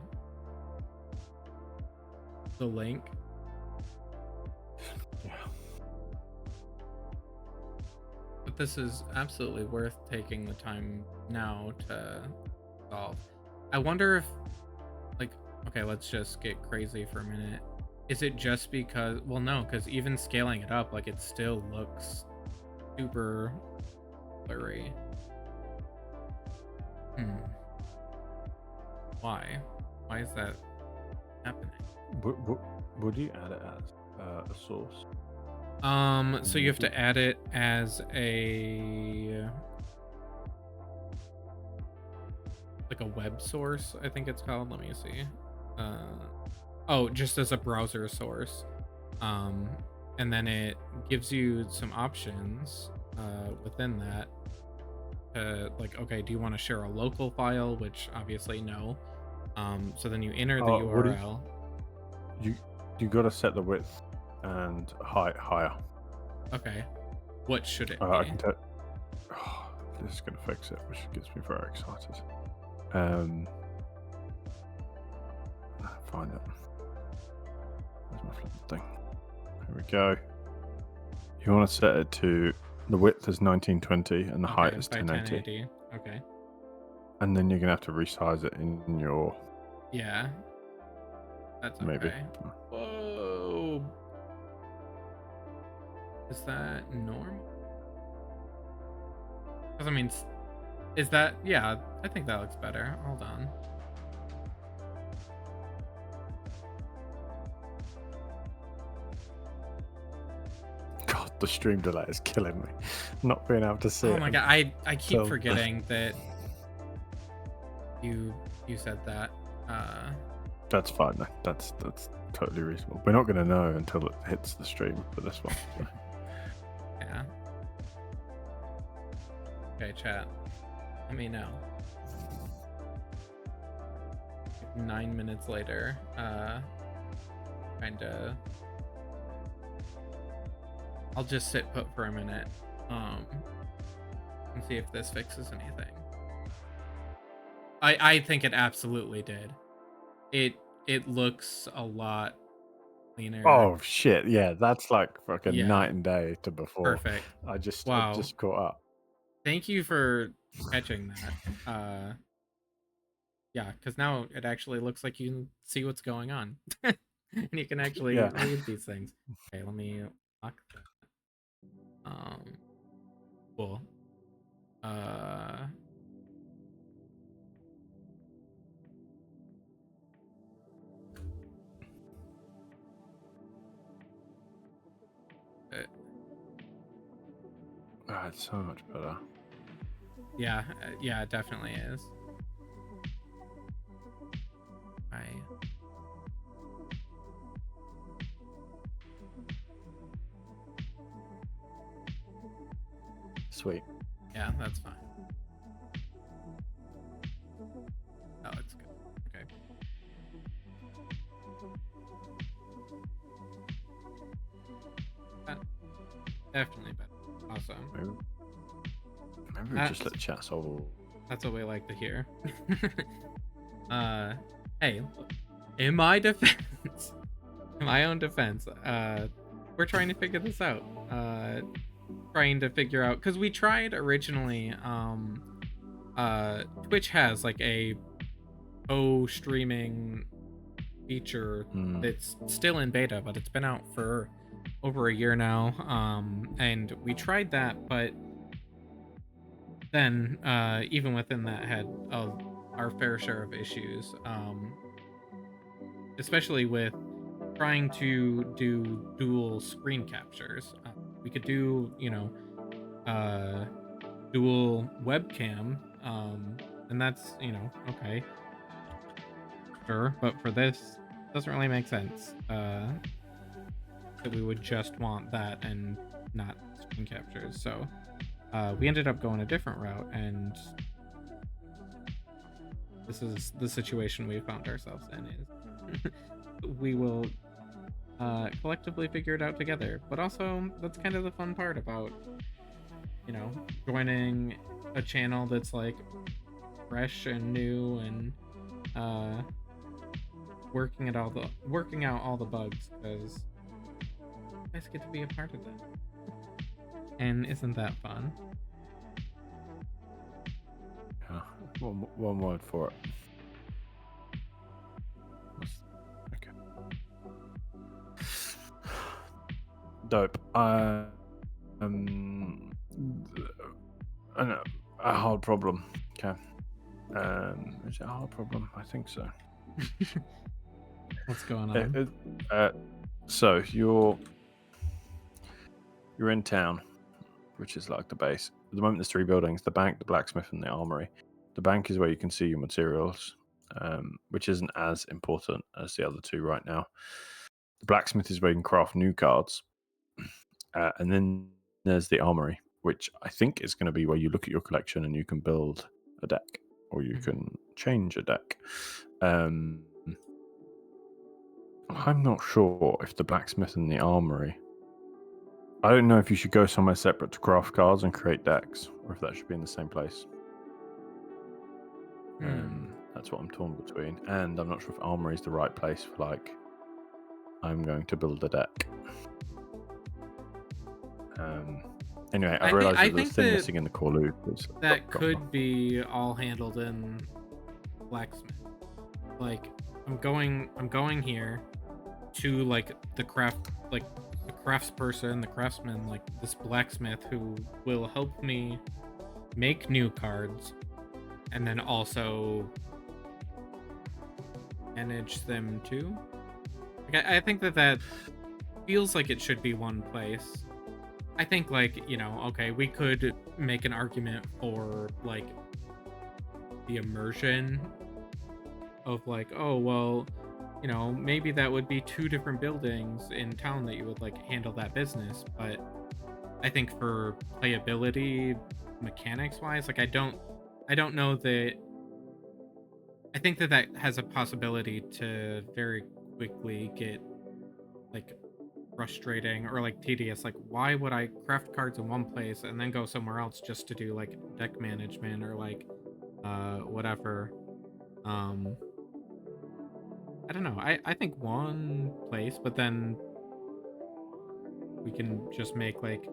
link? Yeah. But this is absolutely worth taking the time now to solve. I wonder if, like, okay, let's just get crazy for a minute. Is it just because, well, no, because even scaling it up, like, it still looks super blurry. Why? Why is that happening? Would you add it as a source? So you have to add it as a like a web source, I think it's called. Let me see. Oh, just as a browser source. And then it gives you some options within that. Like, okay, do you want to share a local file? Which obviously no. So then you enter the URL. You got to set the width and height higher. Okay. What should it be? I can tell. Oh, this is going to fix it, which gets me very excited. Find it. Where's my flipping thing? Here we go. You want to set it to the width is 1920 and the height is 1080. Okay. And then you're going to have to resize it in your. Yeah. That's okay. Maybe. Whoa. Is that normal? Because I mean, is that, yeah, I think that looks better. Hold on. God, the stream delay is killing me. Not being able to see it. Oh my god, I keep forgetting that you said that. That's fine. That's totally reasonable. We're not going to know until it hits the stream for this one. So. Yeah. Okay, chat. Let me know. 9 minutes later, kinda. I'll just sit put for a minute, and see if this fixes anything. I think it absolutely did. It looks a lot cleaner. Oh shit! Yeah, that's like fucking Yeah. night and day to before. Perfect. I just Wow. caught up. Thank you for catching that. Yeah, because now it actually looks like you can see what's going on. And you can actually read these things. Okay, let me lock that. Cool. It's so much better. Yeah, yeah, it definitely is. Sweet. Yeah, that's fine. Oh, it's good. Okay. Definitely better. Awesome. Maybe we just let chat solve. That's what we like to hear. Hey, in my defense, in my own defense, we're trying to figure this out. Trying to figure out, because we tried originally. Twitch has like a streaming feature that's still in beta, but it's been out for over a year now. And we tried that, but then even within that had our fair share of issues, especially with trying to do dual screen captures. We could do, dual webcam, and that's, okay. Sure, but for this, doesn't really make sense. That we would just want that and not screen captures. So we ended up going a different route, and this is the situation we found ourselves in. Is we will collectively figure it out together. But also, that's kind of the fun part about joining a channel that's like fresh and new and uh, working out all the bugs, because you guys get to be a part of that. And isn't that fun? Yeah. One word for it. Okay. Dope. I know a hard problem. Okay. Is it a hard problem? I think so. What's going on? So you're in town, which is like the base. At the moment, there's 3 buildings: the bank, the blacksmith, and the armory. The bank is where you can see your materials, which isn't as important as the other 2 right now. The blacksmith is where you can craft new cards, and then there's the armory, which I think is going to be where you look at your collection and you can build a deck, or you can change a deck. I'm not sure if the blacksmith and the armory. I don't know if you should go somewhere separate to craft cards and create decks, or if that should be in the same place. That's what I'm torn between, and I'm not sure if armory is the right place for like, I'm going to build a deck. Anyway, I realized that the thing missing in the core loop was that could be all handled in blacksmith. Like, I'm going here to like the craftsperson, the craftsman, like this blacksmith who will help me make new cards and then also manage them too. Like, I think that feels like it should be one place. I think, like, okay, we could make an argument for like the immersion of like, oh well, maybe that would be 2 different buildings in town that you would like handle that business. But I think for playability, mechanics wise, like I don't know that. I think that has a possibility to very quickly get like frustrating or like tedious. Like, why would I craft cards in one place and then go somewhere else just to do like deck management or like whatever? I don't know. I think one place, but then we can just make like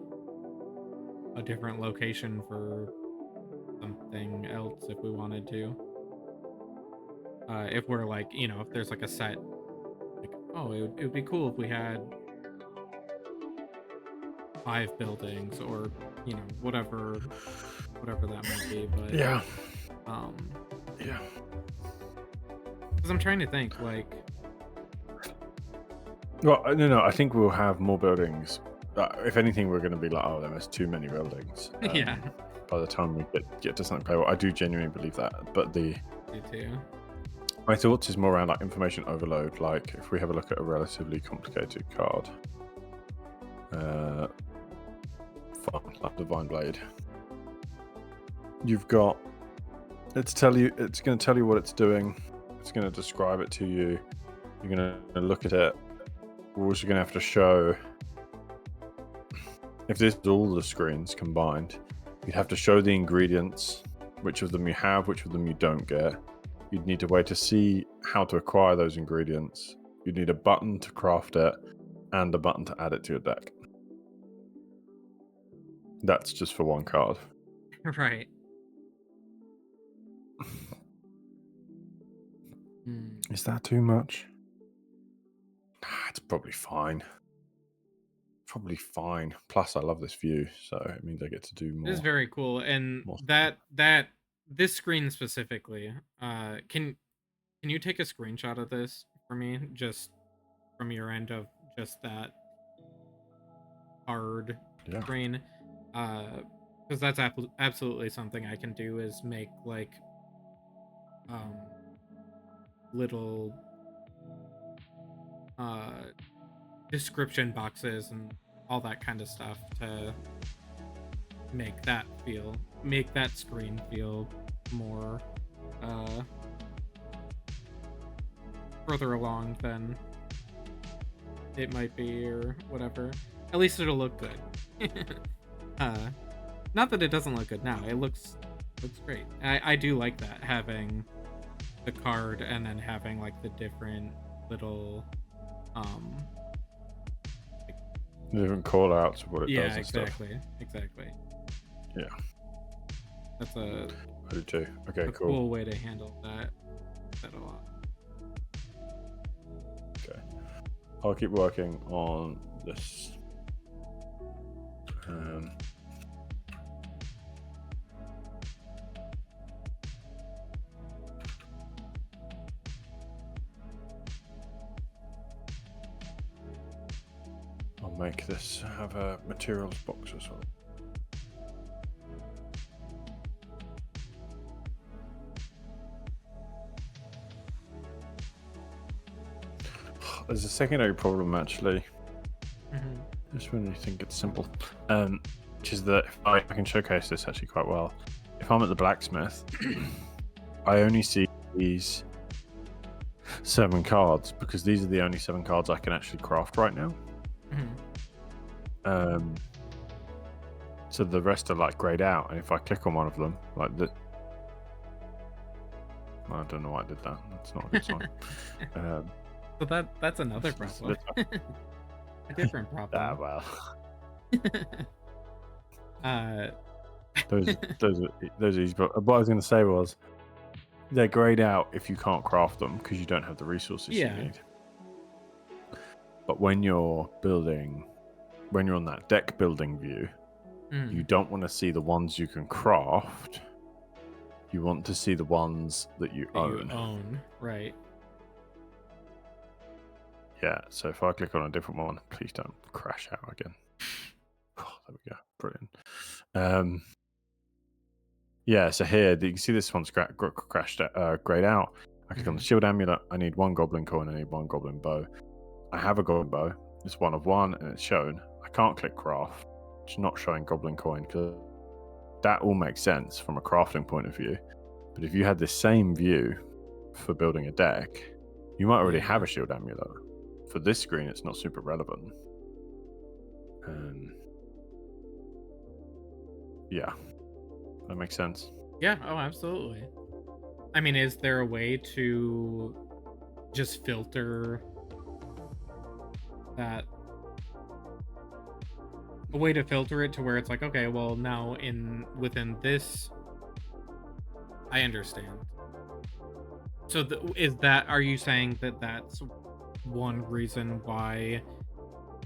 a different location for something else if we wanted to. If we're like, if there's like a set, like, oh, it would be cool if we had 5 buildings or, whatever that might be. But yeah. Yeah. Because I'm trying to think, like... Well, no, I think we'll have more buildings. If anything, we're going to be like, oh, there's too many buildings. Yeah. By the time we get to something playable. I do genuinely believe that. But Me too. My thoughts is more around like information overload. Like if we have a look at a relatively complicated card. Like Divine Blade. You've got... it's going to tell you what it's doing. It's going to describe it to you. You're going to look at it. We're also going to have to show, if this is all the screens combined, you'd have to show the ingredients, which of them you have, which of them you don't get. You'd need a way to see how to acquire those ingredients. You'd need a button to craft it and a button to add it to your deck. That's just for one card. Right. Is that too much? It's probably fine. Plus, I love this view, so it means I get to do more. It is very cool, and this screen specifically. Can you take a screenshot of this for me, just from your end of just that card screen? Because that's absolutely something I can do, is make like little uh description boxes and all that kind of stuff to make that screen feel more uh further along than it might be or whatever. At least it'll look good. uh Not that it doesn't look good now. It looks great. I do like that, having the card and then having like the different little um Different call outs of what it does yeah, and stuff. exactly. Yeah, That's I do too. Okay, a cool. cool way to handle that a lot. Okay, I'll keep working on this. I'll make this have a materials box as well. There's a secondary problem actually, just when you think it's simple, which is that if I can showcase this actually quite well. If I'm at the blacksmith, I only see these 7 cards because these are the only 7 cards I can actually craft right now. So the rest are like grayed out, and if I click on one of them, like the, I don't know why I did that. That's not a good sign. So that's another problem. A different problem. Well, those those are easy. But what I was going to say was, they're grayed out if you can't craft them because you don't have the resources you need. But when you're on that deck building view, you don't want to see the ones you can craft. You want to see the ones that you own. Right. Yeah, so if I click on a different one, please don't crash out again. Oh, there we go. Brilliant. Yeah, so here, you can see this one's crashed, grayed out. I click on the shield amulet. I need 1 goblin coin. I need 1 goblin bow. I have a goblin bow. It's 1 of 1, and it's shown. I can't click craft. It's not showing goblin coin. That all makes sense from a crafting point of view. But if you had the same view for building a deck, you might already have a shield amulet. For this screen, it's not super relevant. Yeah, that makes sense. Yeah, oh, absolutely. I mean, is there a way to just filter that? A way to filter it to where it's like, okay, well, now within this, I understand. So are you saying that that's one reason why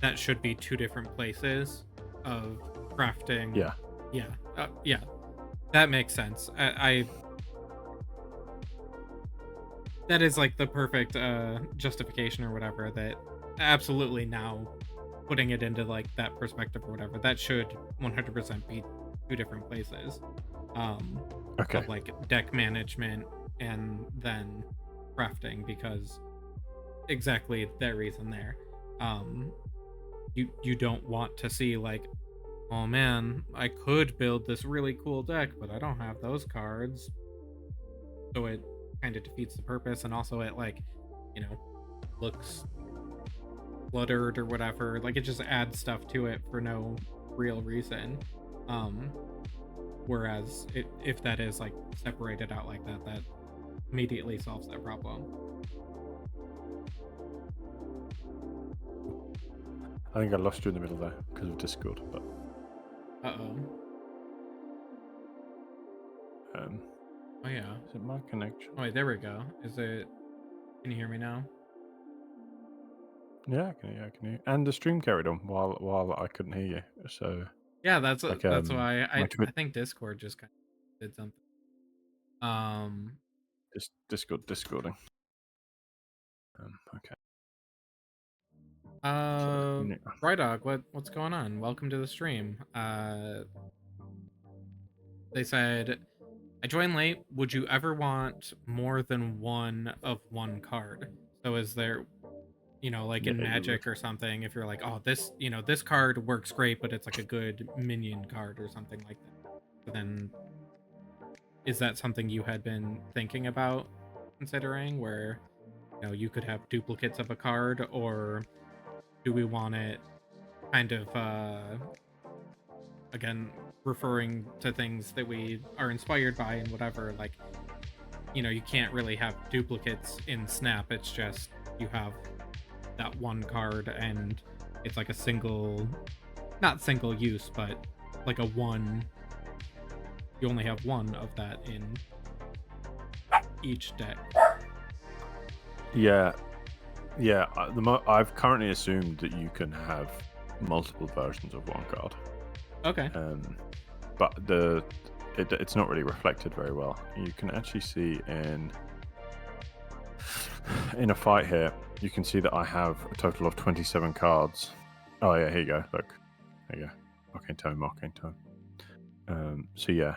that should be 2 different places of crafting? Yeah, that makes sense. That is like the perfect justification or whatever. That absolutely, now putting it into like that perspective or whatever, that should 100% be 2 different places. Okay. Of like deck management and then crafting, because exactly that reason there. You don't want to see like, oh man, I could build this really cool deck, but I don't have those cards. So it kind of defeats the purpose, and also it, like, looks cluttered or whatever. Like, it just adds stuff to it for no real reason. Whereas if that is like separated out like that, that immediately solves that problem. I think I lost you in the middle there because of Discord, but oh yeah, is it my connection? Oh wait, there we go. Can you hear me now? Yeah, I can hear. And the stream carried on while I couldn't hear you. So yeah, that's like, why I think Discord just kind of did something. Just Discording. Okay. Brydog, what's going on? Welcome to the stream. They said I joined late. Would you ever want more than one of one card? So is there, like Yeah, in you would. Magic or something, if you're like, oh, this card works great, but it's like a good minion card or something like that. But then is that something you had been thinking about considering where, you could have duplicates of a card, or do we want it kind of again referring to things that we are inspired by and whatever, like, you can't really have duplicates in Snap. It's just you have that one card and it's like a single, not single use, but like a one, you only have one of that in each deck. Yeah, yeah. I've currently assumed that you can have multiple versions of one card, Okay. but it's not really reflected very well. You can actually see in a fight here, you can see that I have a total of 27 cards. Oh yeah, here you go. Look, there you go. Arcane Tome. So yeah,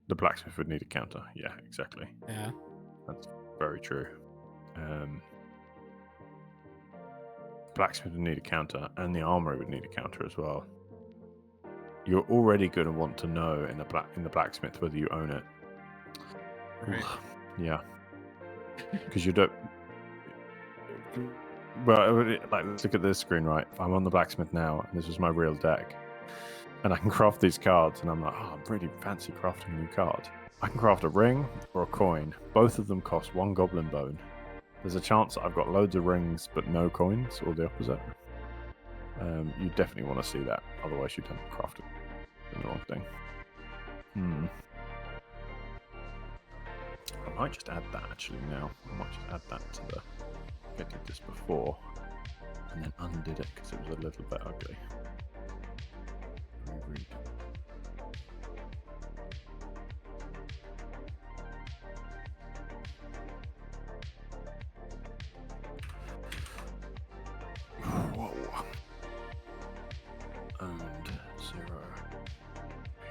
the blacksmith would need a counter. Yeah, exactly. Yeah. That's very true. Blacksmith would need a counter, and the armorer would need a counter as well. You're already going to want to know in the blacksmith whether you own it. Right. Yeah, because you don't. Well, like, let's look at this screen, right? I'm on the blacksmith now, and this is my real deck, and I can craft these cards, and I'm like, oh, I'm really fancy crafting a new card. I can craft a ring or a coin. Both of them cost 1 goblin bone. There's a chance that I've got loads of rings but no coins, or the opposite. You definitely want to see that, otherwise you'd have crafted the wrong thing. I might just add that actually now. I might just add that to the. I did this before, and then undid it because it was a little bit ugly. Reread. Whoa. And 0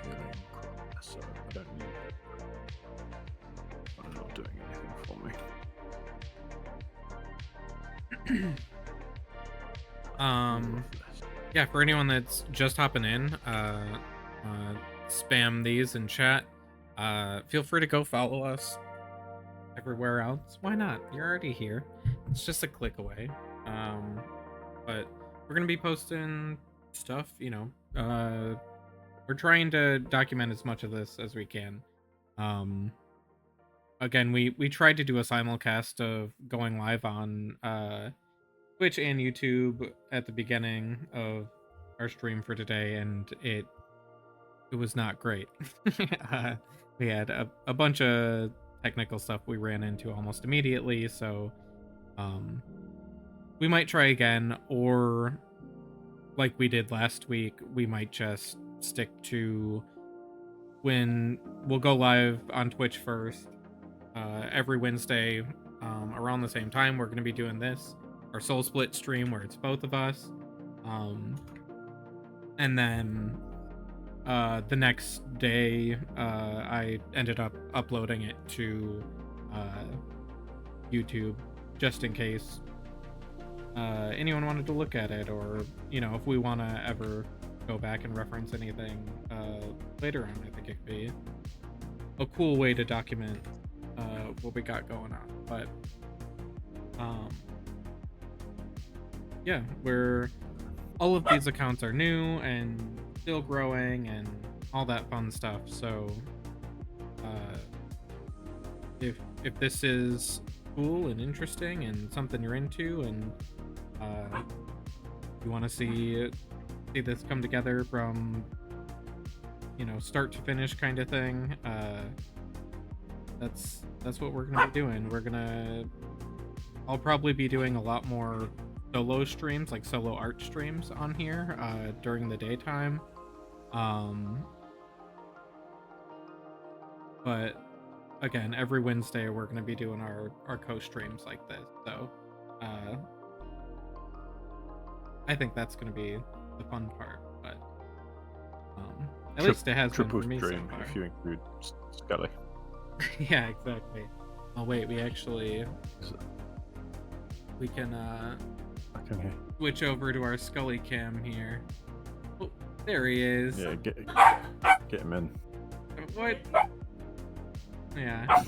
healing. So I don't need it. I'm not doing anything for me. Yeah, for anyone that's just hopping in, spam these in chat. Feel free to go follow us everywhere else. Why not? You're already here. It's just a click away. But we're gonna be posting stuff, we're trying to document as much of this as we can. Again, we tried to do a simulcast of going live on Twitch and YouTube at the beginning of our stream for today, and it was not great. We had a bunch of technical stuff we ran into almost immediately, so we might try again, or like we did last week, we might just stick to when we'll go live on Twitch first. Every Wednesday around the same time, we're going to be doing this, our SoulSplit stream where it's both of us. And then the next day, I ended up uploading it to YouTube just in case anyone wanted to look at it, or if we want to ever go back and reference anything later on. I think it could be a cool way to document what we got going on. But yeah, all of these accounts are new and still growing and all that fun stuff. So if this is cool and interesting and something you're into, and you want to see this come together from start to finish kind of thing, that's what we're gonna be doing. I'll probably be doing a lot more solo streams, like solo art streams on here during the daytime. But again, every Wednesday we're going to be doing our co-streams like this. So I think that's going to be the fun part. But at least it has been triple for me so stream far. if you include Scully. Yeah, exactly. Oh wait, we actually So, we can I can hear. switch over to our Scully cam here. Oh, there he is. Yeah, get him in. What? Yeah,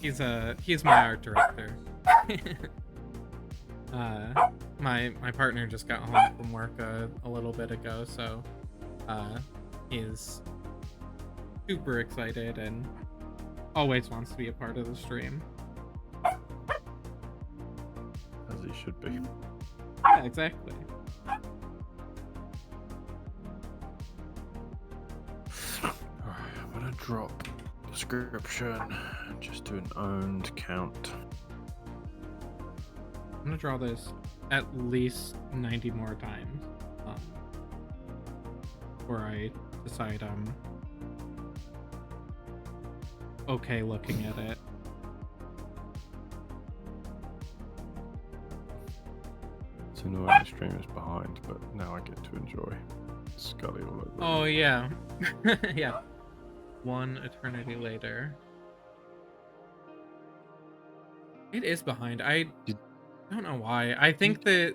he's my art director. My partner just got home from work a little bit ago, so he's super excited and always wants to be a part of the stream. As he should be. Yeah, exactly. Alright, I'm gonna drop description and just do an owned count. I'm gonna draw this at least 90 more times before I decide I'm okay looking at it. It's annoying the stream is behind, but now I get to enjoy Scully all over. Oh yeah. Yeah. One eternity later. It is behind. I don't know why. I think that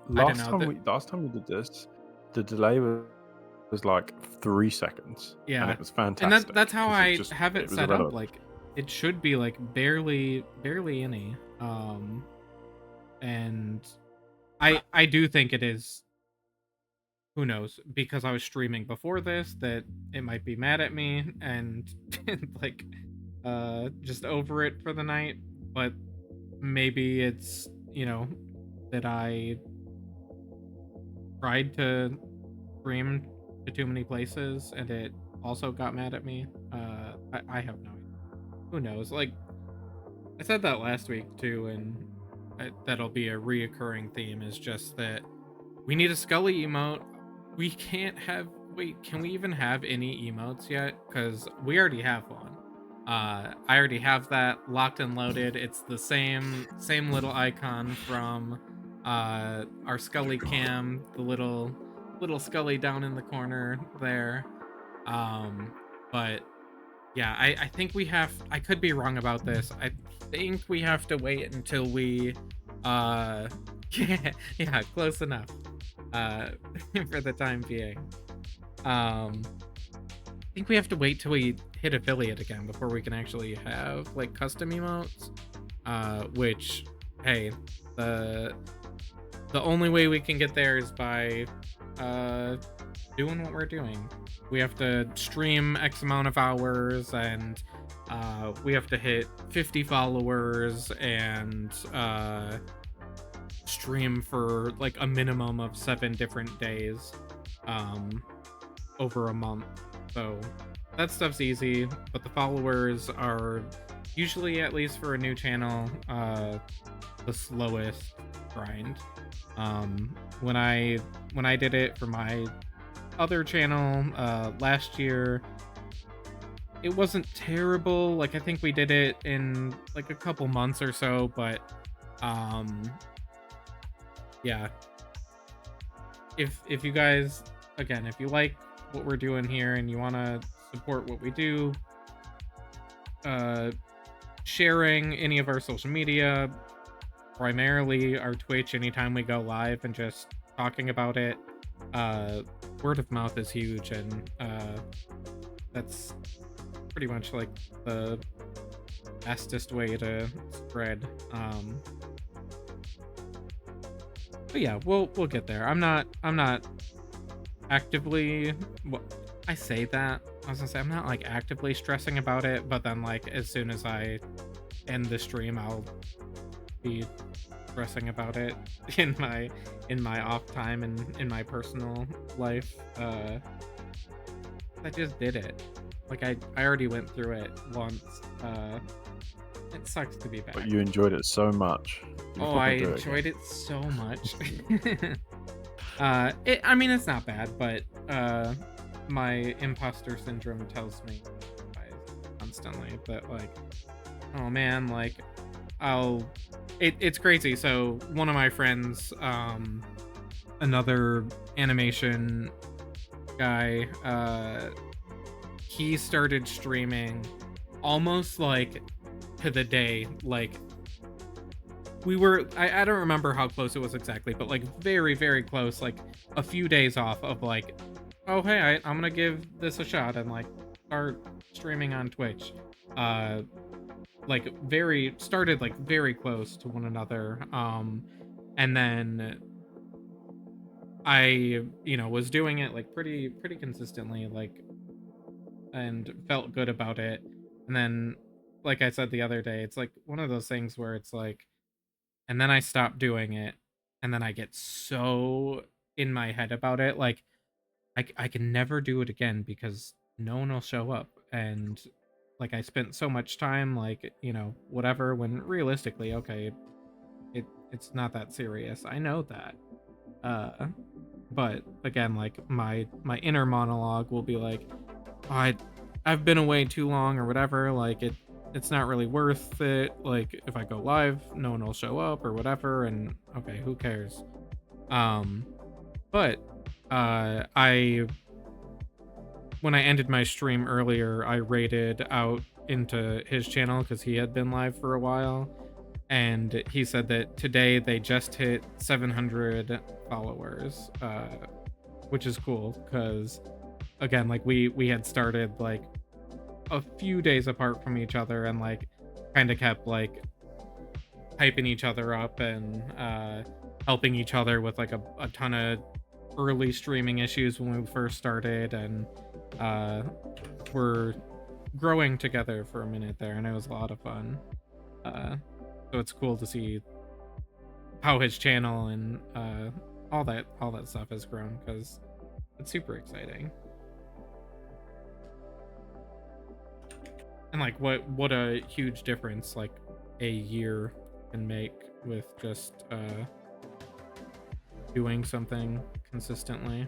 Last know, time we did this, the delay was like 3 seconds. Yeah. And it was fantastic. And that's how 'cause I just- have it was set up. irrelevant. Like it should be like barely any. And I do think it is, who knows, because I was streaming before this, that it might be mad at me and like just over it for the night. But maybe it's, you know, that I tried to stream to too many places and it also got mad at me. I have no idea. Who knows? Like I said that last week too, and that'll be a reoccurring theme, is just that we need a Scully emote. We can't have, wait, can we even have any emotes yet? Because we already have one. I already have that locked and loaded. It's the same little icon from our Scully cam, the little Scully down in the corner there. But yeah, I think we have, I could be wrong about this. I think we have to wait until we yeah, close enough for the time being. I think we have to wait till we hit affiliate again before we can actually have like custom emotes, which, hey, the only way we can get there is by doing what we're doing. We have to stream X amount of hours, and we have to hit 50 followers and stream for like a minimum of 7 different days over a month. So that stuff's easy, but the followers are usually, at least for a new channel, the slowest grind. When I did it for my other channel last year, it wasn't terrible. Like I think we did it in like a couple months or so, but yeah, if you guys, again, if you like what we're doing here and you want to support what we do, sharing any of our social media, primarily our Twitch anytime we go live, and just talking about it, word of mouth is huge, and that's pretty much like the fastest way to spread. But yeah, we'll get there. I'm not actively, well, I say that, I was gonna say I'm not like actively stressing about it, but then like as soon as I end the stream, I'll be stressing about it in my off time and in my personal life. I just did it. Like I already went through it once. It sucks to be back. But you enjoyed it so much. Oh, I enjoyed it so much. I mean, it's not bad, but my imposter syndrome tells me constantly that, like, oh man, like, it's crazy. So one of my friends, another animation guy, he started streaming almost like to the day. Like we were, I don't remember how close it was exactly, but like very, very close, like a few days off of like, oh, hey, I'm gonna give this a shot and like start streaming on Twitch. Like started like very close to one another. And then I, was doing it like pretty consistently, like, and felt good about it. And then, like I said the other day, it's like one of those things where it's like, and then I stop doing it, and then I get so in my head about it, like I can never do it again because no one will show up, and like I spent so much time, like whatever. When realistically, okay, it's not that serious. I know that, but again, like my inner monologue will be like, oh, I've been away too long or whatever. Like it's not really worth it. Like if I go live, no one will show up or whatever. And okay, who cares? But I when I ended my stream earlier, I raided out into his channel because he had been live for a while, and he said that today they just hit 700 followers, which is cool because again, like we had started like a few days apart from each other and like kind of kept like hyping each other up and helping each other with like a ton of early streaming issues when we first started, and we're growing together for a minute there, and it was a lot of fun. So it's cool to see how his channel and all that stuff has grown, because it's super exciting. And like what a huge difference like a year can make with just doing something consistently.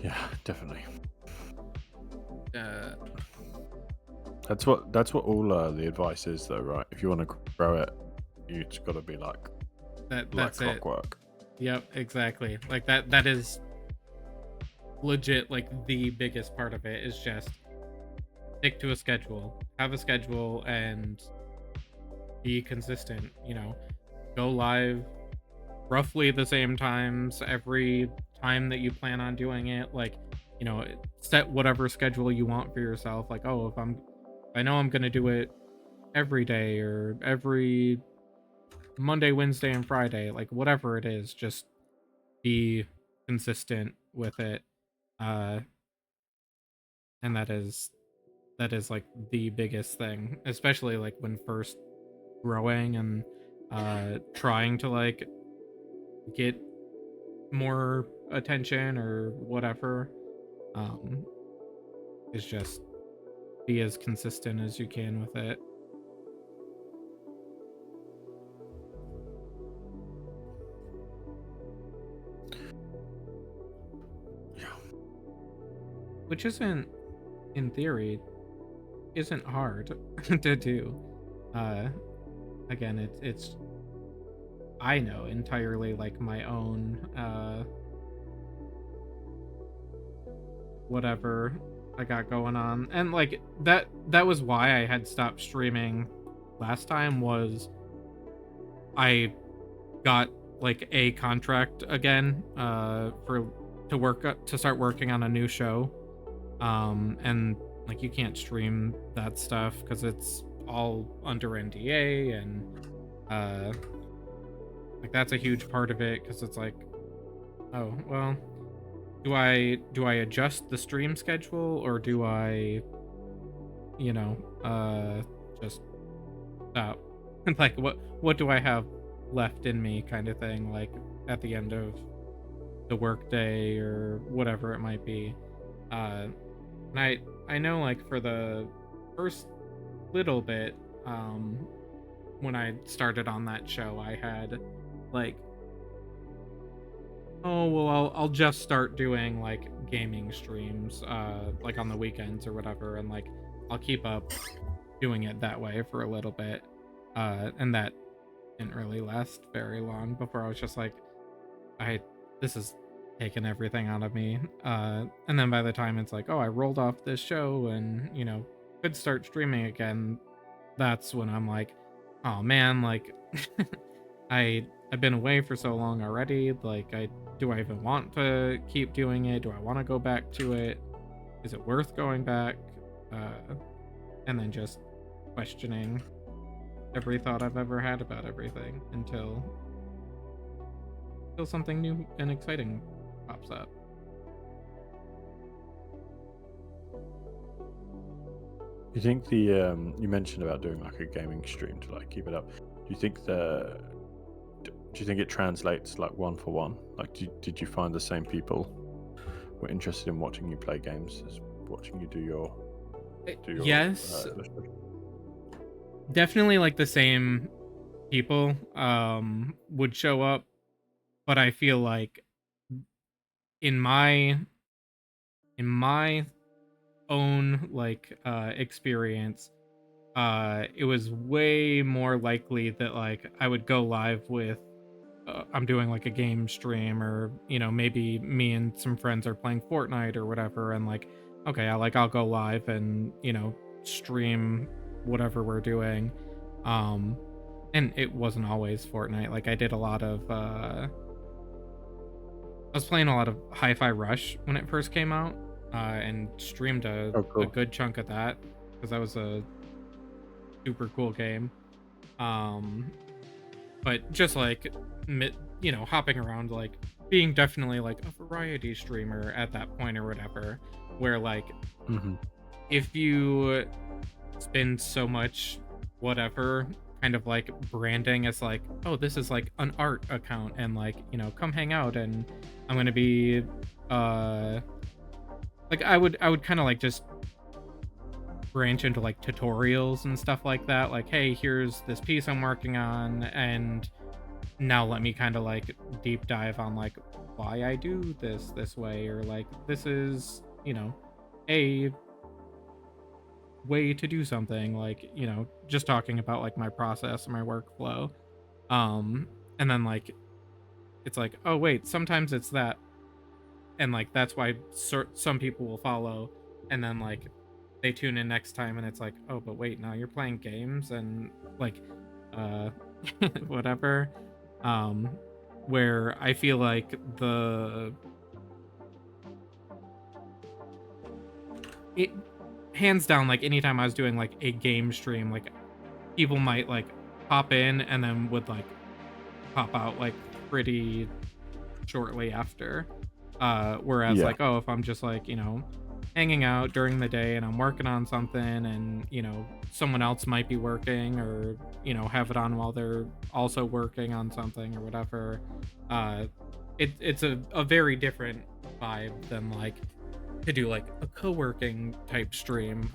Yeah, definitely. That's what all the advice is, though, right? If you want to grow it, you just got to be like that's clockwork. Yep, exactly. Like that is legit, like the biggest part of it is just stick to a schedule, have a schedule, and be consistent. Go live roughly the same times every time that you plan on doing it. Like, set whatever schedule you want for yourself. Like, oh, if I know I'm gonna do it every day or every Monday, Wednesday, and Friday, like whatever it is, just be consistent with it. And that is like the biggest thing, especially like when first growing and trying to like get more attention or whatever. Is just be as consistent as you can with it. Yeah. Which isn't, in theory, isn't hard to do. Again, it's I know entirely like my own whatever I got going on, and like that was why I had stopped streaming last time. Was I got like a contract again to start working on a new show, and like you can't stream that stuff because it's all under NDA, and like that's a huge part of it, because it's like, oh well, do I adjust the stream schedule, or do I just stop? Like what do I have left in me, kind of thing, like at the end of the workday or whatever it might be. And I know like for the first little bit, when I started on that show, I had like, oh well, I'll just start doing like gaming streams like on the weekends or whatever, and like I'll keep up doing it that way for a little bit, and that didn't really last very long before I was just like, this is taking everything out of me. And then by the time it's like, oh, I rolled off this show and, could start streaming again, that's when I'm like, oh man, like I've been away for so long already. Like, do I even want to keep doing it? Do I want to go back to it? Is it worth going back? And then just questioning every thought I've ever had about everything until something new and exciting pops up. You think you mentioned about doing like a gaming stream to like keep it up. Do you think it translates like one for one? Like, did you find the same people were interested in watching you play games as watching you do your yes, definitely like the same people would show up, but I feel like in my own like experience, it was way more likely that like I would go live with I'm doing like a game stream, or maybe me and some friends are playing Fortnite or whatever, and like, okay, I'll go live and stream whatever we're doing. And it wasn't always Fortnite. Like, I did a lot of I was playing a lot of Hi-Fi Rush when it first came out, and streamed a good chunk of that because that was a super cool game. But just like hopping around, like being definitely like a variety streamer at that point or whatever, where like if you spend so much whatever kind of like branding as like, oh, this is like an art account, and like come hang out, and I'm gonna be like I would kind of like just branch into like tutorials and stuff like that, like, hey, here's this piece I'm working on, and now let me kind of like deep dive on like why I do this way, or like this is a way to do something, like just talking about like my process and my workflow. And then like it's like, oh wait, sometimes it's that, and like that's why some people will follow, and then like they tune in next time and it's like, oh, but wait, now you're playing games and like whatever. Where I feel like it hands down, like anytime I was doing like a game stream, like people might like pop in and then would like pop out like pretty shortly after. Whereas like, oh, if I'm just like hanging out during the day and I'm working on something, and someone else might be working, or have it on while they're also working on something or whatever, it's a very different vibe than like to do like a co-working type stream,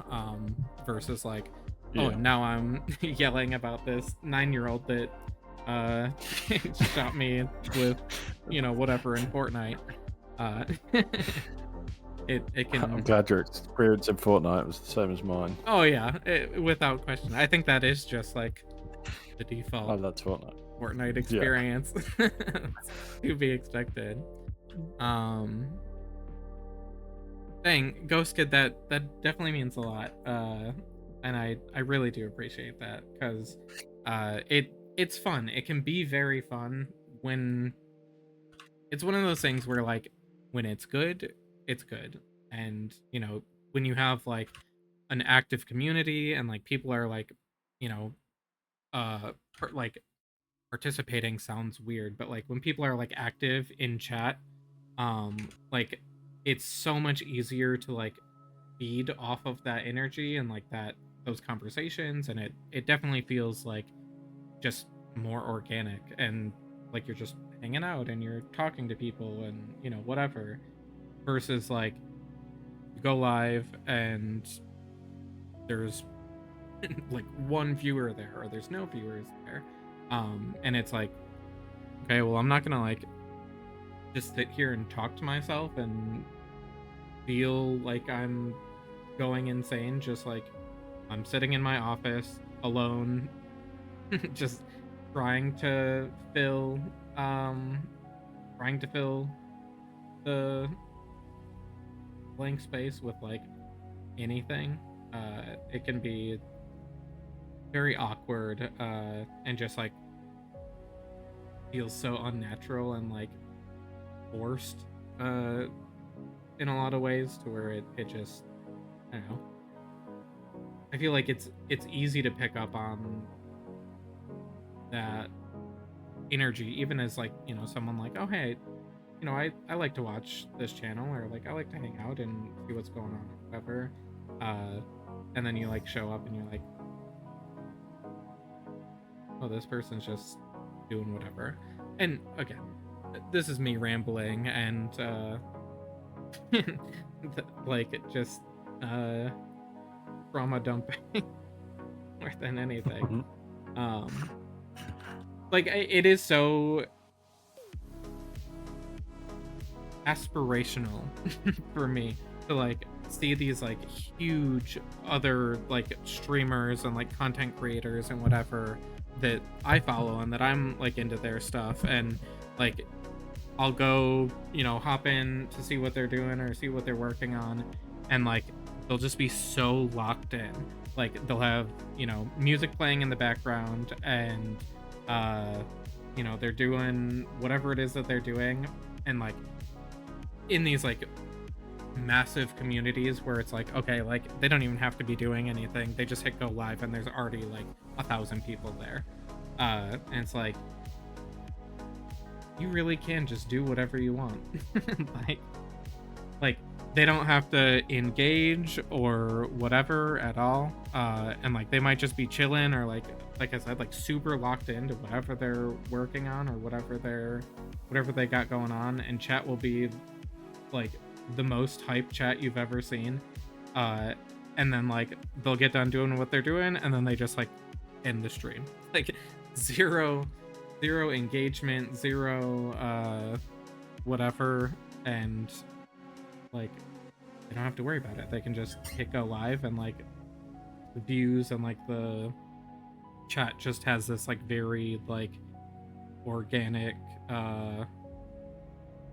versus like, oh, now I'm yelling about this 9-year-old that shot me with whatever in Fortnite. It can. I'm glad your experience in Fortnite was the same as mine. Oh yeah, without question. I think that is just like the default. Oh, that's Fortnite experience. To be expected. Dang, Ghost Kid, that definitely means a lot. And I really do appreciate that, because it's fun. It can be very fun when it's one of those things where like when it's good, and when you have like an active community and like people are like like participating sounds weird, but like when people are like active in chat, like it's so much easier to like feed off of that energy and like those conversations, and it definitely feels like just more organic, and like you're just hanging out and you're talking to people and whatever, versus like you go live and there's like one viewer there, or there's no viewers there, and it's like, okay, well, I'm not gonna like just sit here and talk to myself and feel like I'm going insane, just like I'm sitting in my office alone just trying to fill um trying to fill the blank space with like anything. It can be very awkward, and just like feels so unnatural and like forced, uh in a lot of ways, to where it just, I don't know. I feel like it's easy to pick up on that energy, even as like, someone like, oh hey, I like to watch this channel, or like I like to hang out and see what's going on, or whatever. Uh, and then you like show up and you're like, oh, this person's just doing whatever. And again, this is me rambling and like just uh trauma dumping more than anything. Um, like it is so aspirational for me to like see these like huge other like streamers and like content creators and whatever that I follow and that I'm like into their stuff, and like I'll go, hop in to see what they're doing or see what they're working on, and like they'll just be so locked in. Like they'll have, music playing in the background, and they're doing whatever it is that they're doing, and like in these like massive communities where it's like, okay, like they don't even have to be doing anything, they just hit go live and there's already like 1,000 people there, and it's like, you really can just do whatever you want. like like they don't have to engage or whatever at all, and like they might just be chilling, or like I said, like super locked into whatever they're working on, or whatever they got going on, and chat will be like the most hype chat you've ever seen, and then like they'll get done doing what they're doing, and then they just like end the stream. Like zero engagement, zero whatever, and like they don't have to worry about it. They can just hit go live, and like the views and like the chat just has this like very like organic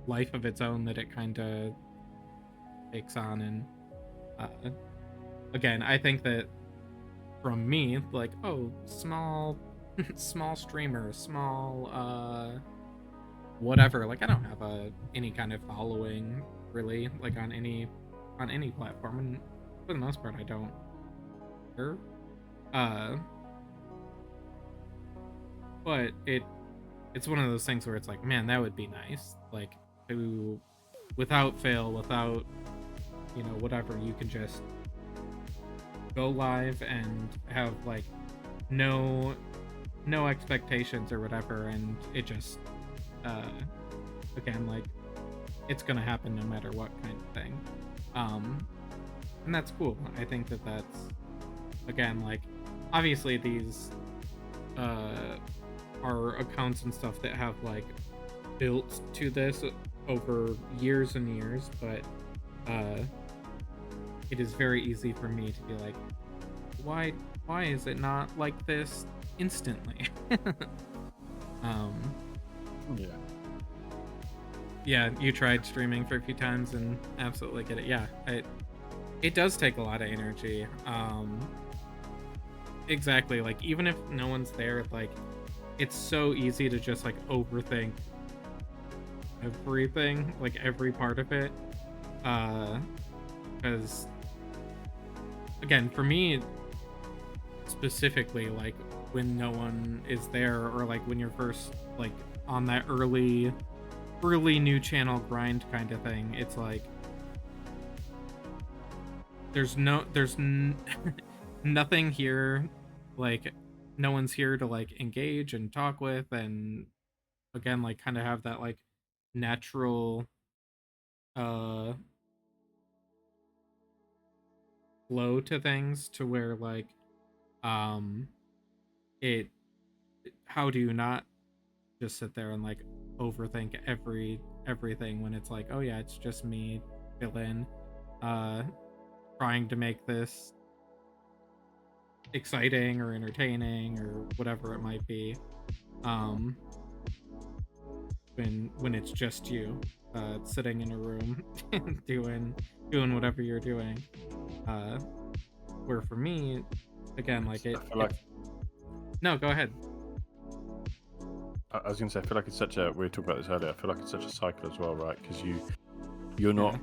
life of its own that it kind of takes on. And again, I think that from me, like, oh, small small streamer, small whatever, like I don't have any kind of following really, like on any platform, and for the most part I don't care. But it's one of those things where it's like, man, that would be nice, like to, without fail, without whatever, you can just go live and have like no expectations or whatever, and it just again, like it's gonna happen no matter what kind of thing, and that's cool. I think that that's, again, like obviously these are accounts and stuff that have like built to this over years and years, but it is very easy for me to be like, why is it not like this instantly? Yeah. Yeah, you tried streaming for a few times and absolutely get it. Yeah, it does take a lot of energy. Exactly, like even if no one's there, like it's so easy to just like overthink everything, like every part of it, because again, for me specifically, like when no one is there, or like when you're first like on that early new channel grind kind of thing, it's like there's nothing here, like no one's here to like engage and talk with, and again, like kind of have that like natural uh flow to things, to where like um it how do you not just sit there and like overthink everything, when it's like, oh yeah, it's just me chilling, uh trying to make this exciting or entertaining or whatever it might be. um when it's just you sitting in a room doing whatever you're doing. uh where for me, again, like I feel like no, go ahead. I was going to say, I feel like it's such a. We were talking about this earlier. I feel like it's such a cycle as well, right? Because you're not.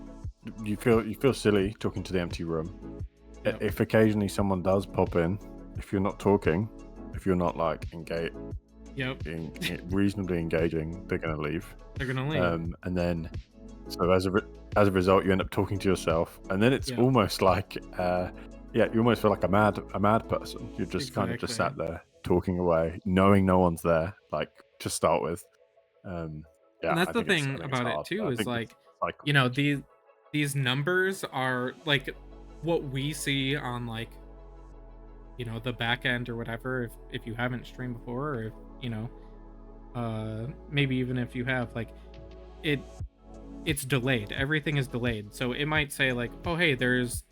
You feel silly talking to the empty room. Yep. If occasionally someone does pop in, if you're not talking, if you're not like Yep. reasonably engaging, they're going to leave. They're gonna leave. And then, so as a result, you end up talking to yourself, and then it's Yep. almost like, you almost feel like a mad person. You're just kind of just sat there talking away, knowing no one's there. Like to start with, And that's the thing about it too, is like, you know, these numbers are like what we see on, like, you know, the back end or whatever, if you haven't streamed before, or if, you know, maybe even if you have, like, it's delayed. Everything is delayed. So it might say like, oh hey, there's,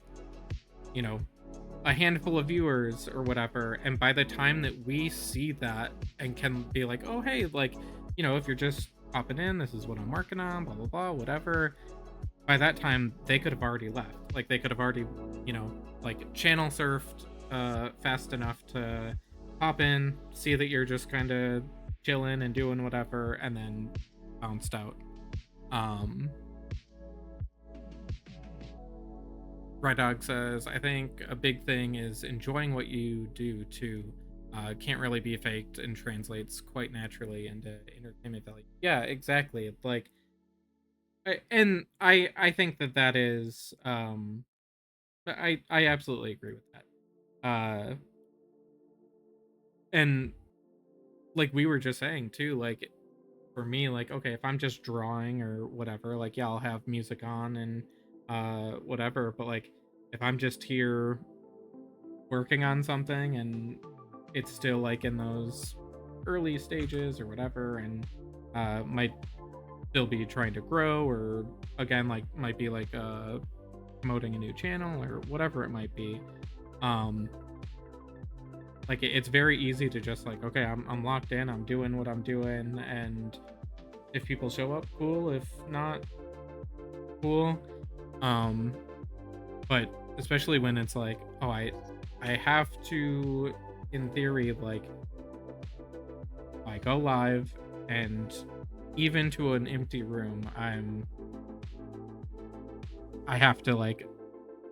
you know, a handful of viewers or whatever, and by the time that we see that and can be like, oh hey, like, you know, if you're just popping in, this is what I'm working on, blah blah blah, whatever, by that time they could have already left. Like they could have already, you know, like channel surfed fast enough to pop in, see that you're just kind of chilling and doing whatever, and then bounced out. Right Dog says, I think a big thing is enjoying what you do too. Can't really be faked and translates quite naturally into entertainment value. Yeah, exactly. Like, I think that is, I absolutely agree with that. And like we were just saying too, like for me, like, okay, if I'm just drawing or whatever, like, yeah, I'll have music on and whatever, but like if I'm just here working on something and it's still like in those early stages or whatever, and might still be trying to grow, or again, like might be like promoting a new channel or whatever it might be, like it's very easy to just like, okay, I'm locked in, I'm doing what I'm doing, and if people show up, cool. If not, cool. But especially when it's like, oh, I have to, in theory, like, I go live and even to an empty room, I have to like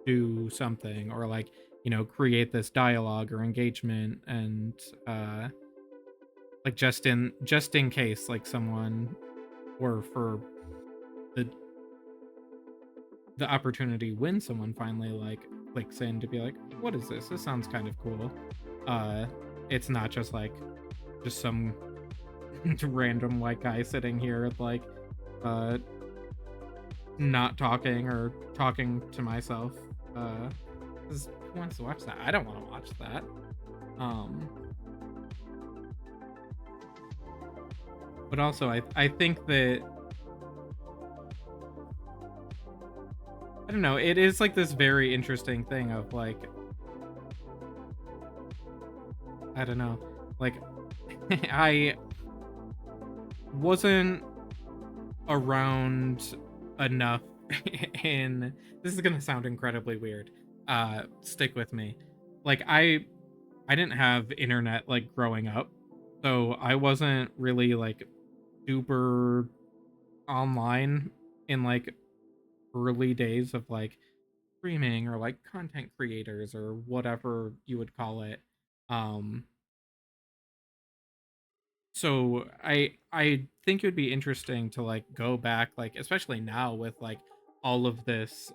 do something, or like, you know, create this dialogue or engagement, and like just in case like someone, or for the opportunity when someone finally like clicks in to be like, what is this sounds kind of cool, it's not just like just some random white guy sitting here like not talking, or talking to myself. 'Cause who wants to watch that? I don't want to watch that. But also I think that, I don't know, it is like this very interesting thing of like, I don't know, like I wasn't around enough in, this is gonna sound incredibly weird, stick with me, like I didn't have internet like growing up, so I wasn't really like super online in like early days of like streaming or like content creators or whatever you would call it. um so I think it would be interesting to like go back, like especially now with like all of this,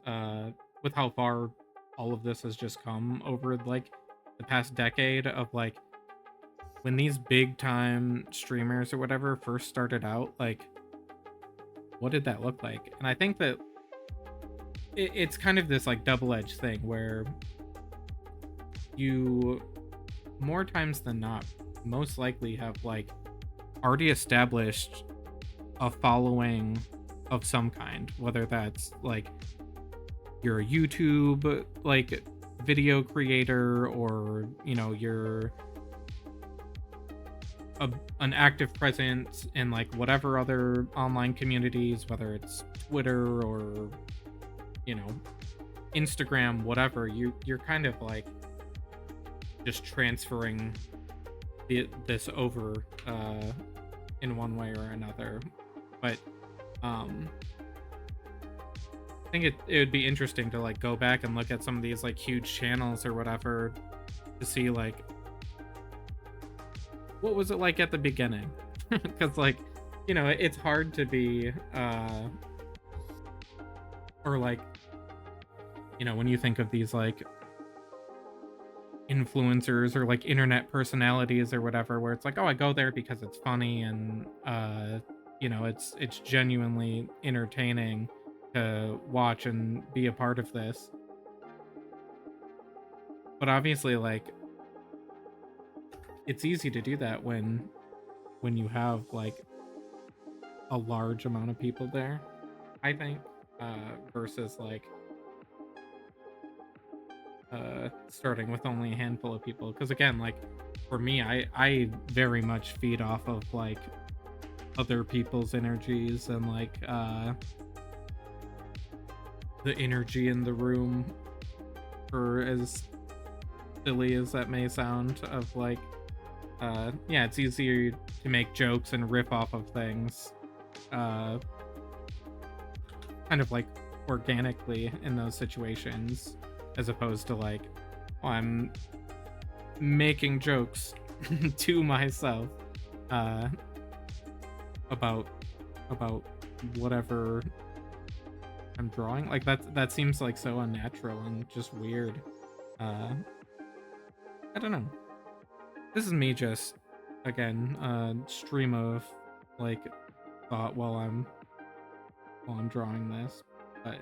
with how far all of this has just come over like the past decade, of like when these big time streamers or whatever first started out, like what did that look like? And I think that it's kind of this like double-edged thing where you, more times than not, most likely have like already established a following of some kind, whether that's like you're a YouTube like video creator, or you know, you're an active presence in like whatever other online communities, whether it's Twitter or, you know, Instagram, whatever, you're kind of like just transferring this over in one way or another. But I think it would be interesting to like go back and look at some of these like huge channels or whatever to see like what was it like at the beginning. Because like, you know, it's hard to be or like, you know, when you think of these like influencers or like internet personalities or whatever, where it's like, oh, I go there because it's funny and you know, it's genuinely entertaining to watch and be a part of this. But obviously, like, it's easy to do that when you have like a large amount of people there, I think, versus like starting with only a handful of people. Because again, like for me, I very much feed off of like other people's energies and like the energy in the room, for as silly as that may sound, of like yeah, it's easier to make jokes and riff off of things kind of like organically in those situations, as opposed to like, oh, I'm making jokes to myself about whatever I'm drawing. Like that seems like so unnatural and just weird. I don't know. This is me just, again, stream of like thought while I'm drawing this, but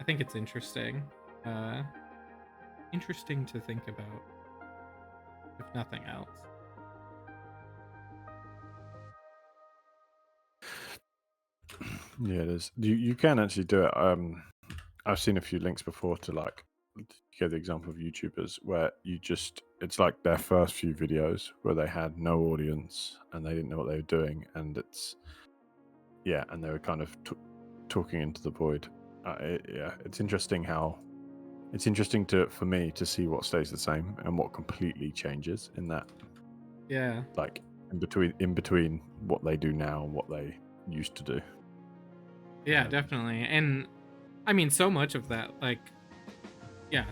I think it's interesting. Interesting to think about, if nothing else. Yeah, there's you can actually do it. I've seen a few links before to like give the example of YouTubers where it's like their first few videos where they had no audience and they didn't know what they were doing, and and they were kind of talking into the void. It's interesting for me to see what stays the same and what completely changes in that. Yeah. Like in between what they do now and what they used to do. Yeah, definitely. And I mean, so much of that, like, yeah,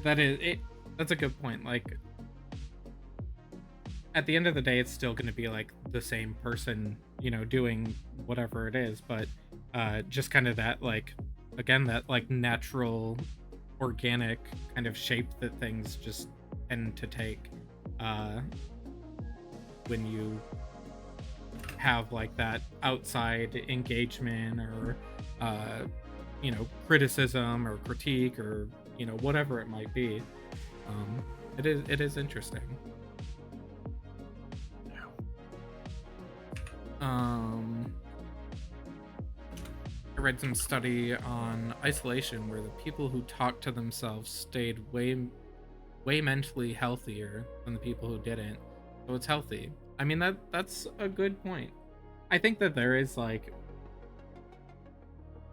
that's a good point. Like, at the end of the day, it's still going to be like the same person, you know, doing whatever it is, but just kind of that, like, again, that like natural, organic kind of shape that things just tend to take when you have like that outside engagement or you know, criticism or critique or, you know, whatever it might be. It is interesting. I read some study on isolation where the people who talked to themselves stayed way mentally healthier than the people who didn't. So it's healthy. I mean, that's a good point. I think that there is like,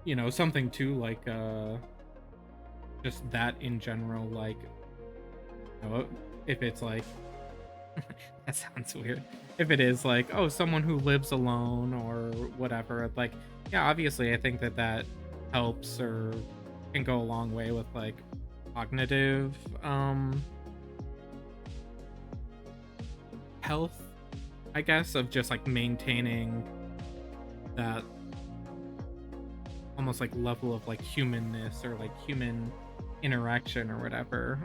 you know, something to like just that in general, like, you know, if it's like that sounds weird. If it is like, oh, someone who lives alone or whatever, like, yeah, obviously I think that helps or can go a long way with like cognitive health, I guess, of just like maintaining that almost like level of like humanness or like human interaction or whatever,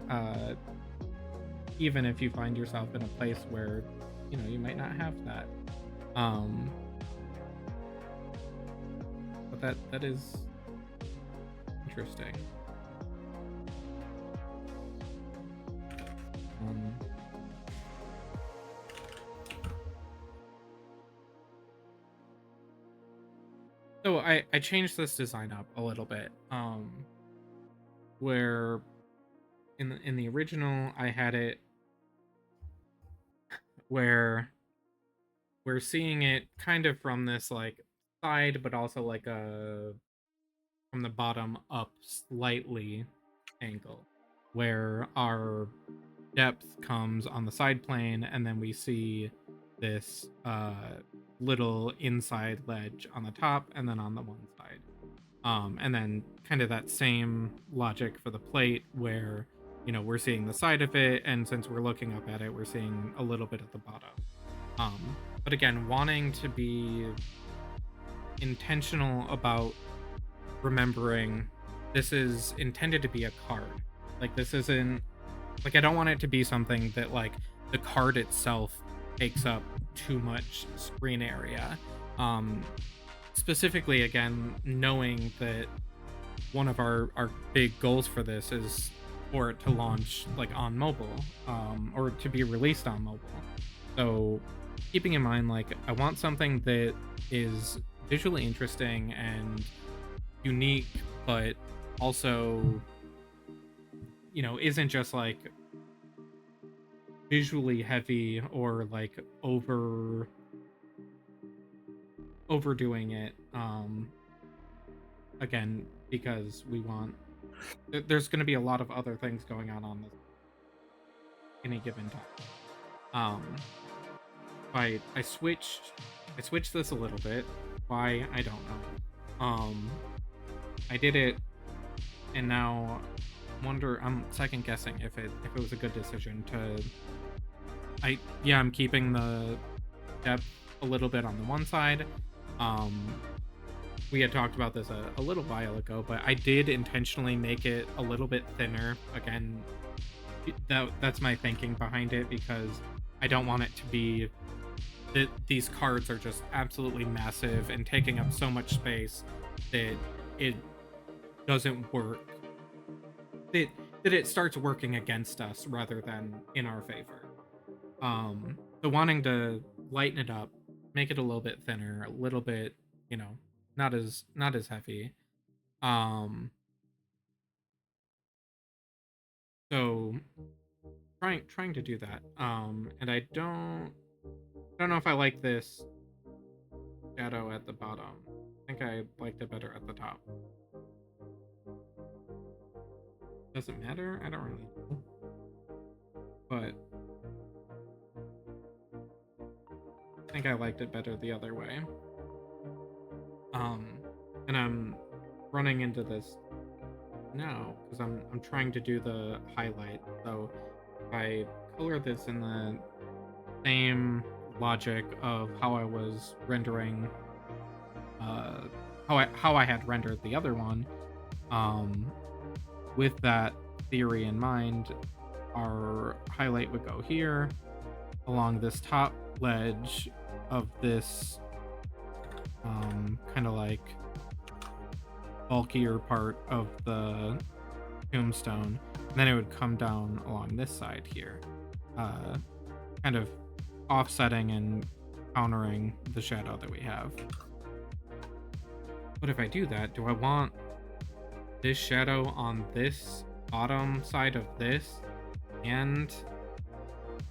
even if you find yourself in a place where, you know, you might not have that, but that is interesting. So I changed this design up a little bit, where in the original I had it where we're seeing it kind of from this like side, but also like a from the bottom up slightly angle, where our depth comes on the side plane, and then we see this little inside ledge on the top, and then on the one side. And then kind of that same logic for the plate where, we're seeing the side of it, and since we're looking up at it, we're seeing a little bit at the bottom. But again, wanting to be intentional about remembering this is intended to be a card. Like, this isn't, like, I don't want it to be something that, like, the card itself takes up too much screen area. Specifically, again, knowing that one of our big goals for this is for it to launch like on mobile, or to be released on mobile. So keeping in mind, like, I want something that is visually interesting and unique, but also, isn't just like visually heavy or like overdoing it. Again, because we want there's going to be a lot of other things going on this any given time. I switched this a little bit. Why, I don't know. I did it, and now I'm second guessing if it was a good decision to. I'm keeping the depth a little bit on the one side. We had talked about this a little while ago, but I did intentionally make it a little bit thinner. Again, that's my thinking behind it, because I don't want it to be that these cards are just absolutely massive and taking up so much space that it doesn't work. That it starts working against us rather than in our favor. So wanting to lighten it up, make it a little bit thinner, a little bit, not as heavy. So trying to do that. And I don't know if I like this shadow at the bottom. I think I liked it better at the top. Does it matter? I don't really know. But I think I liked it better the other way. And I'm running into this now because I'm trying to do the highlight. So if I color this in the same logic of how I was rendering, how I had rendered the other one, with that theory in mind, our highlight would go here along this top ledge of this kind of like bulkier part of the tombstone, and then it would come down along this side here, kind of offsetting and countering the shadow that we have. But if I do that, do I want this shadow on this bottom side of this and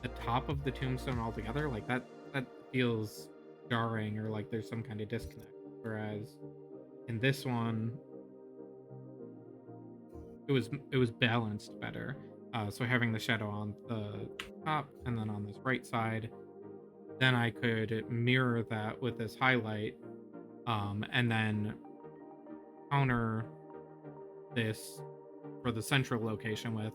the top of the tombstone altogether? Like, that feels jarring, or like there's some kind of disconnect. Whereas in this one, it was balanced better. So having the shadow on the top and then on this right side, then I could mirror that with this highlight, and then counter this for the central location with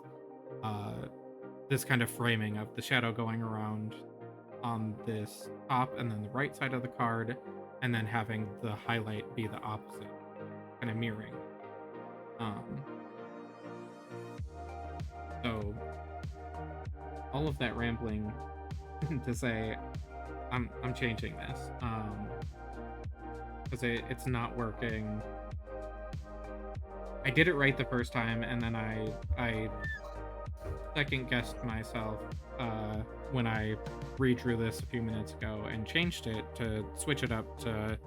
this kind of framing of the shadow going around on this top and then the right side of the card, and then having the highlight be the opposite, kind of mirroring. So all of that rambling to say I'm changing this, because it's not working. I did it right the first time, and then I second guessed myself when I redrew this a few minutes ago and changed it to switch it up to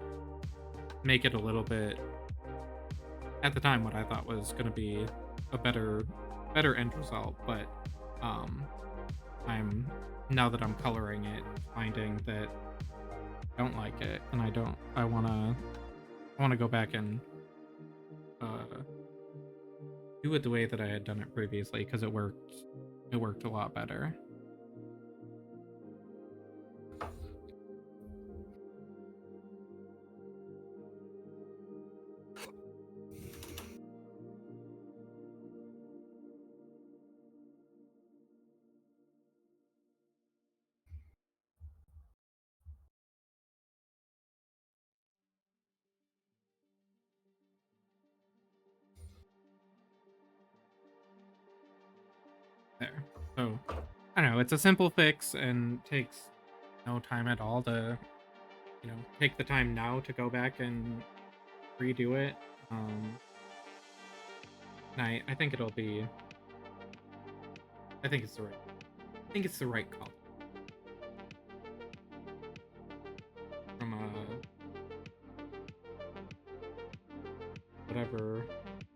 make it a little bit, at the time, what I thought was going to be a better end result. But I'm, now that I'm coloring it, finding that don't like it, and I wanna go back and do it the way that I had done it previously, because it worked a lot better. There. So, I don't know, it's a simple fix and takes no time at all to, take the time now to go back and redo it. And I think it'll be I think it's the right call from whatever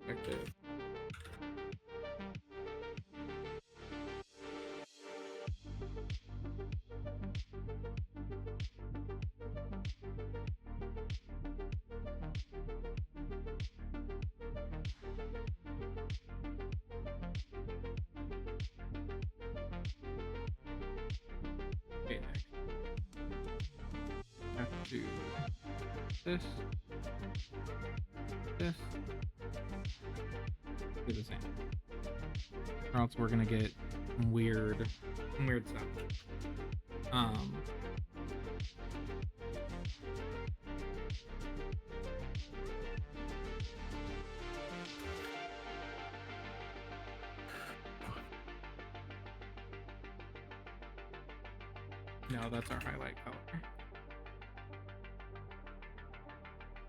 perspective. Okay, next. Have to do this. This. Do the same. Or else we're gonna get some weird stuff. No, that's our highlight color.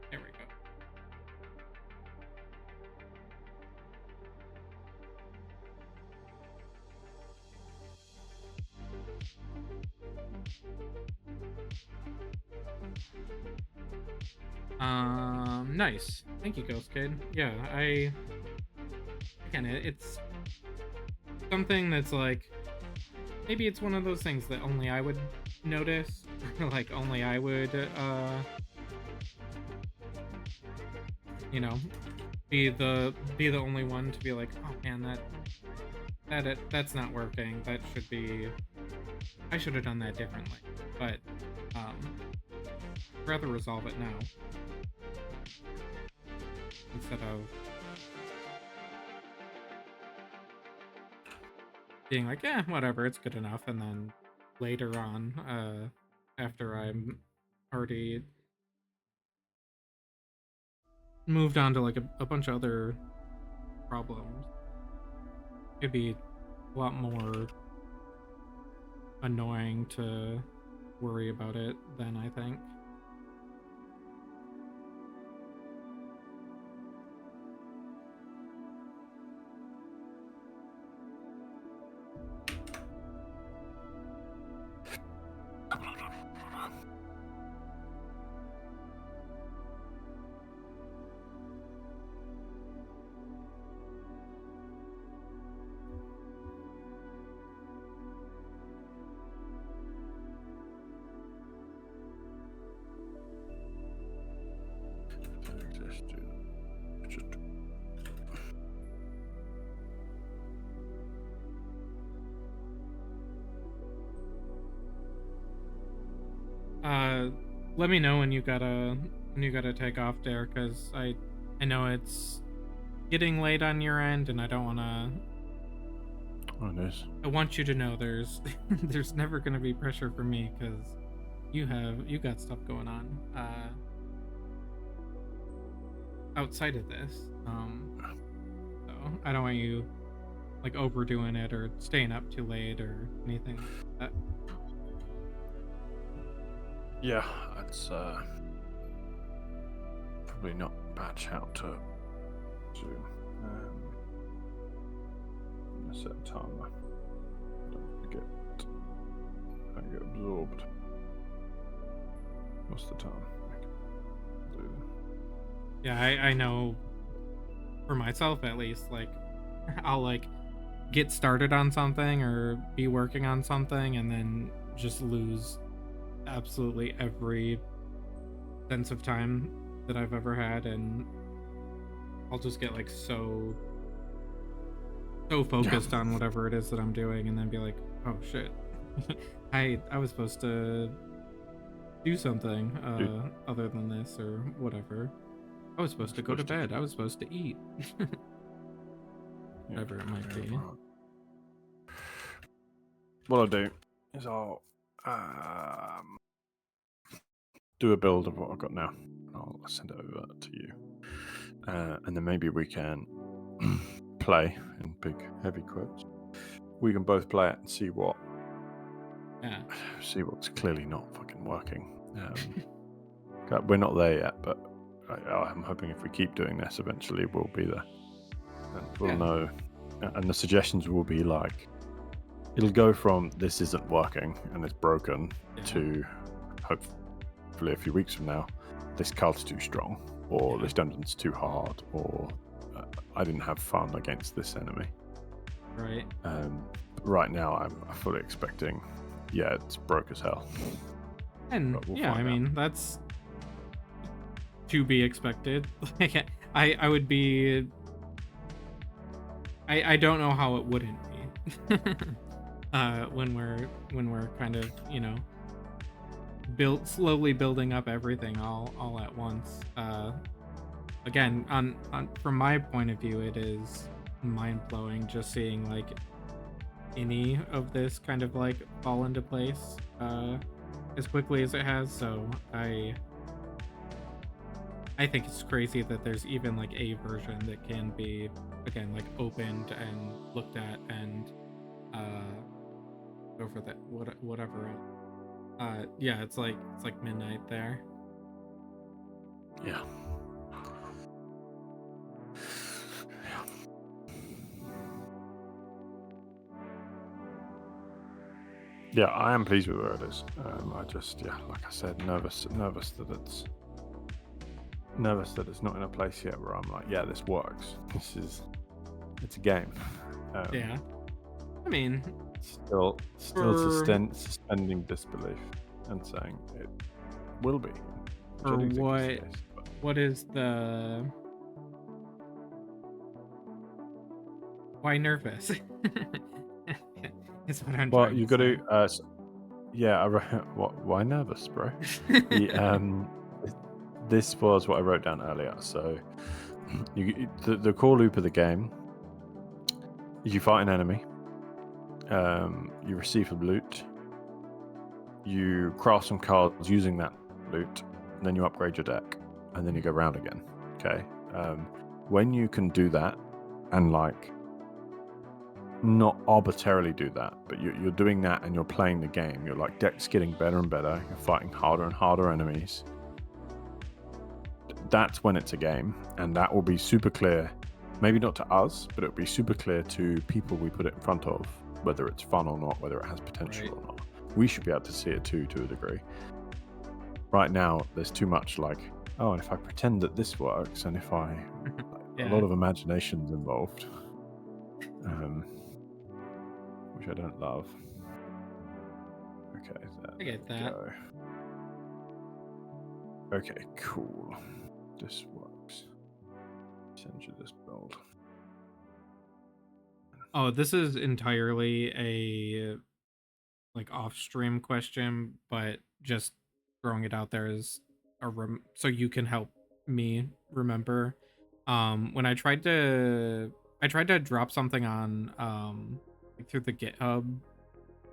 There we go. Nice. Thank you, Ghost Kid. Yeah, again, it's something that's like, maybe it's one of those things that only I would notice, or like only I would, be the only one to be like, oh man, that's not working. That should be, I should have done that differently. But, I'd rather resolve it now instead of being like, yeah, whatever, it's good enough, and then later on, after I'm already moved on to like a bunch of other problems, it'd be a lot more annoying to worry about it then, I think. Let me know when you gotta take off there, because I know it's getting late on your end, and I don't wanna. Oh, it is. I want you to know there's there's never gonna be pressure for me, because you got stuff going on outside of this. So I don't want you like overdoing it or staying up too late or anything like that. Yeah, it's probably not a bad shout to set a timer. Don't get absorbed. What's the time? Yeah, I know for myself at least, like I'll like get started on something or be working on something and then just lose absolutely every sense of time that I've ever had, and I'll just get like so focused on whatever it is that I'm doing, and then be like, oh shit, I was supposed to do something other than this or whatever. I was supposed to go to bed. I was supposed to eat. Whatever it might be. What I'll do is I'll do a build of what I've got now. I'll send it over to you. And then maybe we can play, in big, heavy quotes. We can both play it and see what's clearly not fucking working. We're not there yet, but I'm hoping if we keep doing this, eventually we'll be there. And we'll know. And the suggestions will be like, it'll go from this isn't working and it's broken to hopefully a few weeks from now, this card's too strong, or this dungeon's too hard, or I didn't have fun against this enemy. Right. Right now, I'm fully expecting, it's broke as hell. And I mean, that's to be expected. I would be. I don't know how it wouldn't be. When we're kind of, slowly building up everything all at once. Again, on from my point of view, it is mind-blowing just seeing like any of this kind of like fall into place as quickly as it has. So I think it's crazy that there's even like a version that can be, again, like opened and looked at and go for that whatever. It's like midnight there. Yeah, I am pleased with where it is. I just, like I said, nervous that it's not in a place yet where I'm like, this works. It's a game. I mean, still suspending disbelief and saying it will be. For what is the? Why nervous? Is what I'm. Well, you got to. Why nervous, bro? This was what I wrote down earlier. So, the core loop of the game. You fight an enemy. You receive some loot. You craft some cards using that loot, and then you upgrade your deck, and then you go round again. Okay. When you can do that, and like, not arbitrarily do that, but you're doing that and you're playing the game. Your like deck's getting better and better. You're fighting harder and harder enemies. That's when it's a game, and that will be super clear. Maybe not to us, but it'll be super clear to people we put it in front of, whether it's fun or not, whether it has potential or not. We should be able to see it too, to a degree. Right now, there's too much like, and if I pretend that this works, and if I, a lot of imagination's involved, which I don't love. Okay, I get that. Okay, cool. This works. Send you this build. Oh, this is entirely a like off-stream question, but just throwing it out there as so you can help me remember. When I tried to drop something on through the GitHub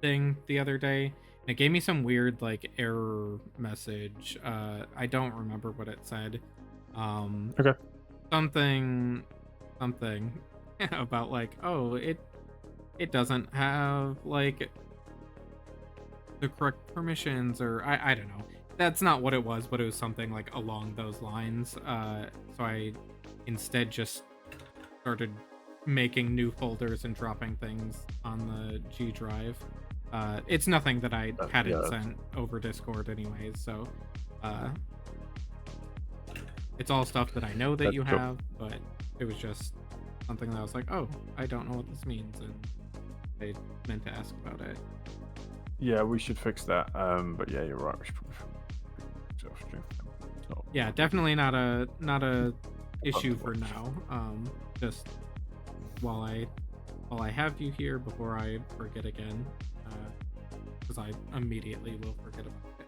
thing the other day, and it gave me some weird like error message. I don't remember what it said. Okay. Something about like, it doesn't have like the correct permissions, or I don't know. That's not what it was, but it was something like along those lines. So I instead just started making new folders and dropping things on the G drive. It's nothing that I hadn't sent over Discord anyways, so it's all stuff that I know that you have, but it was just something that I was like, I don't know what this means, and I meant to ask about it. Yeah, we should fix that. But yeah, you're right. We should probably fix it off stream. It's not Yeah, definitely not a issue to for watch. now. Just while I have you here before I forget again, because I immediately will forget about it.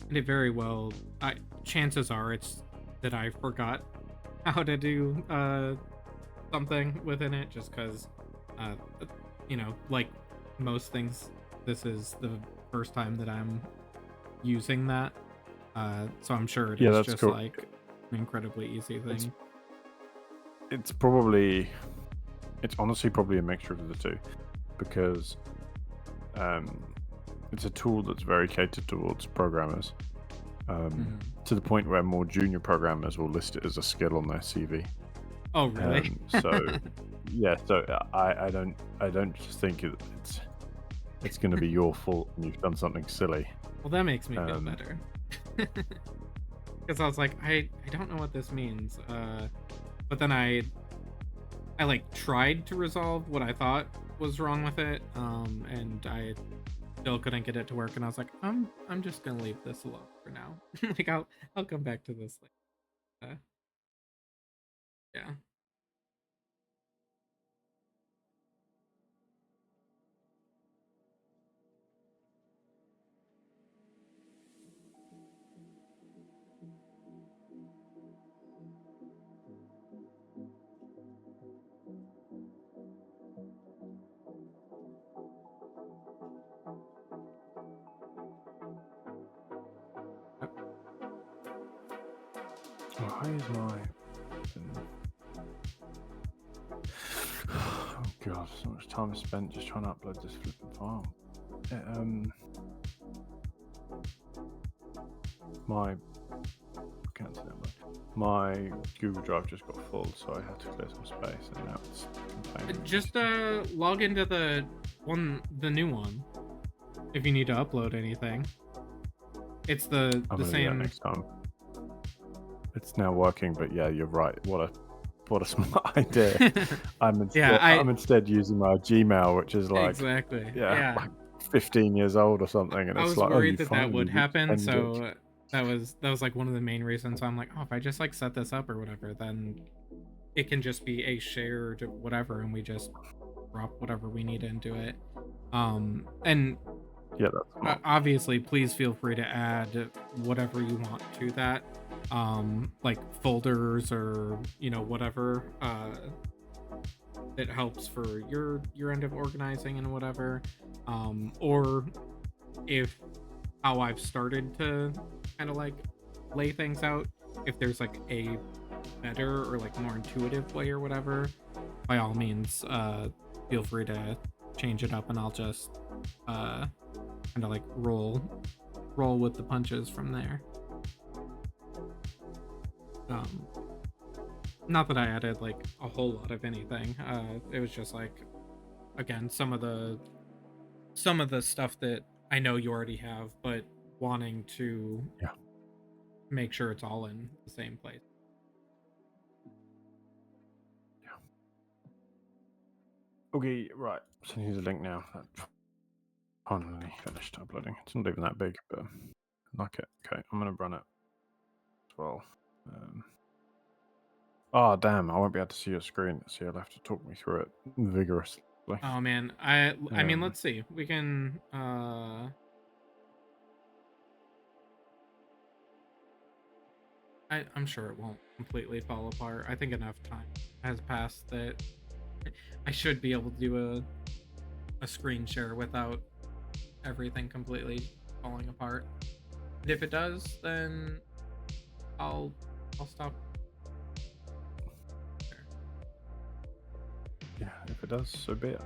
And it very well, chances are it's that I forgot how to do something within it, just because, uh, like most things, this is the first time that I'm using that. So I'm sure it Yeah, is that's just cool. like an incredibly easy thing. It's honestly probably a mixture of the two, because it's a tool that's very catered towards programmers, Mhm. to the point where more junior programmers will list it as a skill on their CV. Oh, really? So yeah, so I don't just think it's going to be your fault when you've done something silly. Well, that makes me feel Um, better. Because I was like, I don't know what this means. But then I like tried to resolve what I thought was wrong with it, and I still couldn't get it to work. And I was like, I'm just gonna leave this alone for now. Like I'll come back to this later. Yeah. Yep. why is my oh god, so much time is spent just trying to upload this flipping file. My cancel that one. My Google Drive just got full, so I had to clear some space, and now it's complaining. Just log into the new one, if you need to upload anything. It's the I'm gonna do that same. next time. It's now working, but yeah, you're right. What a smart idea. Yeah, I'm instead using my Gmail, which is like exactly. yeah, Yeah. like 15 years old or something, and I it's was like, oh, worried you that that finally would reached happen, 10 gig. so that was like one of the main reasons. So I'm like, oh, if I just like set this up or whatever, then it can just be a shared whatever, and we just drop whatever we need into it. And Yeah, that's smart. obviously, please feel free to add whatever you want to that, like folders or whatever. That helps for your end of organizing and whatever. Or if how I've started to kind of like lay things out, if there's like a better or like more intuitive way or whatever, by all means, feel free to change it up, and I'll just kind of like roll with the punches from there. Um, Not that I added like a whole lot of anything. It was just like, again, some of the stuff that I know you already have, but wanting to Yeah. make sure it's all in the same place. Okay, right. So here's a link now. That's finally finished uploading. It's not even that big, but I like it. Okay, I'm gonna run it as well. Oh damn! I won't be able to see your screen, so you'll have to talk me through it vigorously. Oh man, I mean, Um, let's see. We can I'm sure it won't completely fall apart. I think enough time has passed that I should be able to do a screen share without everything completely falling apart. And if it does, then I'll stop. Yeah, if it does, so be it.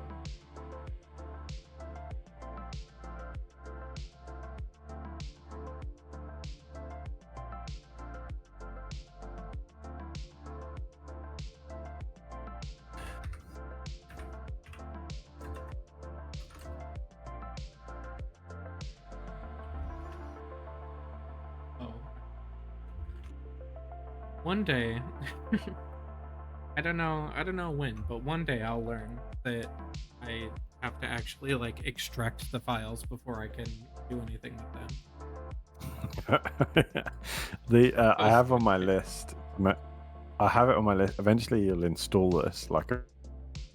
One day, I don't know when, but one day I'll learn that I have to actually like extract the files before I can do anything with them. I Just have on switch my it. list. I have it on my list. Eventually, you'll install this, like,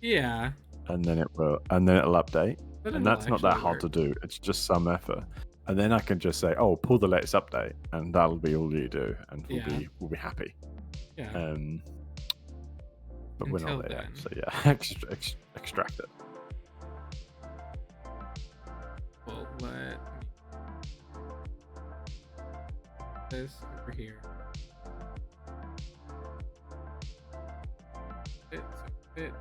Yeah, and then it'll update. but And it'll that's not that actually hard work. to do. It's just some effort. And then I can just say, "Oh, pull the latest update," and that'll be all you do, and Yeah, we'll be happy. yeah. Um, but we're not Until there yet. then, So yeah, extract it. well, let me put this over here. It.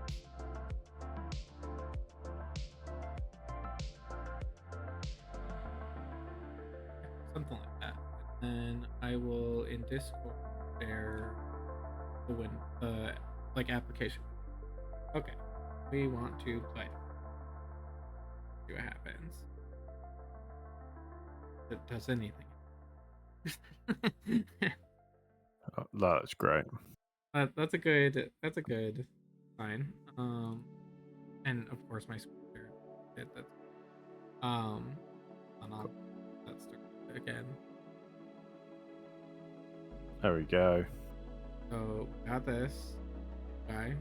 Something like that. And then I will in Discord share the like application. Okay, we want to play. See what happens. If it does anything. That's great. That's a good. That's a good sign. And of course my screen share. That's and I'll that's again. There we go. So got this guy.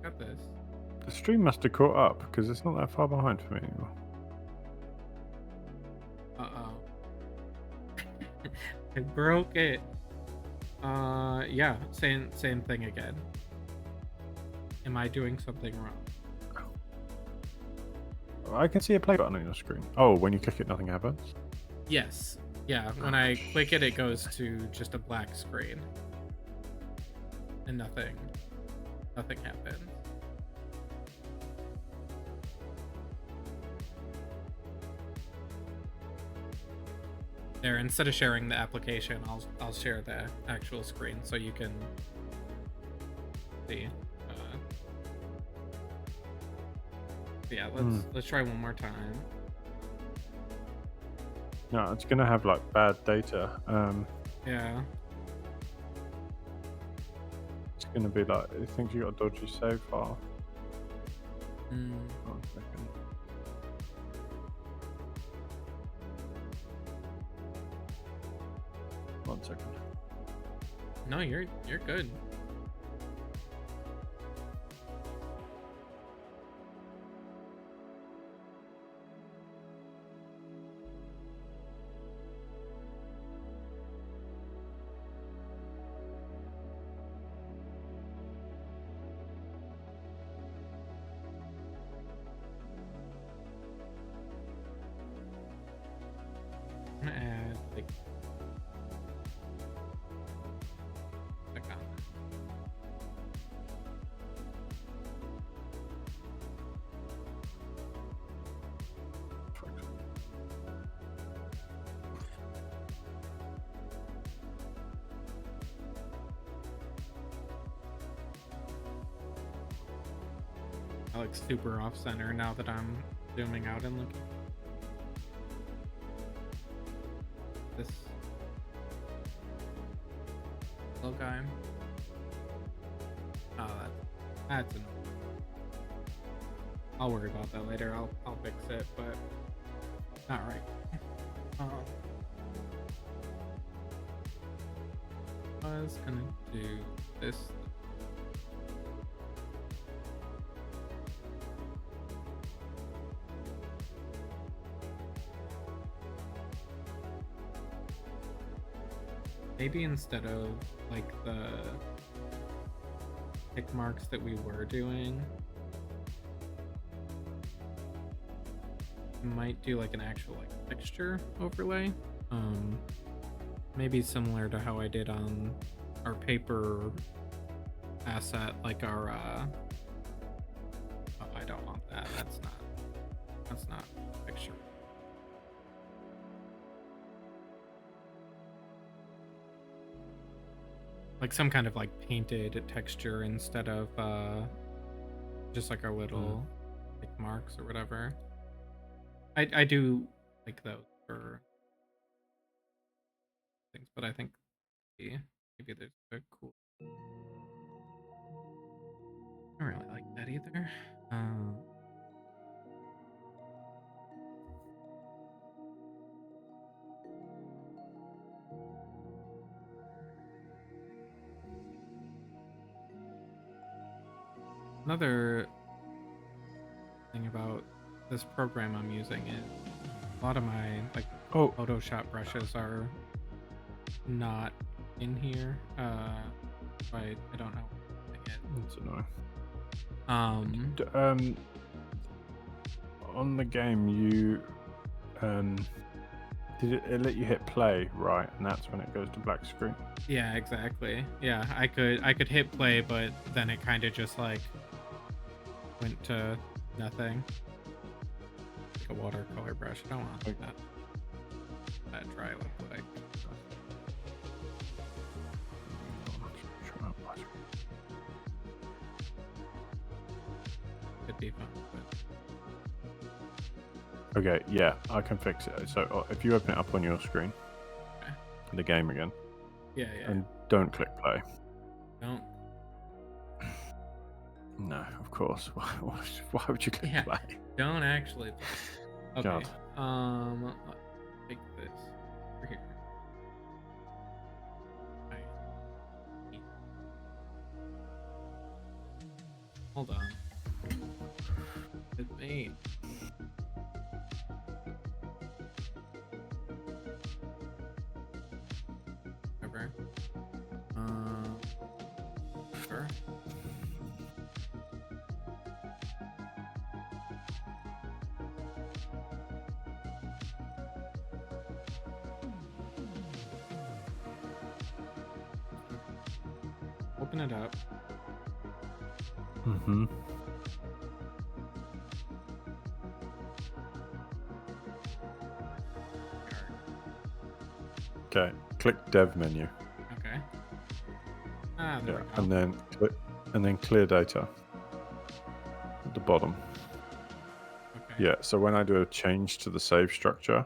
Got this. The stream must have caught up because it's not that far behind for me anymore. I broke it. Yeah, same thing again. Am I doing something wrong? I can see a play button on your screen. Oh, when you click it, nothing happens. Yes. Yeah, when I click it, it goes to just a black screen. And nothing happens. There, instead of sharing the application, I'll share the actual screen so you can see. Yeah, let's try one more time. No, it's gonna have like bad data. Yeah. It's gonna be like it thinks you got a dodgy save file. Mm. 1 second. One second. No, you're good. I'm gonna add like a comment. I look super off center now that I'm zooming out and looking. This little guy. Oh, that's annoying. I'll worry about that later. I'll fix it, but not right. I was gonna do this. Maybe instead of like the tick marks that we were doing, might do like an actual like texture overlay. Maybe similar to how I did on our paper asset, like our oh, I don't want that. That's not a picture. Like some kind of like painted texture instead of just like our little like marks or whatever. I do like those for things, but I think see. Maybe there's a cool. I don't really like that either. Another thing about this program I'm using is a lot of my like Photoshop brushes are not in here. I don't know. That's annoying. Um, On the game, you did it let you hit play, right? And that's when it goes to black screen. yeah, exactly. Yeah, I could hit play, but then it kind of just like went to nothing. Like a watercolor brush. I don't want that dry look like. Could be fun, but Okay, yeah, I can fix it. So if you open it up on your screen, okay. the game again, Yeah. and don't click play. Don't. No, of course. Why would you click Yeah. play? Don't actually. Okay. God. Let's take this over here. Right. Hold on. It's me. Whatever. Sure. Open it up. Mm-hmm. Okay, click dev menu. Okay. Ah, there Yeah, we go. and then clear data at the bottom. Okay. Yeah, so when I do a change to the save structure,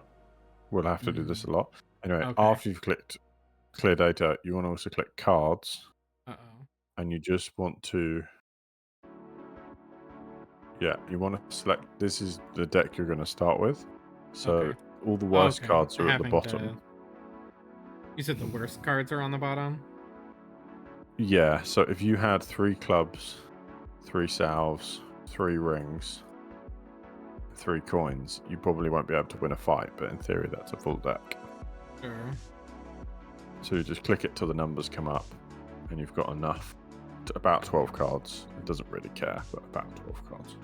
we'll have to do this a lot. Anyway, Okay. after you've clicked clear data, you want to also click cards, Uh-oh. and you just want to, yeah, you want to select, this is the deck you're going to start with. So Okay. all the worst Okay. cards are at the Having bottom. You said the worst cards are on the bottom? Yeah, so if you had 3 clubs, 3 salves, 3 rings, 3 coins, you probably won't be able to win a fight, but in theory that's a full deck. Sure. So you just click it till the numbers come up, and you've got enough, about 12 cards. It doesn't really care, but about 12 cards.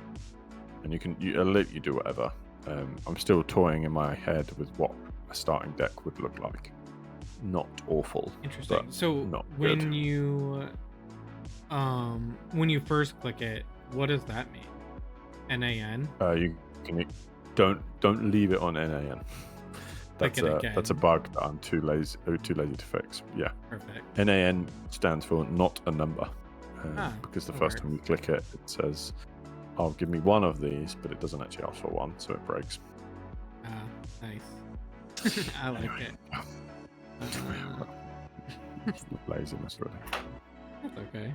And it'll let you do whatever. I'm still toying in my head with what a starting deck would look like. Not awful. Interesting. But So not when good. you first click it, what does that mean? NAN? You can don't leave it on NAN. Click it again. That's a bug that I'm too lazy to fix. Yeah. Perfect. NAN stands for not a number. Because the that first time you click it, it says, "Oh, give me one of these," but it doesn't actually ask for one, so it breaks. Ah, nice. I like Anyway. it. Laziness, really. That's okay.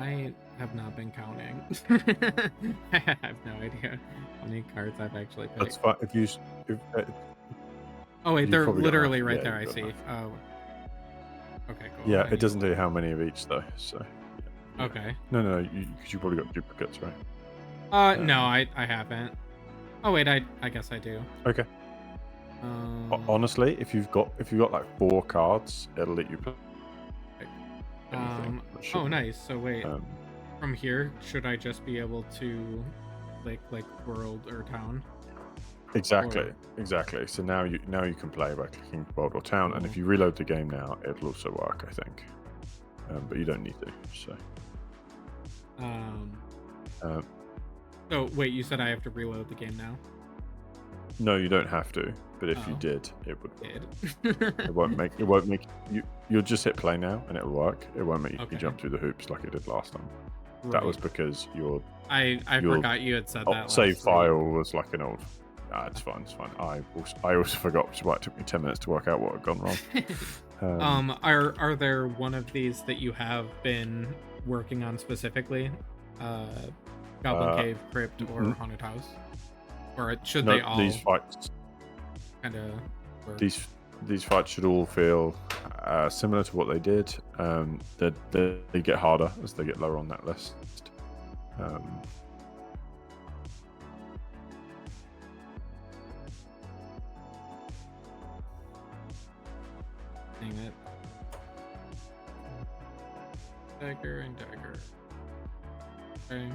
I have not been counting. I have no idea how many cards I've actually picked. That's fine. Oh wait, you've they're probably got literally enough. right Yeah, there. I you've got see. enough. Oh. Okay, cool. Yeah, I it need- doesn't tell you how many of each though. So. Yeah. Okay. No, because you probably got duplicates, right? No, I haven't. Oh wait, I guess I do. Okay. Honestly, if you've got like 4 cards, it'll let you play anything. It Oh, shouldn't. nice. So wait, Um, from here, should I just be able to click like world or town? Exactly. So now you can play by clicking world or town, and if you reload the game now, it'll also work, I think. But you don't need to. So. So wait, you said I have to reload the game now? No, you don't have to. But if you Oh. did, it would. Did. It won't make you. You'll just hit play now, and it'll work. It won't make Okay. you jump through the hoops like it did last time. That was because your I your forgot you had said that. save last week. file was like an old It's fine. It's fine. I also forgot, which is why it took me 10 minutes to work out what had gone wrong. Are there one of these that you have been working on specifically? Goblin Cave, Crypt, or Haunted House? Or should they all these fights kind of work? These fights should all feel similar to what they did. They get harder as they get lower on that list. Dang it. Dagger and dagger. Okay.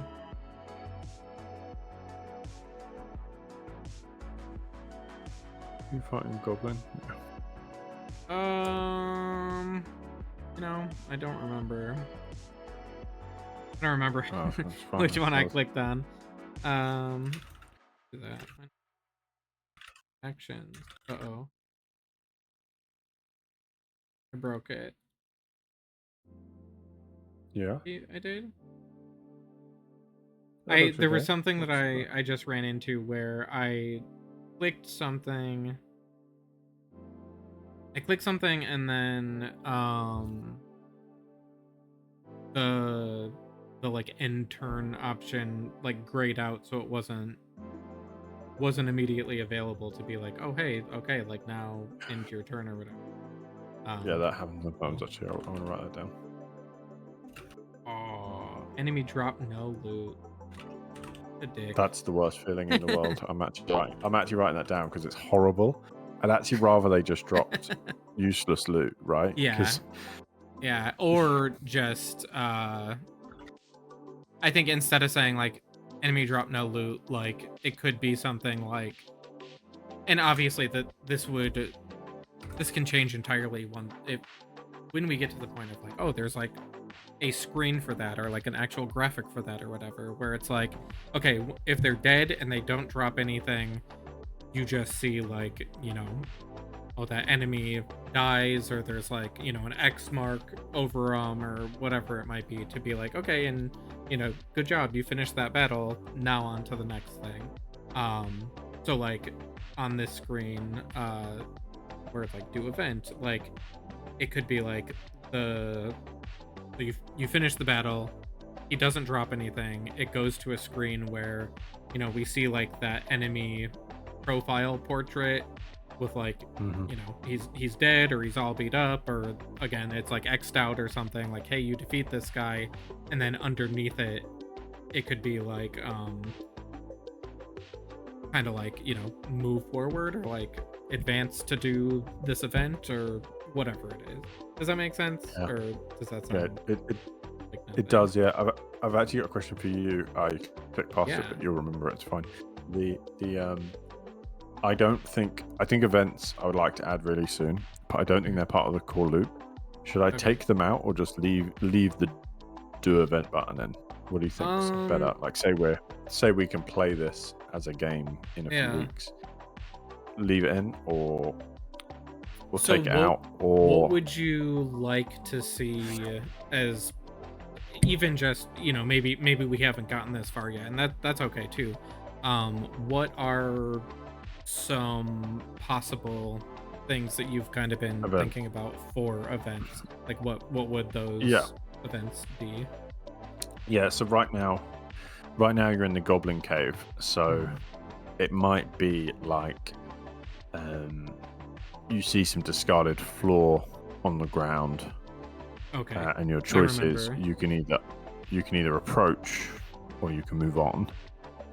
You fighting Goblin? I don't remember. I don't remember Oh, that's fine. which one I clicked on. Do that. Actions. Uh-oh. I broke it. Yeah. I did. That looks There was okay. something that Looks I just ran into where I clicked something. I clicked something and then the like end turn option like grayed out, so it wasn't immediately available to be like, oh hey, okay, like now end your turn or whatever. yeah, that happens sometimes actually. I'm gonna write that down. Oh, enemy drop no loot. A dick. That's the worst feeling in the world. I'm actually writing that down because it's horrible. I'd actually rather they just dropped useless loot, right? Yeah. 'Cause- Yeah, or just I think instead of saying like enemy drop no loot, like it could be something like, and obviously that this can change entirely when we get to the point of like, oh, there's like a screen for that or like an actual graphic for that or whatever, where it's like, okay, if they're dead and they don't drop anything, you just see like, oh, that enemy dies, or there's like, an X mark over them or whatever it might be, to be like, okay, and good job, you finished that battle, now on to the next thing. So like on this screen, where it's like do event, like it could be like you finish the battle, he doesn't drop anything, it goes to a screen where we see like that enemy profile portrait with like he's dead or he's all beat up, or again it's like X'd out or something, like hey, you defeat this guy, and then underneath it could be like kind of like move forward or like advance to do this event or whatever it is. Does that make sense? Yeah. Or does that sound it does, yeah. I've actually got a question for you. I clicked past it, Yeah. but you'll remember it. It's fine. I think events I would like to add really soon, but I don't think they're part of the core loop. Should I take them out or just leave the do event button in? What do you think is better? Like say we can play this as a game in a few weeks. Leave it in, or we'll take it out, or what would you like to see as even just maybe we haven't gotten this far yet, and that's okay too. What are some possible things that you've kind of been thinking about for events? Like what would those events be? Yeah, so right now you're in the Goblin Cave, so it might be like you see some discarded floor on the ground. Okay. And your choice is you can either approach or you can move on,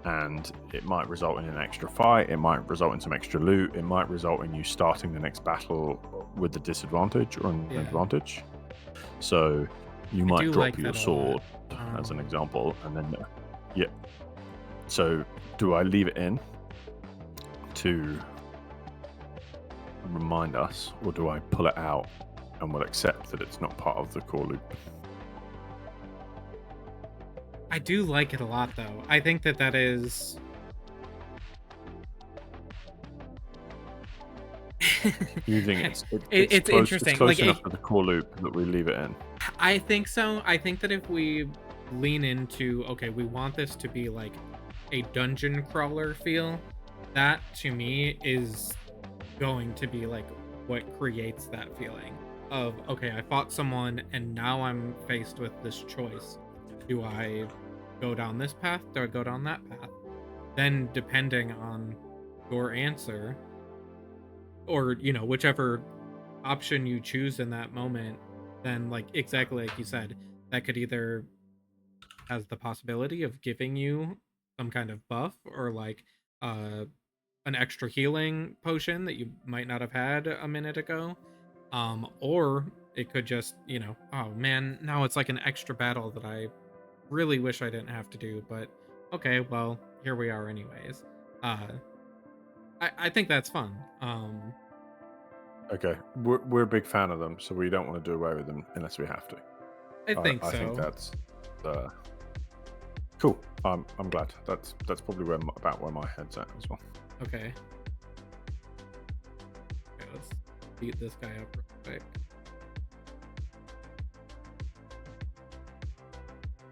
and it might result in an extra fight, it might result in some extra loot, it might result in you starting the next battle with the disadvantage or an advantage. So you might drop your sword as an example, and then so do I leave it in to remind us, or do I pull it out and we'll accept that it's not part of the core loop? I do like it a lot, though. I think that is You think it's it's close, interesting. it's close Like enough to the core loop that we leave it in? I think so. I think that if we lean into, okay, we want this to be like a dungeon crawler feel, that to me is going to be like what creates that feeling of, okay, I fought someone and now I'm faced with this choice. Do I go down this path? Do I go down that path? Then depending on your answer, or whichever option you choose in that moment, then like exactly like you said, that could either has the possibility of giving you some kind of buff, or like uh an extra healing potion that you might not have had a minute ago, or it could just, oh man, now it's like an extra battle that I really wish I didn't have to do, but okay, well, here we are anyways. uh I think that's fun. Okay, we're a big fan of them, so we don't want to do away with them unless we have to. I think I think so. that's cool. I'm glad. That's probably about where my head's at as well. Okay. Okay, let's beat this guy up real quick.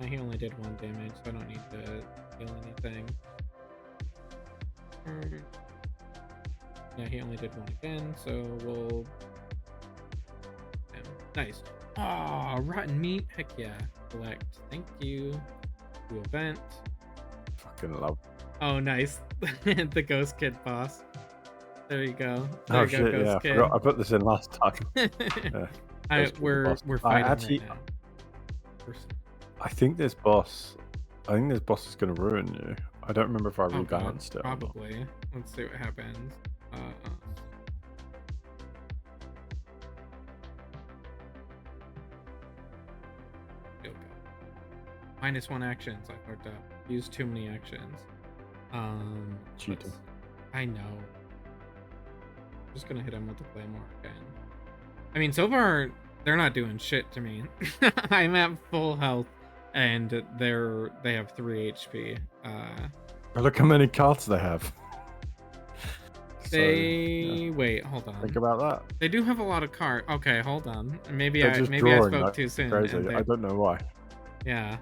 He only did 1 damage, so I don't need to heal anything. Yeah, he only did 1 again, so we'll... Nice. Aw, rotten meat. Heck yeah. Collect. Thank you. Do event. Fucking love. Oh, nice. The Ghost Kid boss. There you go. There Oh you go, shit! Ghost Yeah, I Kid. forgot. I put this in last time. Yeah, We're fighting actually, right now. I think this boss is going to ruin you. I don't remember if I Oh, God, rebalanced it. probably. Let's see what happens. Okay. -1 actions. I fucked up. Used too many actions. Cheating. I know. Just gonna hit him with the claymore again. I mean, so far they're not doing shit to me. I'm at full health, and they have 3 HP. Look how many cards they have. Wait, hold on. Think about that. They do have a lot of cards. Okay, hold on. Maybe I drawing spoke like too soon. crazy. And I don't know why. Yeah.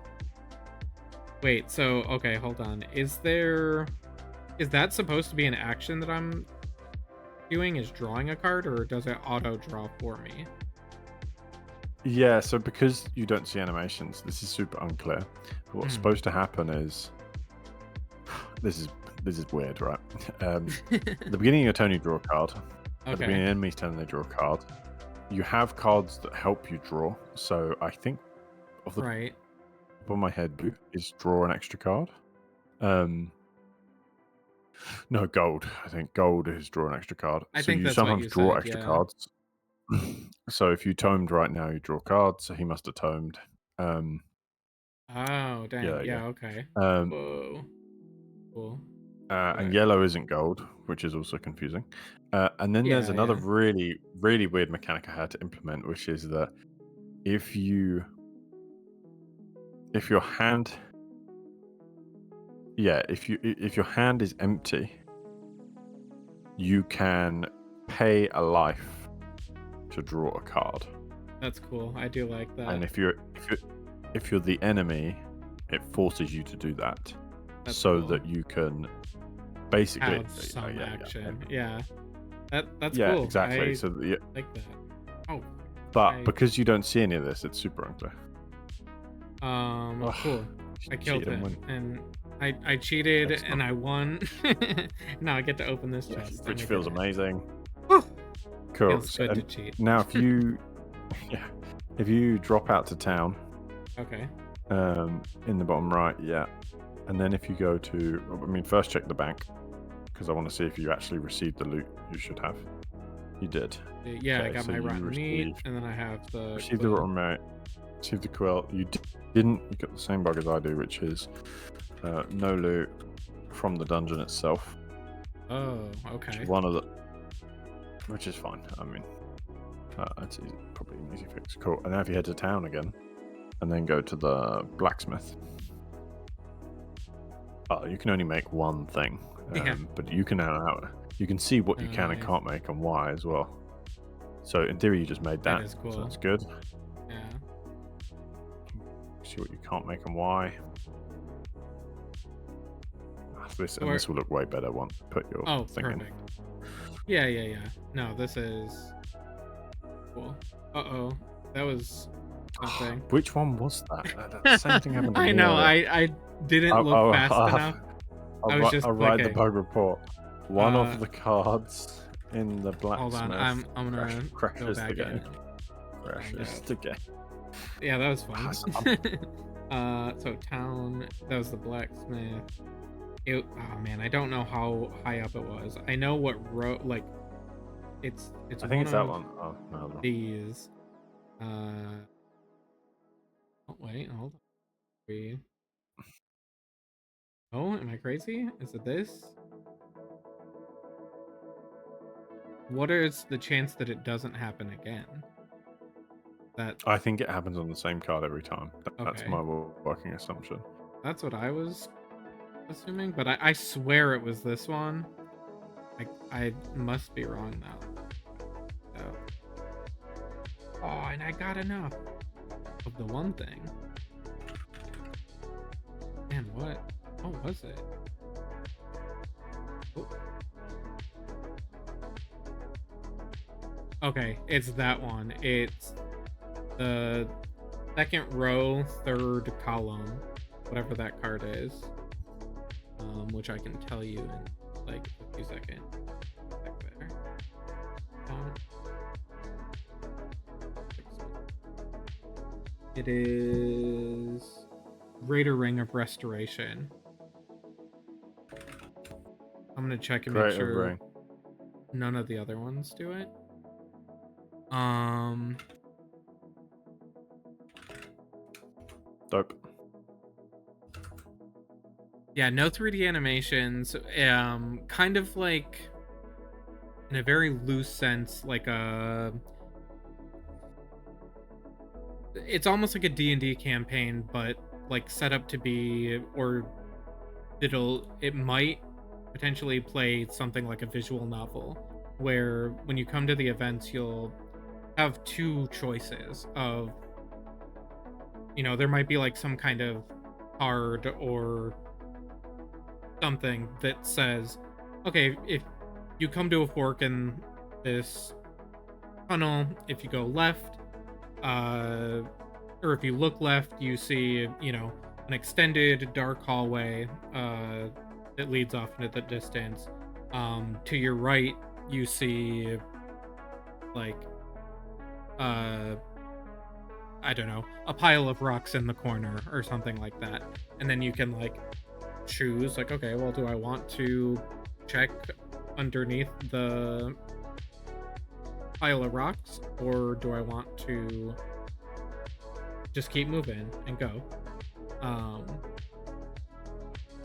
Wait, so okay, hold on. Is that supposed to be an action that I'm doing, is drawing a card, or does it auto draw for me? Yeah, so because you don't see animations, this is super unclear. What's supposed to happen is this is weird, right? At the beginning of your turn, you draw a card. At the beginning of the enemy's turn, they draw a card. You have cards that help you draw. So I think off the Right. top of my head, blue is draw an extra card. No, gold. I think gold is draw an extra card. I So think you that's what sometimes you draw said, extra yeah. cards. So if you tomed right now, you draw cards. So he must have tomed. Oh, dang. Yeah, okay. Whoa. Cool. And yellow isn't gold, which is also confusing. And then there's another really, really weird mechanic I had to implement, which is that if your hand, if your hand is empty, you can pay a life to draw a card. That's cool. I do like that. And if you're the enemy, it forces you to do that. That's so cool. that you can basically have some action. Yeah. That's yeah, cool. exactly. I like that. Oh. But because you don't see any of this, it's super unclear. Cool. I killed him, and I cheated. Excellent. And I won. Now I get to open this chest, which feels amazing. Whew. Cool. Feels good to cheat. Now, if you drop out to town, okay. In the bottom right, and then if you go to, first check the bank, because I want to see if you actually received the loot you should have. You did. Yeah, okay, I got my rotten meat, and then I have the received the rotten meat. Received the quill. You didn't. You got the same bug as I do, which is no loot from the dungeon itself. Oh, okay. Which is fine. That's easy, probably an easy fix. Cool. And now if you head to town again, and then go to the blacksmith. You can only make one thing, but you can see what you can and can't make and why as well. So in theory, you just made that. That is cool. So that's good. Yeah. See what you can't make and why. This Or- this will look way better once you put your Oh, thing perfect. Yeah. No, this is cool. Uh-oh. That was in. something. Which one was that? That same thing happened to I me know, earlier. I didn't look fast enough. I was just I'll write the clicking. bug report. One Uh, of the cards in the Hold blacksmith on, I'm gonna go crashes back the in. game. and Crashes out. the game. Yeah, that was fun. Awesome. So town, that was the blacksmith. Oh man, I don't know how high up it was. I know what row, like, it's I think one it's that of one. Oh no. these. Oh wait, hold on. Oh, am I crazy? Is it this? What is the chance that it doesn't happen again? That I think it happens on the same card every time. That's Okay. my working assumption. That's what I was assuming, but I swear it was this one. I must be wrong now. So. Oh, and I got enough of the one thing. Man, what? What was it? Oh. Okay, it's that one. It's the second row, third column, whatever that card is. Which I can tell you in like a few seconds. Back there. It is Greater Ring of Restoration. I'm gonna check and make Great sure ring. none of the other ones do it. Dope. Yeah, no 3D animations. Kind of like, in a very loose sense, like a. It's almost like a D&D campaign, but like set up to be, or it might potentially play something like a visual novel, where when you come to the events, you'll have two choices of, there might be like some kind of card or something that says, okay, if you come to a fork in this tunnel, if you go left, or if you look left, you see, an extended dark hallway that leads off into the distance. To your right, you see, like, I don't know, a pile of rocks in the corner or something like that. And then you can, like, choose, like, okay, well, do I want to check underneath the pile of rocks, or do I want to just keep moving and go?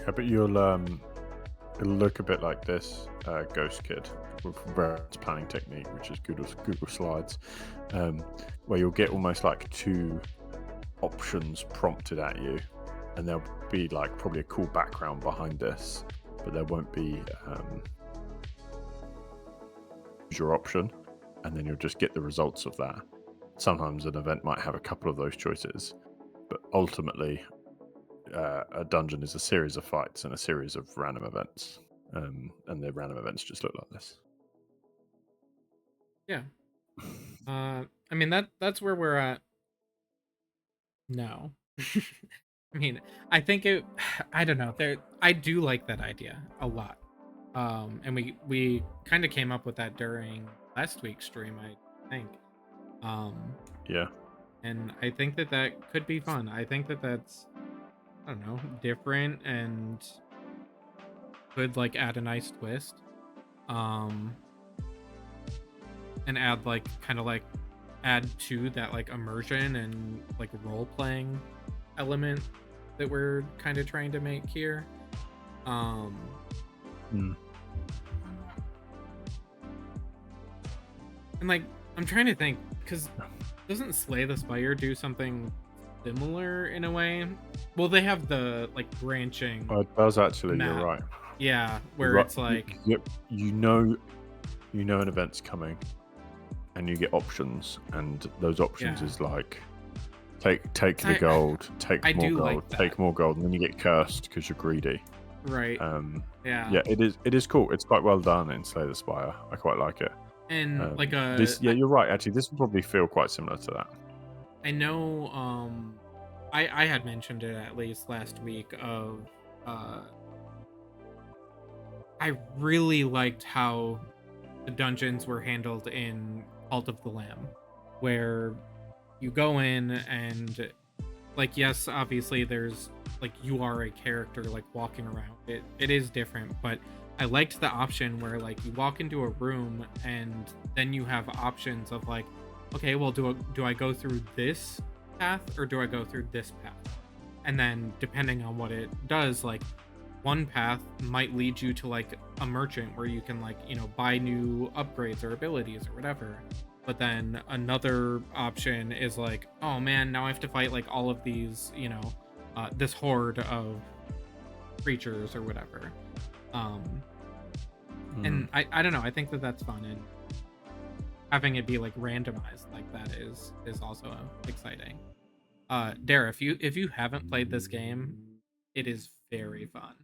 Yeah, but it'll look a bit like this Ghost Kid with Red's planning technique, which is Google Slides, where you'll get almost like two options prompted at you, and there'll be like probably a cool background behind this, but there won't be your option, and then you'll just get the results of that. Sometimes an event might have a couple of those choices, but ultimately a dungeon is a series of fights and a series of random events, and the random events just look like this. Yeah. I mean, that's where we're at now. I mean, I think I don't know, I do like that idea a lot. And we kind of came up with that during last week's stream, I think. Yeah. And I think that could be fun. I think that's, I don't know, different and could like add a nice twist. And add like kind of like add to that like immersion and like role playing element that we're kind of trying to make here. And like I'm trying to think, because doesn't Slay the Spire do something similar in a way? Well, they have the like branching. Oh, it does actually. map. You're right. Yeah, where You're right. it's like you know an event's coming, and you get options, and those options Yeah. is like take the gold, take I more do gold, like that. take more gold, and then you get cursed because you're greedy. Right. Yeah. Yeah, it is cool. It's quite well done in Slay the Spire. I quite like it. And like This, yeah, you're right. Actually, this will probably feel quite similar to that. I know I had mentioned it at least last week of uh I really liked how the dungeons were handled in Cult of the Lamb, where you go in and like yes, obviously there's like you are a character like walking around. It is different, but I liked the option where like you walk into a room and then you have options of like, okay, well do I go through this path or do I go through this path? And then depending on what it does, like one path might lead you to like a merchant where you can like, you know, buy new upgrades or abilities or whatever. But then another option is like, oh man, now I have to fight like all of these, you know, this horde of creatures or whatever. And I don't know, I think that that's fun, and having it be like randomized like that is also exciting. Dara, if you haven't played this game, it is very fun.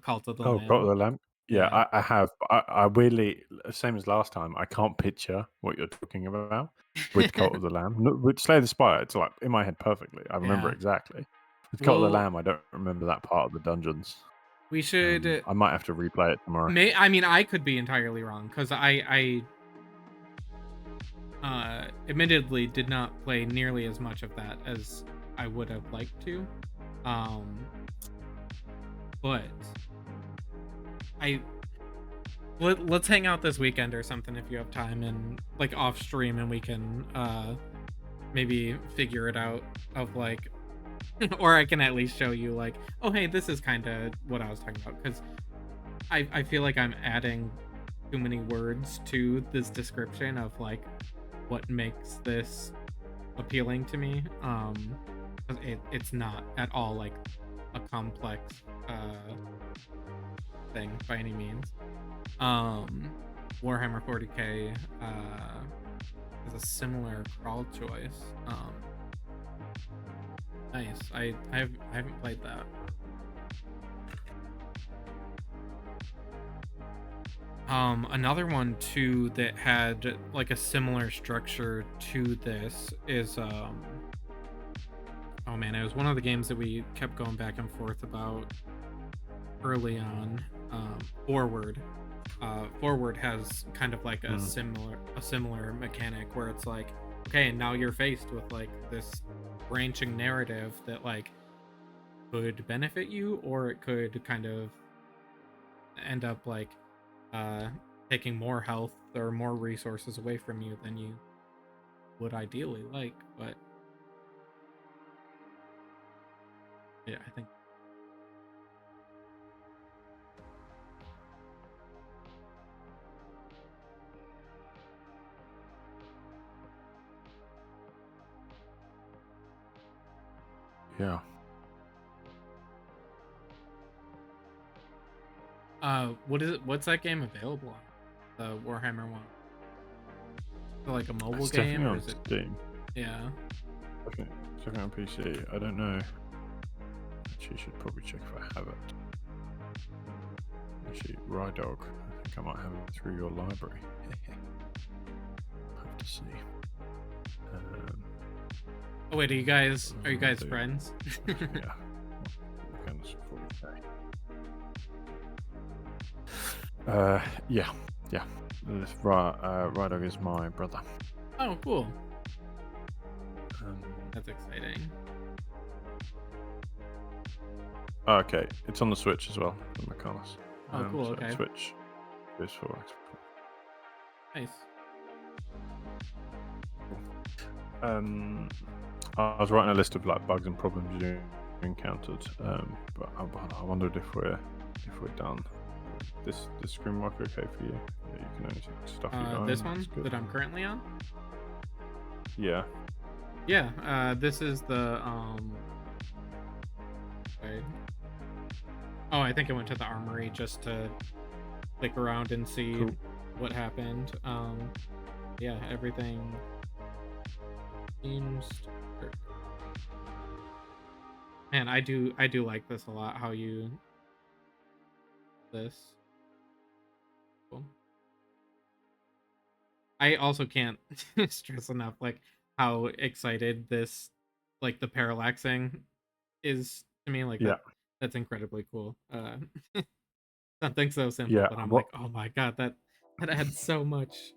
Cult of the Oh, Cult of Lamb. the Lamb. Yeah, Yeah. I have. I weirdly, same as last time. I can't picture what you're talking about with Cult of the Lamb. No, with Slay the Spire, it's like in my head perfectly. I remember Yeah. exactly. With Cult of the Well, Lamb, I don't remember that part of the dungeons. we should I might have to replay it tomorrow. I mean, I could be entirely wrong because I admittedly did not play nearly as much of that as I would have liked to. But I let's hang out this weekend or something if you have time and like off stream, and we can maybe figure it out of like or I can at least show you like, oh hey, this is kind of what I was talking about, because I feel like I'm adding too many words to this description of like what makes this appealing to me. 'Cause it's not at all like a complex thing by any means. Warhammer 40k has a similar crawl choice. Nice. I haven't played that. Another one too that had like a similar structure to this is oh man, it was one of the games that we kept going back and forth about early on. Forward. Forward has kind of like a similar mechanic where it's like, okay, now you're faced with like this branching narrative that like could benefit you, or it could kind of end up like taking more health or more resources away from you than you would ideally like. But yeah, I think Yeah. what is it? What's that game available on? The Warhammer one? Is it like a mobile It's game, definitely or on is it? Steam. Yeah. Okay, it's definitely on PC. I don't know. Actually, should probably check if I have it. Actually, Rydog. I think I might have it through your library. I have to see. Oh wait, are you guys do. friends? Yeah. Yeah. This Rydog is my brother. Oh, cool. Um, That's exciting. okay, it's on the Switch as well. The Mechanis. Oh, cool. So Okay. Switch is for Xbox. Nice. I was writing a list of like bugs and problems you encountered, but I wondered if we're done. This screen marker okay for you? Yeah, you can only see stuff you own. This That's one good. that I'm currently on. Yeah. Yeah. This is the Wait. Oh, I think I went to the armory just to click around and see Cool. what happened. Yeah, everything seems to work. Man, I do like this a lot, how you this. Cool. I also can't stress enough like how excited this like the parallaxing is to me. Like Yeah, that's incredibly cool. Something so simple, yeah. but I'm like, oh my god, that adds so much.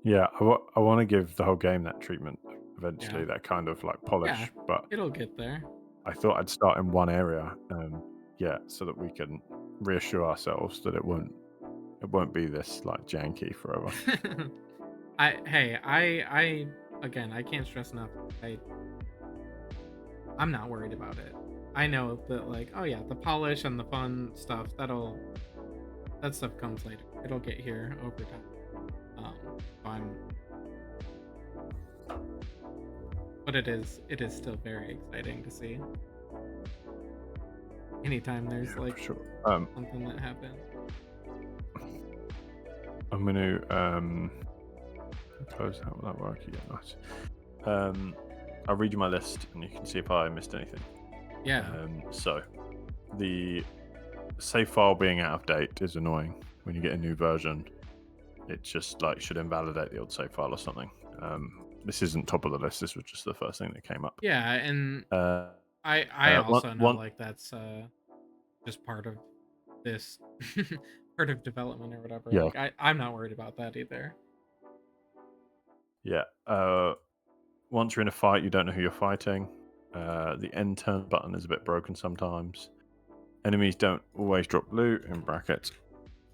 Yeah, I want to give the whole game that treatment eventually, Yeah. that kind of like Yeah, polish. But it'll get there. I thought I'd start in one area, yeah, so that we can reassure ourselves that it won't be this like janky forever. I again, I can't stress enough. I'm not worried about it. I know that like, oh yeah, the polish and the fun stuff, that stuff comes later. It'll get here over time. So but it is still very exciting to see. Anytime there's Yeah, like for sure. something that happens. I'm going to close out that work again. Nice. I'll read you my list, and you can see if I missed anything. Yeah. So, the save file being out of date is annoying. When you get a new version, it just like should invalidate the old save file or something. This isn't top of the list. This was just the first thing that came up. Yeah, and Uh, I also know one, like that's just part of this part of development or whatever. yeah, Like I'm not worried about that either. yeah. Once you're in a fight, you don't know who you're fighting. The end turn button is a bit broken sometimes. Enemies don't always drop loot in brackets,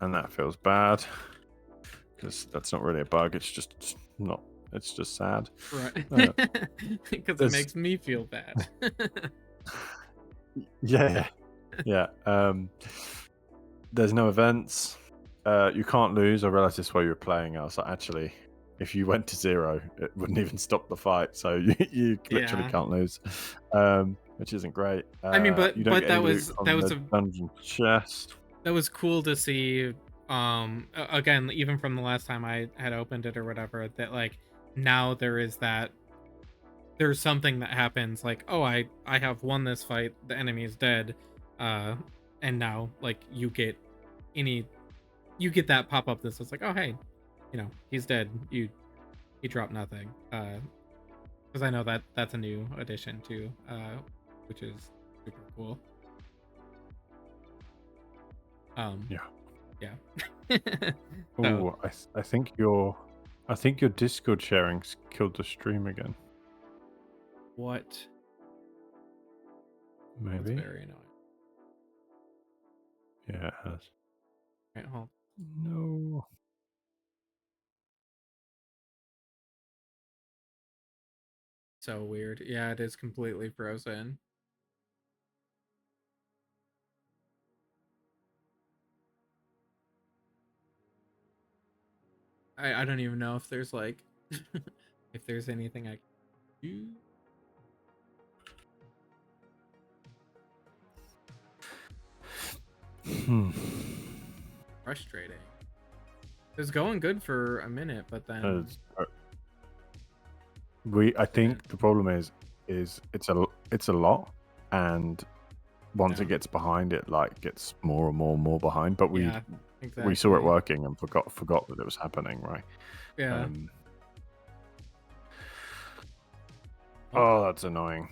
and that feels bad because that's not really a bug. It's just not. It's just sad. Right. Because it makes me feel bad. Yeah, yeah. There's no events. You can't lose. I realized this while you were playing. I was like, actually, if you went to 0, it wouldn't even stop the fight. So you literally Yeah. can't lose, which isn't great. I mean, you don't get that any loot was from the dungeon chest. that was cool to see. Again, even from the last time I had opened it or whatever, that like now there's something that happens like, oh, I have won this fight, the enemy is dead, and now like you get that pop up that says like, oh hey, he's dead. He dropped nothing. Because I know that that's a new addition too, which is super cool. Yeah. So, Oh, I think your Discord sharing's killed the stream again. what? That's Maybe. very annoying. Yeah, it has. Right, hold. No. So weird. Yeah, it is completely frozen. I don't even know if there's like if there's anything I can do. Frustrating. It was going good for a minute, but then I think the problem is it's a lot, and once Yeah. it gets behind, it like gets more and more and more behind. But we yeah, we saw it exactly. working and forgot that it was happening, right? Yeah. Oh, that's annoying.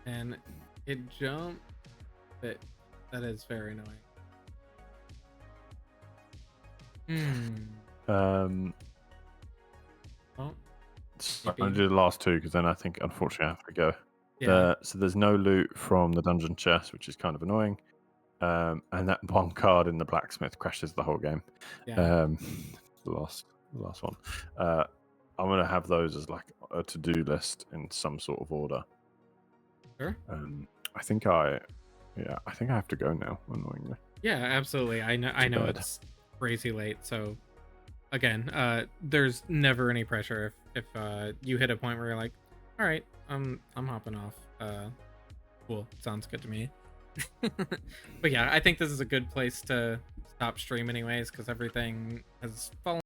And it jumped. That is very annoying. Oh, So I'm gonna do the last two because then I think unfortunately I have to go. yeah. So there's no loot from the dungeon chest, which is kind of annoying. And that one card in the blacksmith crashes the whole game. Yeah. The last one. I'm gonna have those as like a to-do list in some sort of order. Sure. I think I have to go now, annoyingly. Yeah, absolutely. I know bed. it's crazy late, so again, there's never any pressure if you hit a point where you're like, all right, I'm hopping off. Cool, sounds good to me. But yeah, I think this is a good place to stop stream anyways, because everything has fallen